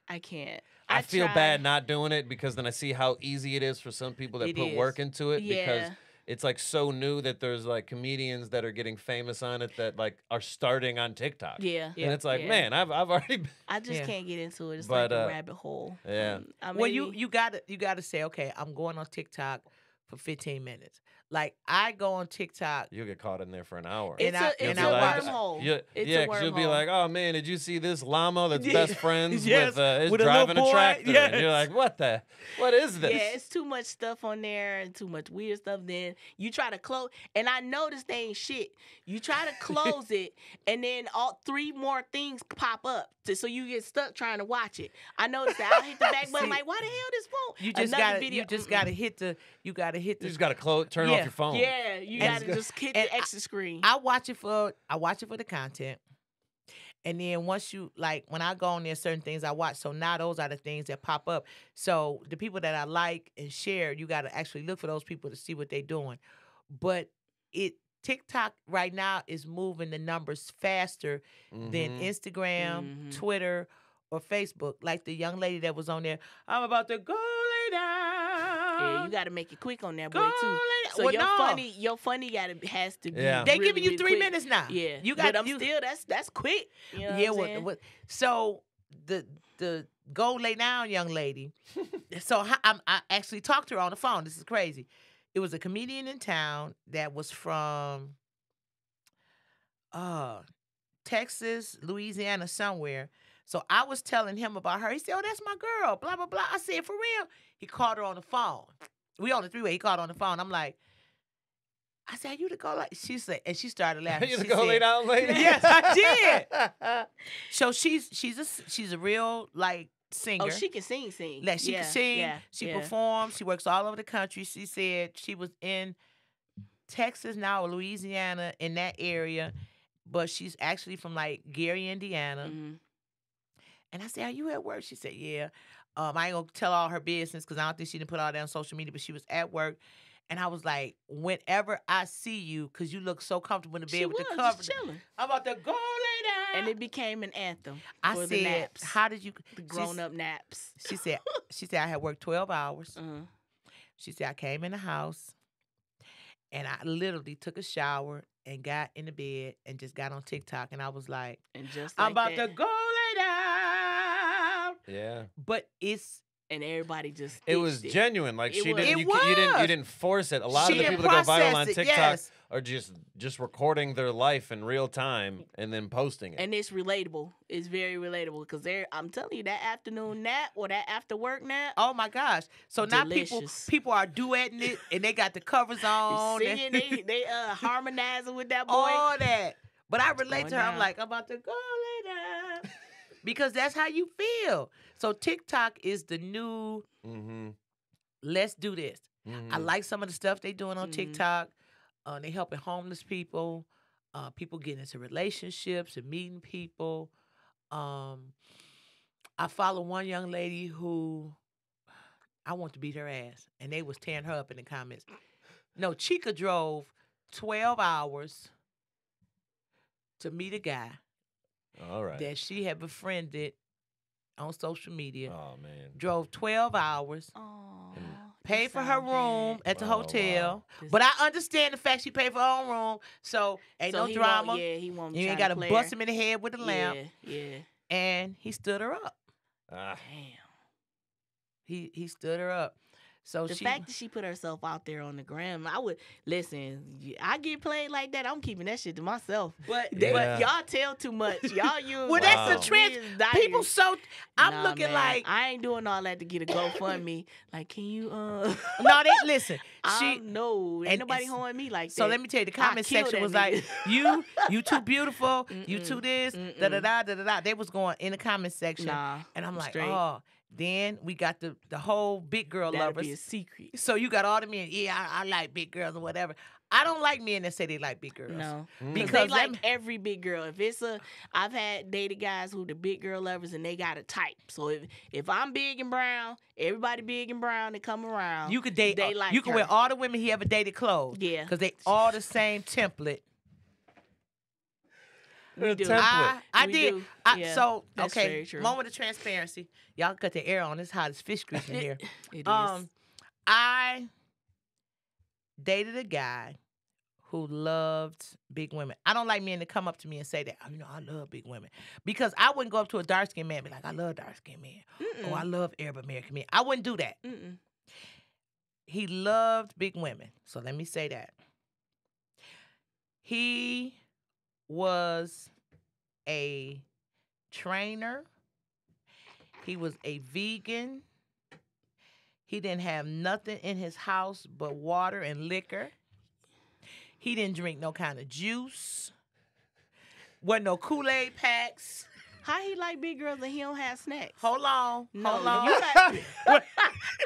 I can't. I feel tried. bad not doing it because then I see how easy it is for some people that It put is. work into it because Yeah. it's like so new that there's like comedians that are getting famous on it that like are starting on TikTok. Yeah. Yeah. And it's like, Yeah. man, I've already been. I just Yeah. can't get into it. It's But, like a rabbit hole. yeah. Well, you gotta say, okay, I'm going on TikTok for 15 minutes. Like I go on TikTok. You'll get caught in there for an hour. It's I- a and it's I a watch- wormhole. Yeah, It's yeah, a because you'll be wormhole. like, oh man, did you see this llama that's Yeah. best friends Yes, is with a driving little a boy, tractor? And yes. you're like, what is this? Yeah, it's too much stuff on there and too much weird stuff. Then you try to close, and I noticed they ain't shit. You try to close it, and then all 3 more things pop up, so you get stuck trying to watch it. I noticed that. I hit the back button, See, like, why the hell this won't? You just Another gotta video, you just mm-mm. gotta hit the You just gotta turn Yeah. off your phone. Yeah, you And- gotta just hit and the exit screen. I watch it for the content. And then once you like when I go on there, certain things I watch. So now those are the things that pop up. So the people that I like and share, you gotta actually look for those people to see what they're doing. But TikTok right now is moving the numbers faster than Mhm. Instagram, Mhm. Twitter, or Facebook. Like the young lady that was on there, I'm about to go lay down. Yeah, you gotta make it quick on that go boy too. lay down. So Well, your funny has to be. Yeah. They really, giving you really 3 quick. minutes now. Yeah, You got but I'm you, still that's quick. You know yeah, what I'm saying? so the go lay down young lady. So I actually talked to her on the phone. This is crazy. It was a comedian in town that was from Texas, Louisiana, somewhere. So I was telling him about her. He said, "Oh, that's my girl." Blah blah blah. I said, "For real?" He called her on the phone. We on the 3-way. He called on the phone. I'm like, I said, "You to go like?" She said, and she started laughing. You She to go lay said, down later? Yes, I did. So she's a real like singer. Oh, she can sing. Like she yeah, can sing. Yeah, She yeah. performs. She works all over the country. She said she was in Texas now or Louisiana in that area, but she's actually from like Gary, Indiana. Mhm. And I said, "Are you at work?" She said, "Yeah." I ain't gonna tell all her business because I don't think she didn't put all that on social media, but she was at work. And I was like, whenever I see you, because you look so comfortable in the bed She with was the just cover, chilling, I'm about to go lay down. and it became an anthem I for said, the naps, "How did you?" the grown-up naps. She said, I had worked 12 hours. Uh-huh. She said, I came in the house and I literally took a shower and got in the bed and just got on TikTok. And I was like, And just I'm like about that, to go lay down. Yeah. But it's, and everybody just It was stitched genuine. Like It she was. didn't. It You didn't. was. You didn't force it. A lot She of the didn't people that go viral on process it, TikTok yes. are just recording their life in real time and then posting it. And it's relatable. It's very relatable because I'm telling you, that afternoon nap or that after work nap, oh my gosh. So now Delicious. people are duetting it and they got the covers on. singing, they harmonizing with that boy. all that. But I relate going to her. I'm down. like, I'm about to go lay down. Because that's how you feel. So TikTok is the new, Mm-hmm. let's do this. Mm-hmm. I like some of the stuff they doing on Mhm. TikTok. They helping homeless people. People getting into relationships and meeting people. I follow one young lady who I want to beat her ass. And they was tearing her up in the comments. No, Chica drove 12 hours to meet a guy All right. that she had befriended on social media. Oh man. Drove 12 hours, Aw, paid for her sound room bad. at the Oh, hotel. wow. But I understand the fact she paid for her own room, so ain't So no he drama. Won't, yeah, he won't. You ain't got got to bust him in the head with a lamp. Yeah. And he stood her up. Ah. Damn. He stood her up. So The she fact that she put herself out there on the gram, I would listen. I get played like that. I'm keeping that shit to myself. But Yeah. Y'all tell too much. Y'all use well, Wow. that's the trend. People so I'm looking man, like I ain't doing all that to get a GoFundMe. Like, can you no. They listen. She no, ain't and nobody it's- holding me like that. So let me tell you, the comment kill section that was like, nigga. you too beautiful, you too this, da da da da da da. They was going in the comment section, Nah, and I'm like, straight. oh. Then we got the whole big girl That'll lovers. be a secret. So you got all the men. Yeah, I like big girls or whatever. I don't like men that say they like big girls. No, Mm. because Because they like them- every big girl. If it's I've had dated guys who the big girl lovers and they got a type. So if I'm big and brown, everybody big and brown that come around, You could date. They like you can her. wear all the women he ever dated clothes. Yeah. because they all the same template. We do. Template. I We did. do. I, Yeah, so that's okay. very true. Moment of transparency. Y'all cut the air on. It's hot as fish grease in here. It is. I dated a guy who loved big women. I don't like men to come up to me and say that, oh, I love big women. Because I wouldn't go up to a dark-skinned man and be like, I love dark-skinned men. Oh, I love Arab American men. I wouldn't do that. Mm-mm. He loved big women. So let me say that. He was a trainer. He was a vegan. He didn't have nothing in his house but water and liquor. He didn't drink no kind of juice. Wasn't no Kool-Aid packs. How he like big girls and he don't have snacks? Hold on. No, Hold on. you got-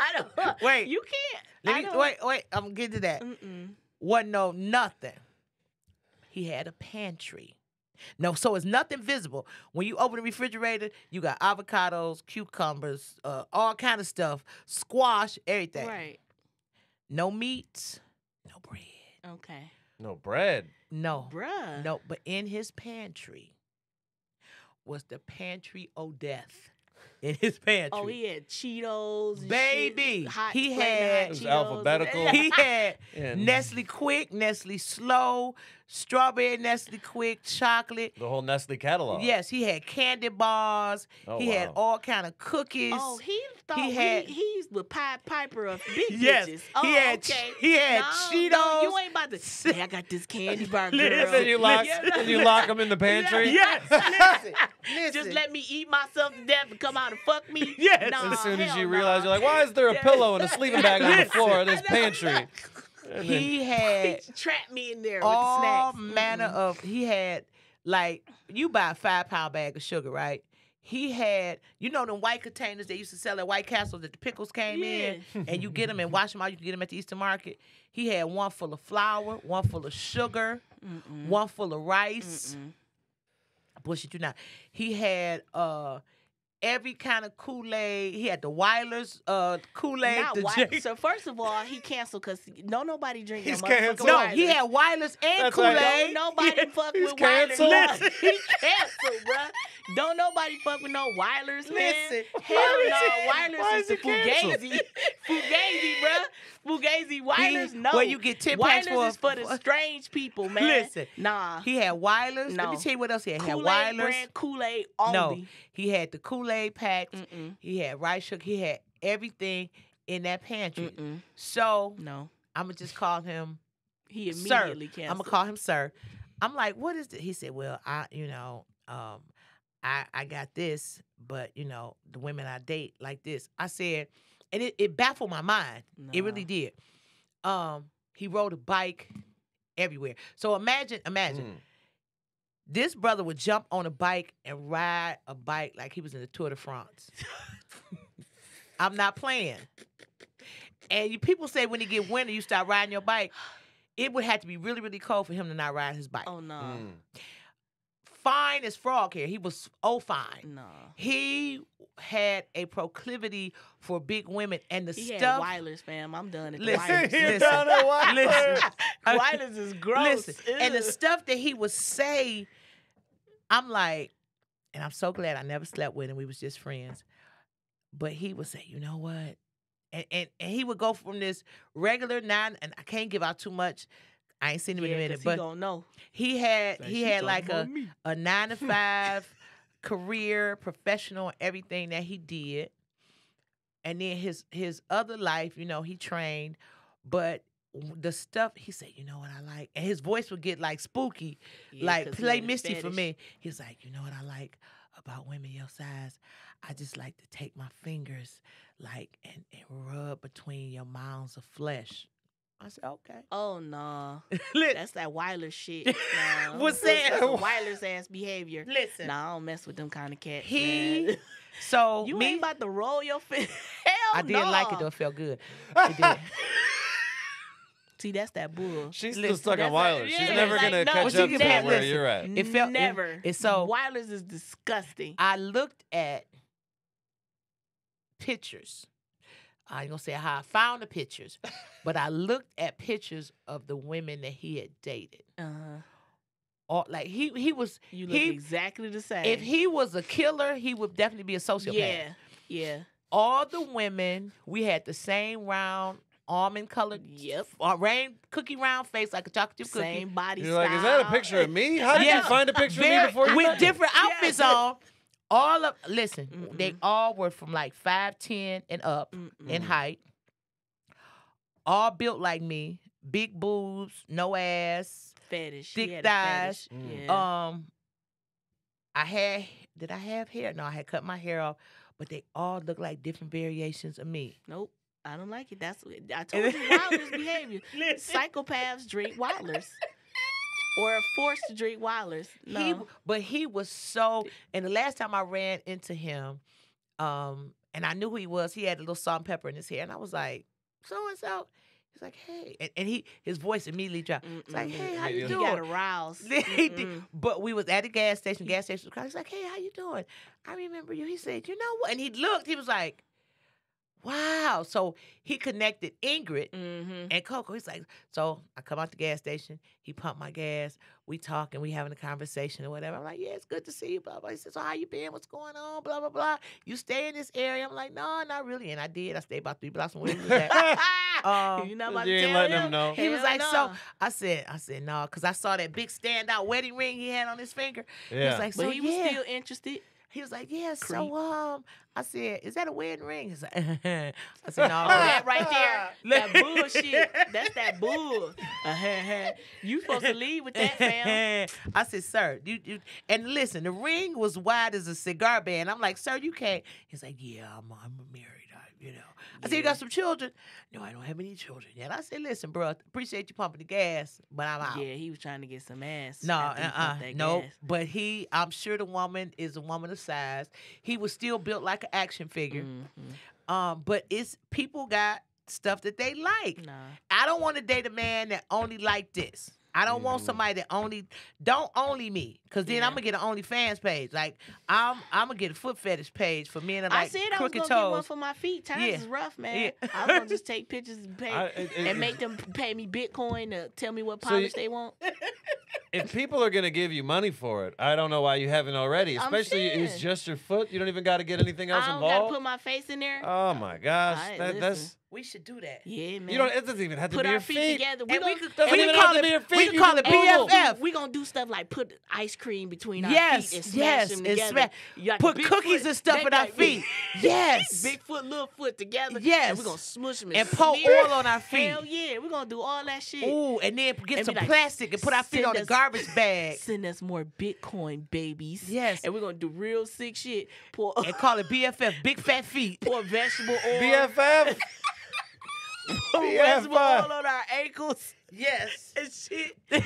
I don't. Wait. You can't. Let I me, don't- wait. I'm getting to that. Mm-mm. Wasn't no nothing. He had a pantry. No, so it's nothing visible. When you open the refrigerator, you got avocados, cucumbers, all kind of stuff, squash, everything. Right. No meat, no bread. Okay. No bread. No. Bruh. No, but in his pantry was the pantry o' death. In his pantry. Oh, he had Cheetos. And Baby, shit, hot he flaming had- hot It was Cheetos. alphabetical. He had And Nestle Quick, Nestle Slow, strawberry Nestle Quick, chocolate. the whole Nestle catalog. Yes, he had candy bars. Oh, he had wow. all kind of cookies. Oh, he thought He had- he's the Pied Piper of big Yes, bitches. he Oh, had- okay. he had No, Cheetos. you ain't about to. Hey, I got this candy bar, girl. Listen, Then you lock, Yeah. then you lock them in the pantry. Yes, listen, listen. Just let me eat myself to death and come out and fuck me. Yes. Nah, As soon as hell you nah. realize, you're like, why is there a Yeah. pillow and a sleeping bag on the Listen. floor of this pantry? And then- He had Trap me in there all with snacks. manner of. He had like you buy a 5-pound bag of sugar, right? He had, them white containers they used to sell at White Castle that the pickles came in, and you get them and wash them out. You can get them at the Eastern Market. He had one full of flour, one full of sugar, one full of rice. Bullshit you not. He had every kind of Kool-Aid. He had the Weiler's Kool-Aid. Not the Wy- J- So first of all, he canceled because nobody drink He's no motherfucking canceled. no, Wyler's. he had Weiler's and That's right. Kool-Aid. Don't nobody Yeah. fuck He's with Wyler's. canceled. Listen, he canceled, bruh. Don't nobody fuck with no Wyler's, man. Listen. Hell Why no, is Wyler's is the he canceled? Fugazi. Fugazi, bruh. Fugazi, Wyler's, no. Where you get 10 packs Wyler's is for for- the strange people, man. Listen. Nah. He had Weiler's. Let me No. tell you what else he had. He had Kool-Aid Weiler's. brand Kool-Aid No, only. he had the Kool-Aid packs. Mm-mm. He had rice sugar. He had everything in that pantry. Mm-mm. So No. I'm gonna just call him He sir. immediately I'm canceled. gonna call him sir. I'm like, what is it? He said, well, I got this, but the women I date like this. I said, and it baffled my mind. It really Nah. did. He rode a bike everywhere. So imagine. Mm. This brother would jump on a bike and ride a bike like he was in the Tour de France. I'm not playing. And people say when it get winter, you start riding your bike. It would have to be really, really cold for him to not ride his bike. Oh, no. Mm. Fine as frog hair. He was fine. No. He had a proclivity for big women and the He stuff. had Wyler's, fam. I'm done at the Listen, Wyler's. You're listen, done at Wyler's. listen. Wyler's is gross. Listen, and the Ugh. stuff that he would say, I'm like, and I'm so glad I never slept with him. We was just friends. But he would say, you know what? and he would go from this regular 9, and I can't give out too much. I ain't seen him in a minute, he but don't know. he had she like talking about a 9 to 5 career, professional, everything that he did. And then his other life, you know, he trained, but the stuff he said, you know what I like, and his voice would get like spooky, Yeah, like 'cause he play had a Misty for fetish. me. He's like, you know what I like about women your size? I just like to take my fingers like and rub between your mounds of flesh. I said, okay. Oh no, Listen, that's that Weiler shit. Nah, What's that? That's some Weiler's ass behavior. listen. Nah, I don't mess with them kind of cats. He man. so You me, ain't about to roll your finger. Hell I didn't no. like it though. It felt good. It did. See, that's that bull. She's Listen, still stuck on that's Weiler. a- She's yeah, never like, gonna no, catch she up can to have- where listen. you're at. It felt never. It's so Weiler's is disgusting. I looked at pictures. I ain't gonna say how I found the pictures, but I looked at pictures of the women that he had dated. Or like he was. You look he, exactly the same. if he was a killer, he would definitely be a sociopath. yeah, yeah. All the women, we had the same round almond colored, Yep. rain cookie round face like a chocolate chip cookie. Same body You're style. like, is that a picture of me? How did Yeah. you find a picture of me before you with met me? different outfits on. All of listen, Mm-mm. they all were from like 5'10" and up in Mm-mm. height. All built like me, big boobs, no ass. Fetish. thick He had a thighs. fetish. Yeah. Did I have hair? No, I had cut my hair off, but they all look like different variations of me. Nope. I don't like it. That's I told you Wilder's behavior. Psychopaths drink Wilders. Or are forced to drink Wilders. No. But he was so. And the last time I ran into him, and I knew who he was. He had a little salt and pepper in his hair, and I was like, so and so. He's like, hey, and his voice immediately dropped. It's like, hey, how you He doing? got aroused. He did. But we was at the gas station. Gas station was crowded. He's like, hey, how you doing? I remember you. He said, you know what? And he looked. He was like, wow. So he connected Ingrid and Coco. He's like, so I come out the gas station. He pumped my gas. We talking. We having a conversation or whatever. I'm like, yeah, it's good to see you. Blah blah. He said, so how you been? What's going on? Blah blah blah. You stay in this area? I'm like, no, not really. And I did. I stayed about 3 blocks from where he was at. You not about You to ain't tell letting him? him know. He was Hell like, no. so I said, no, because I saw that big standout wedding ring he had on his finger. He Yeah. was like, so But he was yeah. still interested. He was like, yeah, Creep. so I said, is that a wedding ring? He's like, I said, no. That right there, that bullshit. That's that bull. You supposed to leave with that, fam. I said, sir, you and listen, the ring was wide as a cigar band. I'm like, sir, you can't. He's like, yeah, I'm married. I said, you got some children? No, I don't have any children yet. I said, listen, bro, appreciate you pumping the gas, but I'm out. Yeah, he was trying to get some ass. No, after he pumped that nope. gas. But I'm sure the woman is a woman of size. He was still built like an action figure. But it's people got stuff that they like. Nah. I don't want to date a man that only like this. I don't want somebody that don't only me, because then Yeah. I'm gonna get an OnlyFans page. Like I'm gonna get a foot fetish page for men that I like said I was crooked gonna get one toes. for my feet. Times Yeah. is rough, man. Yeah. I was gonna just take pictures and I- make them pay me Bitcoin to tell me what So polish they want. If people are gonna give you money for it, I don't know why you haven't already. I'm Especially it's saying. just your foot. You don't even got to get anything else I don't gotta involved. put my face in there. Oh my gosh, All right, that's listen. We should do that. Yeah, man. you don't. It doesn't even have to put be our your feet, feet. together. And we gon- Doesn't we even can have call to it be your feet. we You can call can it Google. BFF. We gonna do stuff like put ice cream between our Yes, feet and smash yes, them and together. You got the put big cookies foot, and stuff they at our got- feet. Yes. Big foot, little foot together. Yes. And we're gonna smush them And pour smear. oil on our feet. Hell yeah, we're gonna do all that shit. Ooh, and then get And some be like, plastic and put our feet send on the us- garbage bag Send us more Bitcoin, babies. Yes. And we're gonna do real sick shit. Pour, and call it BFF, big fat feet. pour vegetable oil. BFF. Pour vegetable BFF. oil on our ankles Yes. and shit. Yeah, I'm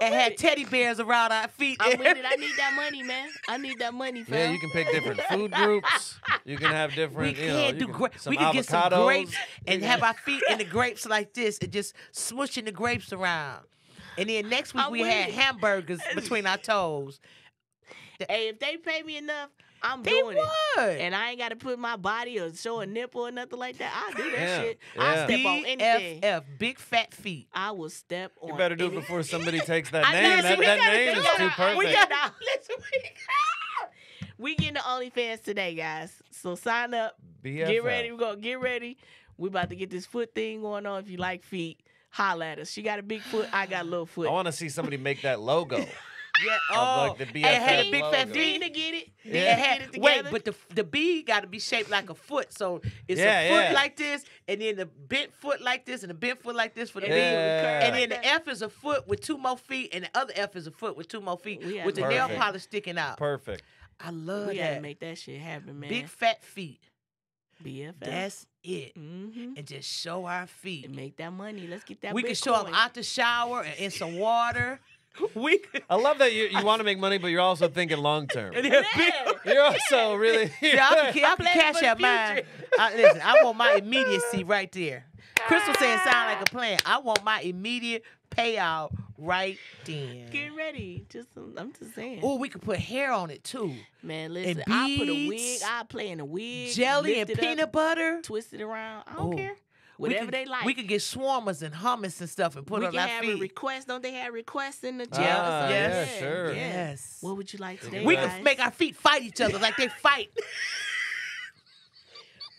And with had it. teddy bears around our feet. I'm with it. I need that money, man. I need that money, fam. Yeah, you can pick different food groups. You can have We different. You know, can't you do can, grapes. some We can get some avocados. grapes and have our feet in the grapes like this and just smushing the grapes around. And then next week I'm we with had it. hamburgers between our toes. Hey, if they pay me enough, I'm They doing it. would. And I ain't got to put my body or show a nipple or nothing like that. I'll do that Yeah, shit. yeah. I'll step on anything. BFF, big fat feet. I will step on You better do it any- before somebody takes that I know, name. see, That, we that gotta name do is that. too We perfect. gotta- we getting the OnlyFans today, guys. So sign up. BFF. Get ready. We're gonna get ready. We about to get this foot thing going on. If you like feet, holla at us. She got a big foot. I got a little foot. I want to see somebody make that logo. Yeah. Of, like, the BFF and had a big logo. fat V. Dina get it. Yeah. Dina get it Wait, together. but the B got to be shaped like a foot. So it's Yeah, a foot yeah. like this, and then the bent foot like this, and the bent foot like this for the B. Yeah. And then the F is a foot with 2 more feet, and the other F is a foot with 2 more feet, We with the gotta nail make- polish sticking out. Perfect. I love we gotta that. make that shit happen, man. Big fat feet. BFF. That's it. Mm-hmm. And just show our feet. And make that money. Let's get that. We can show Bitcoin. them out the shower and in some water. We could. I love that you want to make money, but you're also thinking long term. Yeah. You're also really. Y'all can Planning cash for the out mine. future. Listen, I want my immediacy right there. Crystal saying sound like a plan. I want my immediate payout right then. Get ready. I'm just saying. Oh, we could put hair on it too. Man, listen. And I put a beads, wig. I play in a wig. Jelly and lift it up, peanut butter. twist it around. I don't Oh. care. We Whatever could- they like. We could get swarmers and hummus and stuff and put we on can our have a feet. request. Don't they have requests in the Ah, gym? yeah, sure. Yes. What would you like today? We guys? could make our feet fight each other like they fight.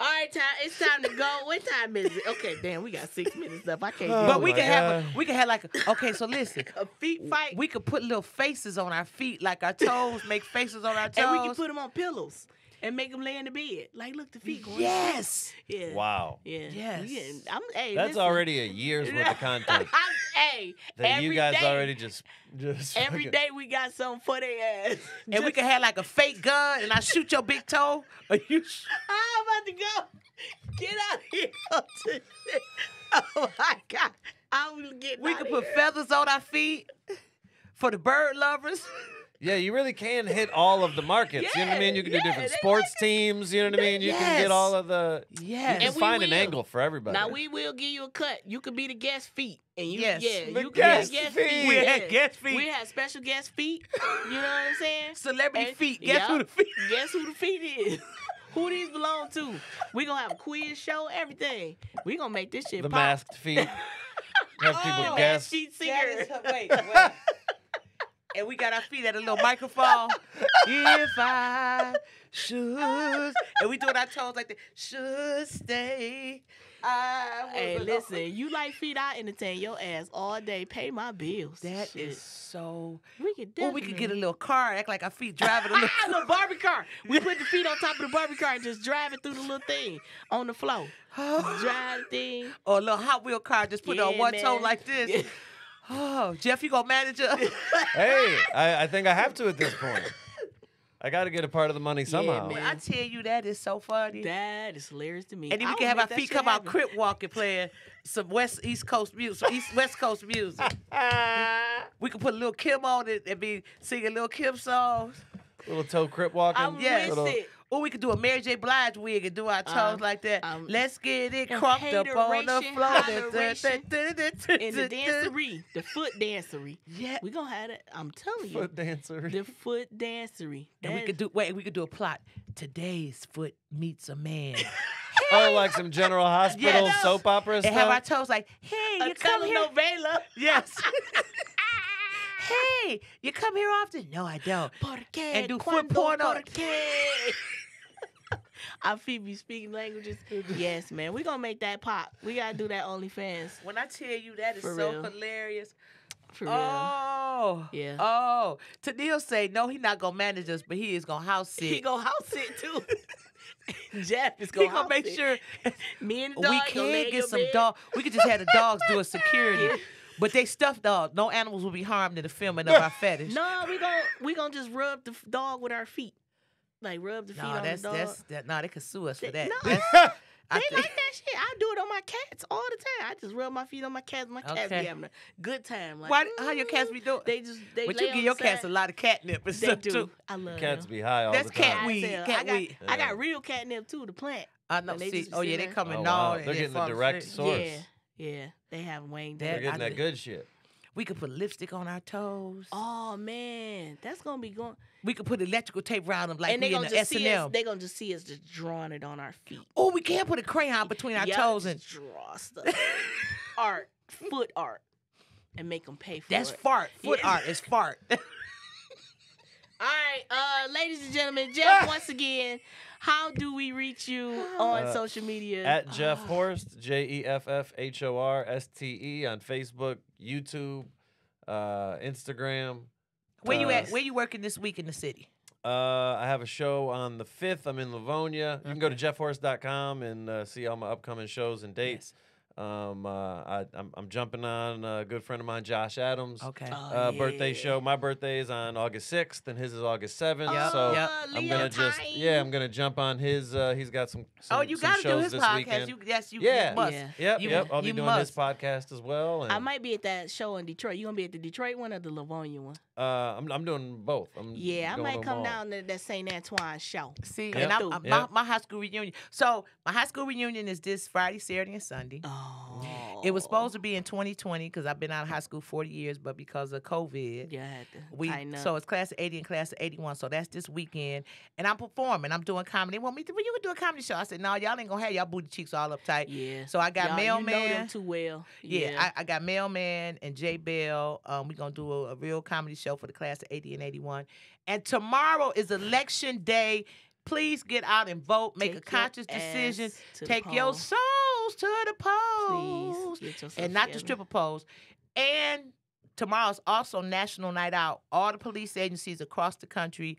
All right, it's time to go. What time is it? Okay, damn, we got 6 minutes up. I can't do But it. we my can have God. we can have like okay, so listen. A feet fight. We could put little faces on our feet, like our toes, make faces on our toes. And we can put them on pillows and make them lay in the bed. Like, look, the feet going. Yes. Yeah. Wow. Yeah. Yes. Hey, That's listen. already a year's worth of content Hey, that you every guys day- already just Every fucking- day we got something for their ass. And we can have like a fake gun, and I shoot your big toe. Or you I'm about to go. Get out of here. Oh my God. I was getting we out can of put here. feathers on our feet for the bird lovers. Yeah, you really can hit all of the markets. You know what I mean? You can do Yeah, different they sports teams. You know what I mean? You can Yes. get all of the. You Yes. can And we find an will. angle for everybody. Now we will give you a cut. You could be the guest feet, and you Yes. yeah, The you guest can be the guest feet. feet. We yeah. had guest feet. We had special guest feet. You know what I'm saying? Celebrity And- feet. Guess who yeah. the feet? Guess who the feet is? Who these belong to? We gonna have a quiz show, everything. We gonna make this shit the pop. masked feet. Have people Oh, guess. Feet That singer. is wait. And we got our feet at a little microphone. If I should, and we doing our toes like that. Should stay. I will Hey, belong. listen, you like feet? I entertain your ass all day. Pay my bills. That Shit. is so. We could Or definitely. we could get a little car, act like our feet driving a little. a little Barbie car. We put the feet on top of the Barbie car and just drive it through the little thing on the floor. Drive the thing. Or a little Hot Wheel car, just put it on Yeah, one toe man. like this. Yeah. Oh, Jeff, you gonna manage us? Hey, I think I have to at this point. I got to get a part of the money somehow. man. I tell you, that is so funny. That is hilarious to me. And then I we would can have make our that feet shit come out happen. crip walking, playing some West Coast music. We could put a little Kim on it and be singing little Kim songs. Little toe crip walking. I'm Yes. with Little- it. Or we could do a Mary J. Blige wig and do our toes like that. Let's get it crunked up on the hateration, floor. In the dancery, the foot dancery. Yeah. We gonna have that. I'm telling you. Foot dancer. The foot dancery. And we could do a plot. Today's foot meets a man. Oh, like some General Hospital Yes. soap opera And have our stuff. toes like, hey, a you come here. telenovela. Yes. Hey, you come here often? No, I don't. And do foot porn on it. Our feet be speaking languages. Yes, man. We gonna make that pop. We gotta do that OnlyFans. When I tell you that is For so real. hilarious. For real. Oh. Yeah. Oh. Tennille say, no, he not going to manage us, but he is going to house sit. He gonna house sit too. Jeff is He gonna, gonna make sit. sure Me and the dog we gonna lay can in get your some bed. dog. We could just have the dogs do a security. Yeah. But they stuffed dogs. No animals will be harmed in the filming of our fetish. No, we gonna just rub the dog with our feet. Like rub the feet on the dog. No, they could sue us for that. No. That's- I They think- like that shit. I do it on my cats all the time. I just rub my feet on my cats. My cats Okay. be having a good time. Like, Why? How your cats be doing? They just they But lay you on give the your cats a side. lot of catnip and They stuff do. too. I love Cats them. be high all That's the time. cat High as weed. hell. Cat I got, weed. I Yeah. got real catnip too. The plant. I know. And they See, just oh yeah, sit they there. come and Oh, gnaw. wow. and They're then getting the fall direct asleep. source. Yeah. They have Wayne That- They're down. getting I that did- good shit. We could put lipstick on our toes. Oh man, that's gonna be going. We could put electrical tape around them like and they we in gonna the just see us. S&M. They gonna just see us just drawing it on our feet. Oh, we can't put a crayon between our Yup, toes and just draw stuff. Art, foot art, and make them pay for that's it. fart. Foot Yeah. art is fart. All right, Ladies and gentlemen, Jeff, once again, how do we reach you on social media? At Jeff Horste, JEFFHORSTE on Facebook, YouTube, Instagram. Where you at? Where you working this week in the city? I have a show on the 5th. I'm in Livonia. You can go to jeffhorste.com and see all my upcoming shows and dates. I'm jumping on a good friend of mine, Josh Adams. Okay. Birthday show. My birthday is on August 6th, and his is August 7th. Yep. So Yep. I'm gonna I'm gonna jump on his. He's got some you some gotta do shows his this podcast. weekend. You must. Yeah. Yep. I'll be doing his podcast as well. And, I might be at that show in Detroit. You gonna be at the Detroit one or the Livonia one? I'm doing both. I might come down to that St. Antoine show. See, Yep. and my high school reunion. So my high school reunion is this Friday, Saturday, and Sunday. Oh. It was supposed to be in 2020 because I've been out of high school 40 years, but because of COVID, Yeah, I had to tighten up. so it's class of 80 and class of 81. So that's this weekend, and I'm performing. I'm doing comedy. They want me to. Well, you can do a comedy show. I said, no, y'all ain't gonna have y'all booty cheeks all uptight. Yeah. So I got Y'all, Mailman. You know them too well. Yeah, I got Mailman and J Bell. We're going to do a real comedy show for the class of 80 and 81. And tomorrow is election day. Please get out and vote. Make a conscious decision. Take your souls to the polls. Please, get yourself and not the together. stripper polls. And tomorrow's also National Night Out. All the police agencies across the country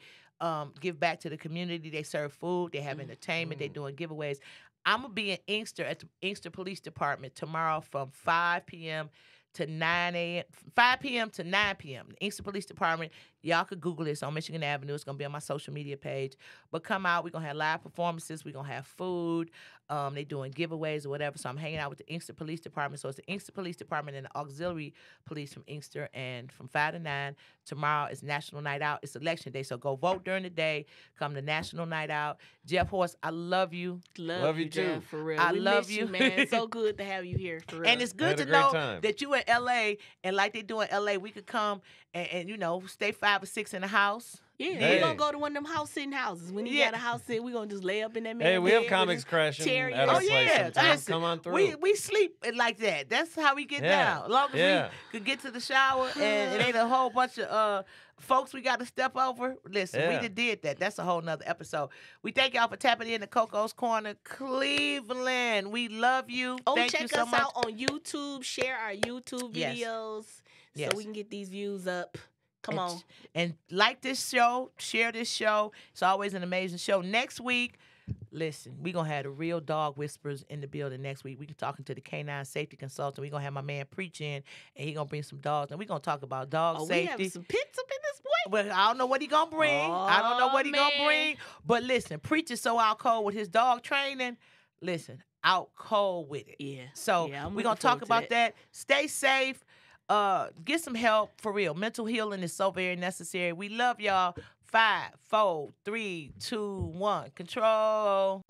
give back to the community. They serve food. They have entertainment. They're doing giveaways. I'm going to be in Inkster at the Inkster Police Department tomorrow from 5 p.m. to 9 a.m. 5 p.m. to 9 p.m. The Inkster Police Department. Y'all could Google this on Michigan Avenue. It's going to be on my social media page. But come out. We're going to have live performances. We're going to have food. They doing giveaways or whatever. So I'm hanging out with the Inkster Police Department. So it's the Inkster Police Department and the auxiliary police from Inkster. And from 5 to 9, tomorrow is National Night Out. It's election day. So go vote during the day. Come to National Night Out. Jeff Horste, I love you. Love you too. too. For real. I We love miss you. man. So good to have you here. For real. And it's good to Had a great know time. that you in LA, and like they do in LA, we could come and stay 5 or 6 in the house. yeah, Hey. we're going to go to one of them house sitting houses. When you Yeah. got a house sit, we're going to just lay up in that Hey, man we have bed comics with crashing cherry at on our it. place yeah. sometimes. Listen, Come on through. We sleep like that. That's how we get Yeah. down. As long as Yeah. we could get to the shower and it ain't a whole bunch of folks we got to step over. Listen, we Yeah. did that. That's a whole nother episode. We thank y'all for tapping in to Coco's Corner, Cleveland. We love you. Oh, Thank check you so us much. out on YouTube. Share our YouTube Yes. videos Yes. so we can get these views up. Come and, on. And like this show, share this show. It's always an amazing show. Next week, listen, we're going to have the real dog whisperers in the building next week. We're talking to the canine safety consultant. We're going to have my man preach in, and he's going to bring some dogs. And we're going to talk about dog Oh, we safety. have some pits up in this boy. Well, I don't know what he going to bring. I don't know what he going to man. bring. But listen, preach is so out cold with his dog training. Listen, out cold with it. Yeah. So Yeah, I'm we're looking going to talk forward about to that. Stay safe. Get some help for real. Mental healing is so very necessary. We love y'all. 5, 4, 3, 2, 1. Control.